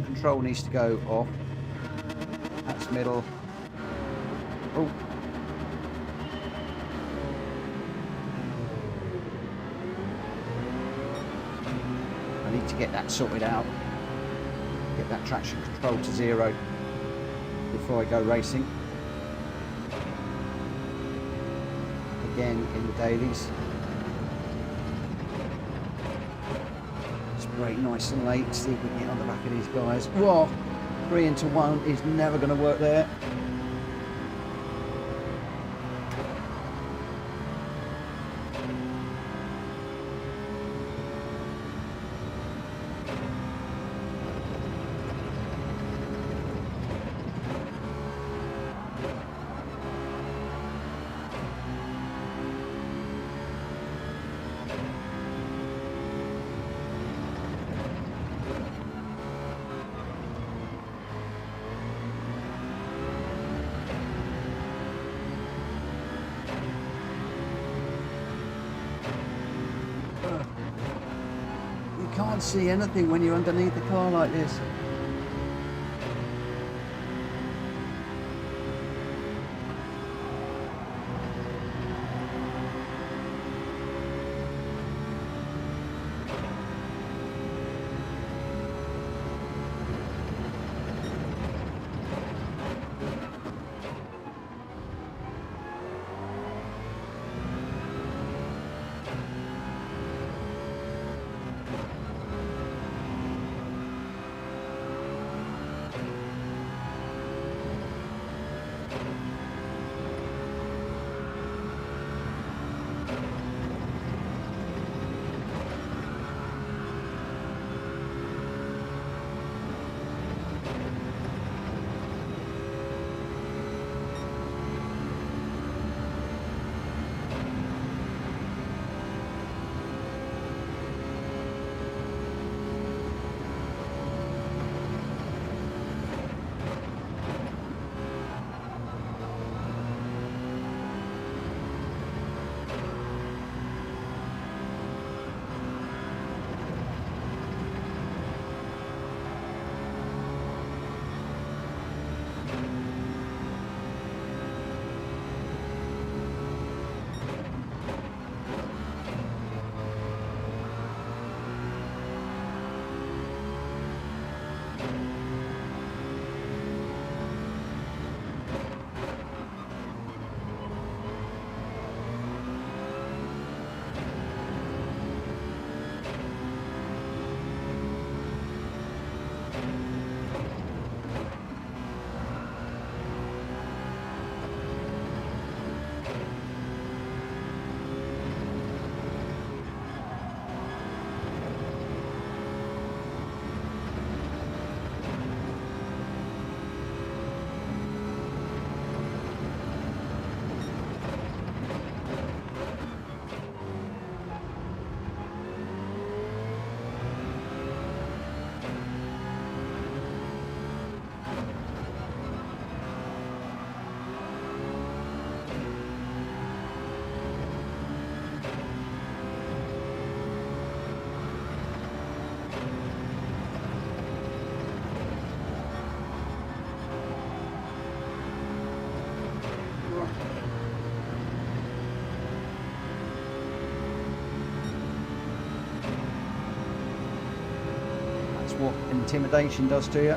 control needs to go off. That's middle. Oh. I need to get that sorted out. Get that traction control to 0 before I go racing. Again in the dailies. Just brake nice and late, see if we can get on the back of these guys. Whoa! 3 into 1 is never going to work there. Can't see anything when you're underneath the car like this. What intimidation does to you.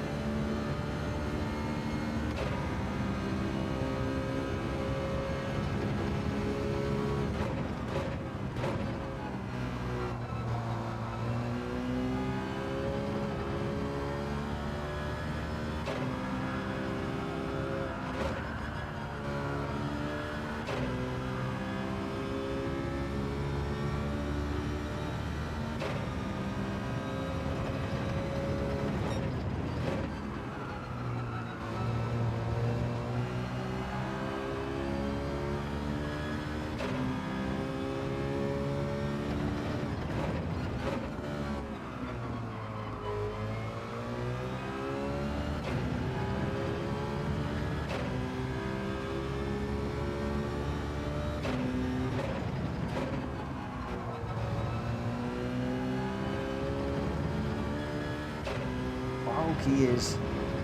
He is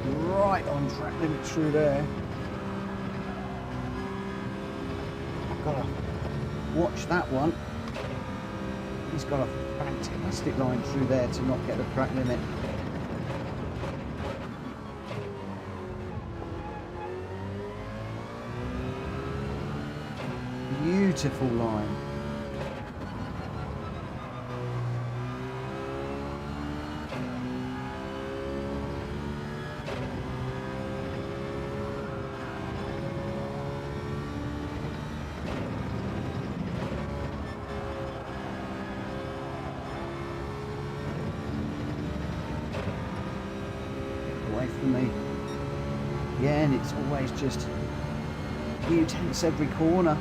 right on track limit through there. I've got to watch that one. He's got a fantastic line through there to not get the track limit. Beautiful line. From me again, it's always just few tenths every corner.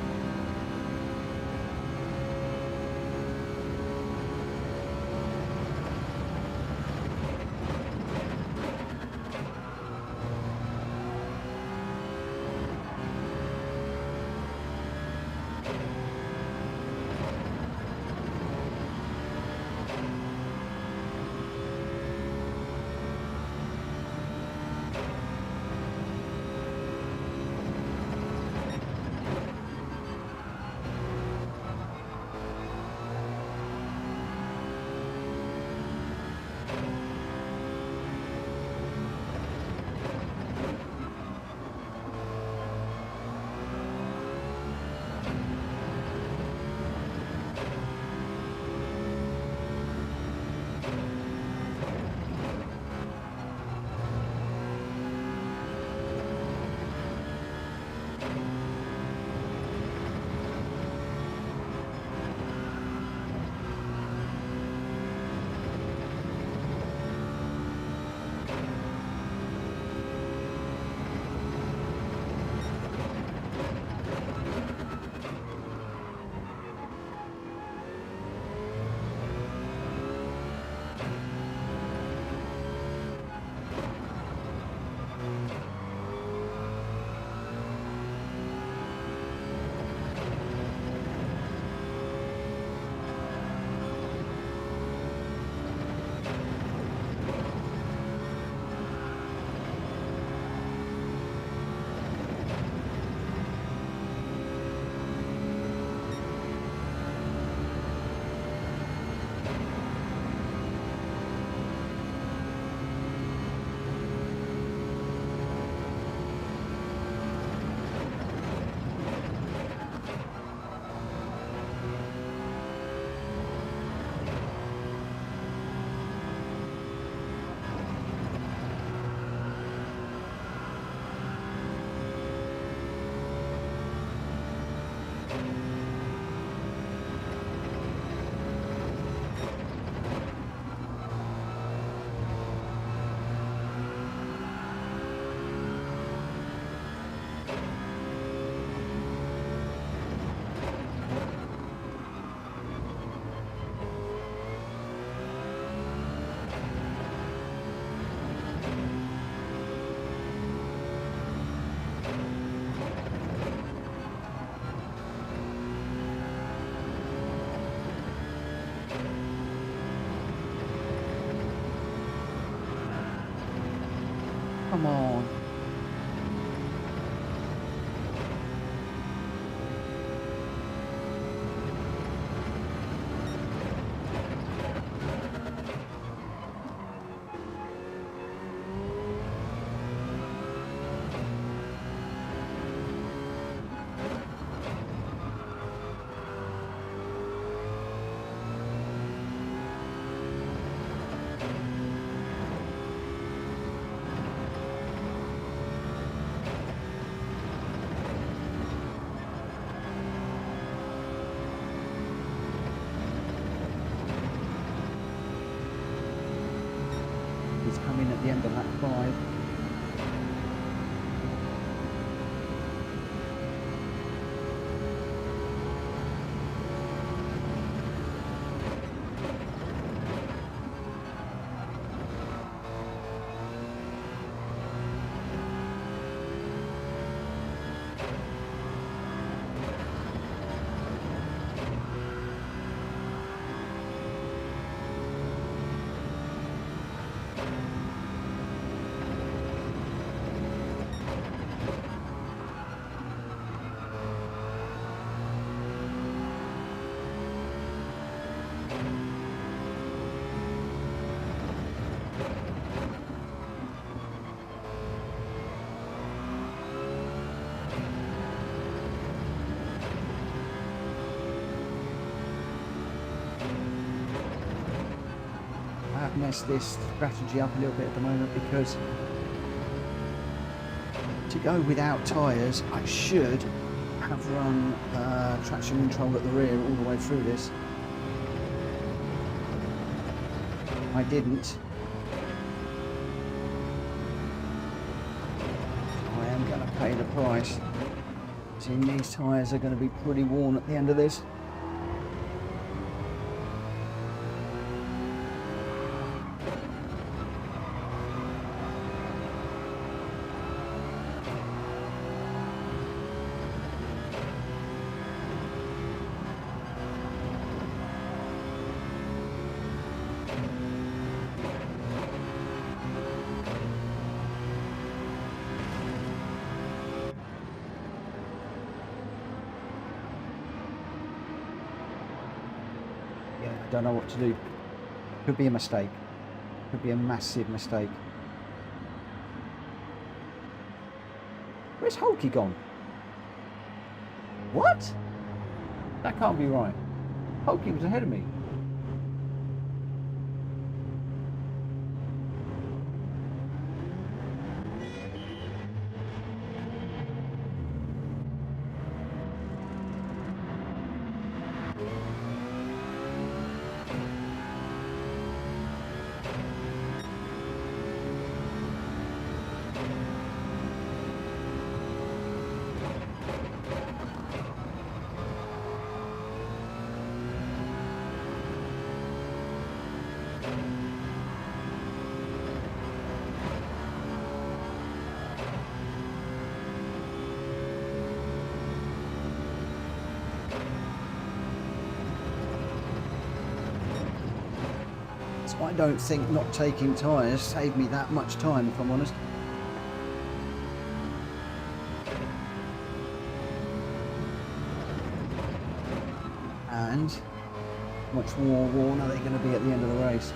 Come on. He's coming at the end of lap 5. I've messed this strategy up a little bit at the moment because to go without tyres, I should have run traction control at the rear all the way through this. I didn't. I am going to pay the price. Seeing these tyres are going to be pretty worn at the end of this. I don't know what to do. Could be a mistake. Could be a massive mistake. Where's Hulky gone? What? That can't be right. Hulky was ahead of me. I don't think not taking tyres saved me that much time, if I'm honest. And much more worn are they going to be at the end of the race?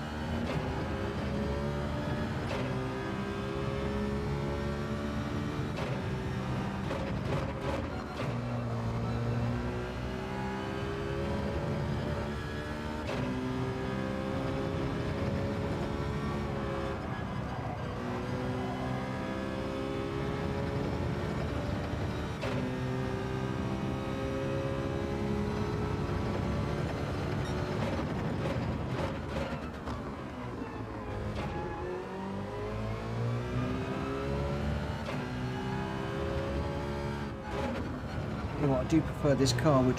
Well, I do prefer this car with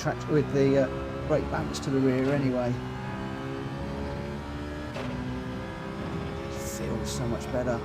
the brake balance to the rear anyway. It feels so much better.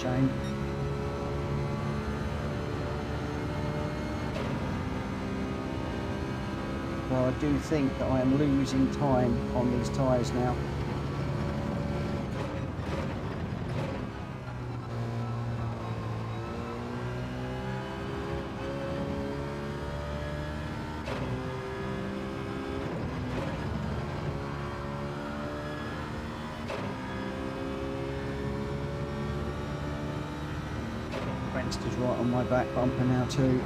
shame. Well, I do think that I am losing time on these tyres now. Is right on my back bumper now too.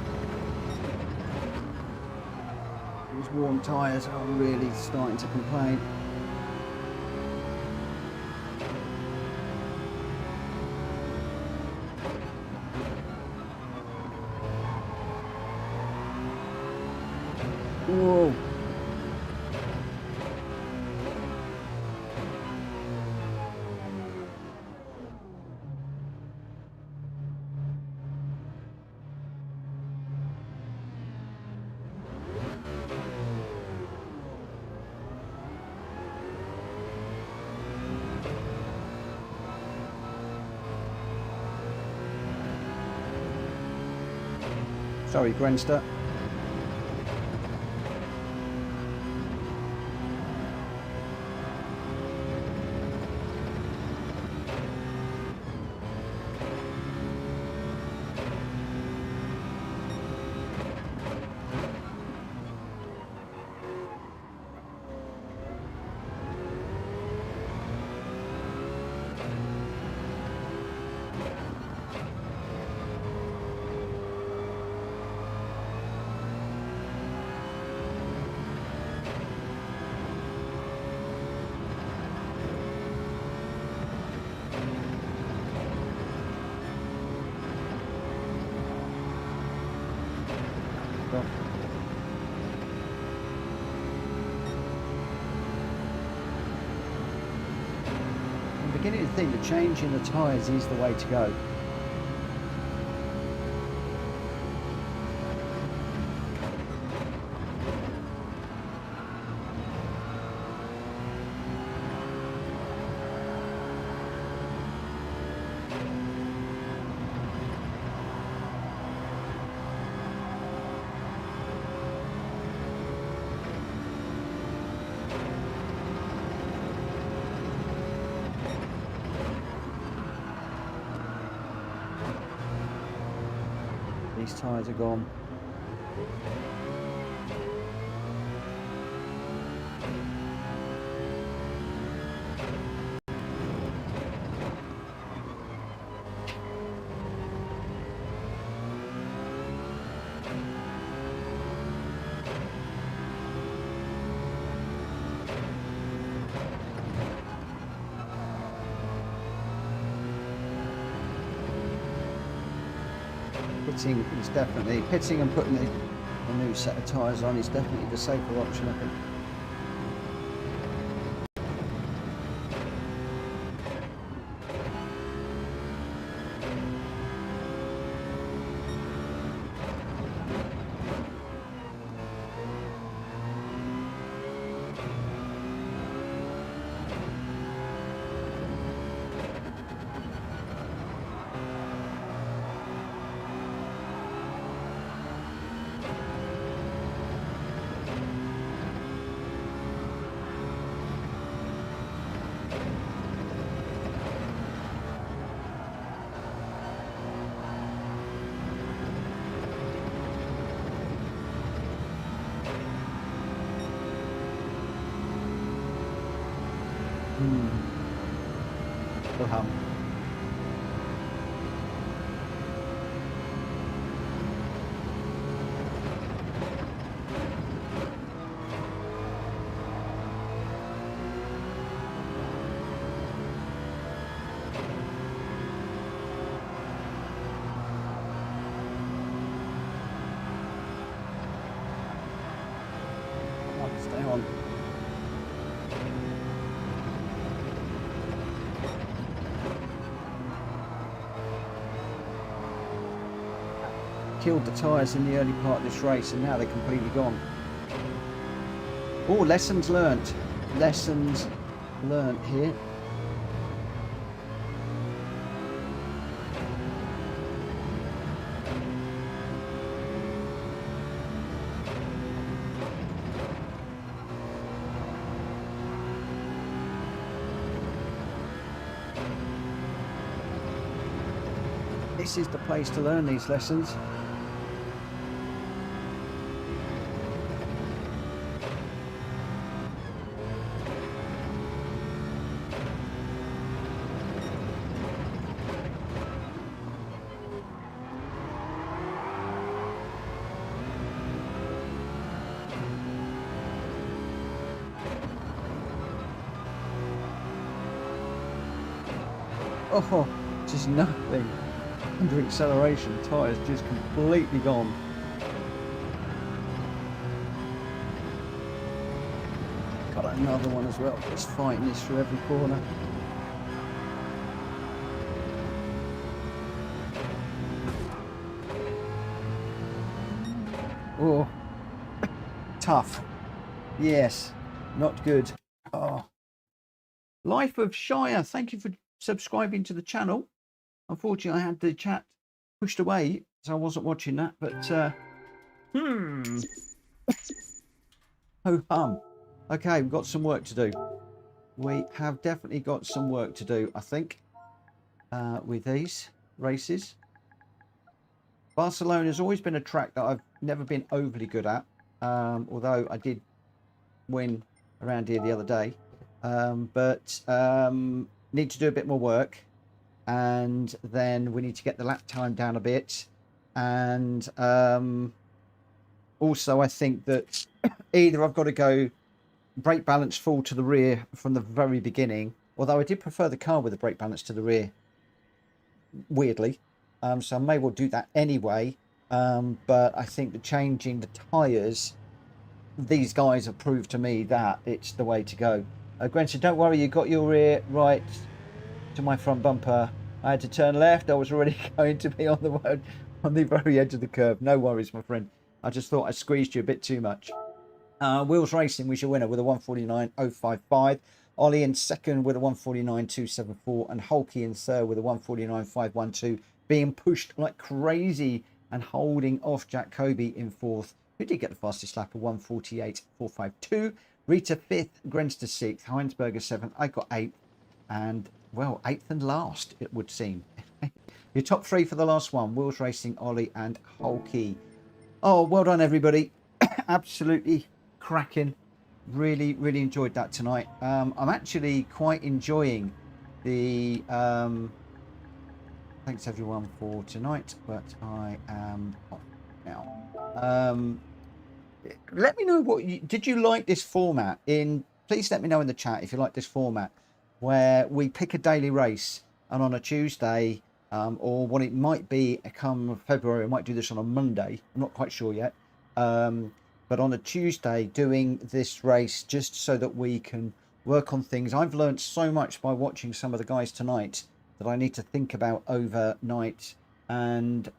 These warm tyres are really starting to complain. Whoa. Sorry, Grenster. I'm beginning to think that changing the tyres is the way to go. These tyres are gone. Pitting is definitely, pitting and putting a new set of tyres on is definitely the safer option, I think. Go home. Come on, stay on. Killed the tyres in the early part of this race and now they're completely gone. Oh, lessons learnt. Lessons learnt here. This is the place to learn these lessons. Oh, just nothing. Under acceleration, tyres just completely gone. Got another one as well, just fighting this through every corner. Oh, tough. Yes, not good. Oh, Life of Shire, thank you for subscribing to the channel. Unfortunately, I had the chat pushed away, so I wasn't watching that. But oh hum. Okay, we've got some work to do. We have definitely got some work to do, I think, with these races. Barcelona has always been a track that I've never been overly good at, although I did win around here the other day. But need to do a bit more work, and then we need to get the lap time down a bit. And also I think that either I've got to go brake balance full to the rear from the very beginning, although I did prefer the car with the brake balance to the rear, weirdly. So I may well do that anyway. But I think that changing the tyres, these guys have proved to me that it's the way to go. Gwen said, don't worry, you got your rear right to my front bumper. I had to turn left. I was already going to be on the road on the very edge of the curve. No worries, my friend. I just thought I squeezed you a bit too much. Wheels Racing was your winner with a 149.055. Ollie in second with a 149.274, and Hulky in third with a 149.512, being pushed like crazy and holding off Jack Kobe in fourth, who did get the fastest lap of 148.452. Rita fifth, Grenster sixth, Heinsberger seventh. I got eighth, and well, eighth and last, it would seem. Your top three for the last one: Wheels Racing, Ollie, and Hulky. Oh, well done, everybody. Absolutely cracking. Really enjoyed that tonight. I'm actually quite enjoying the thanks everyone for tonight, but I am off now. Let me know what did you like this format in. Please let me know in the chat if you like this format where we pick a daily race, and on a Tuesday or what it might be come February, I might do this on a Monday, I'm not quite sure yet, but on a Tuesday doing this race just so that we can work on things. I've learned so much by watching some of the guys tonight that I need to think about overnight. And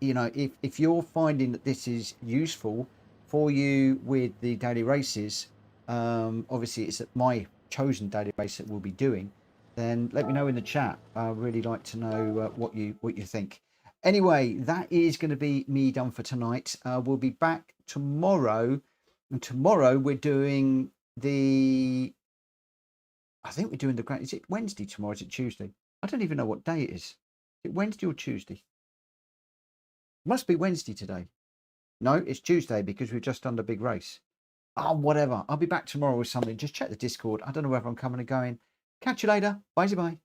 you know, if you're finding that this is useful for you with the daily races, obviously it's my chosen daily race that we'll be doing, then let me know in the chat. I'd really like to know what you think. Anyway, that is going to be me done for tonight. We'll be back tomorrow, and tomorrow we're doing the, I think we're doing the Grand, is it Wednesday tomorrow? Is it Tuesday? I don't even know what day it is. Is it Wednesday or Tuesday? Must be Wednesday today. No, it's Tuesday because we've just done the big race. Oh, whatever. I'll be back tomorrow with something. Just check the Discord. I don't know whether I'm coming and going. Catch you later. Bye-bye.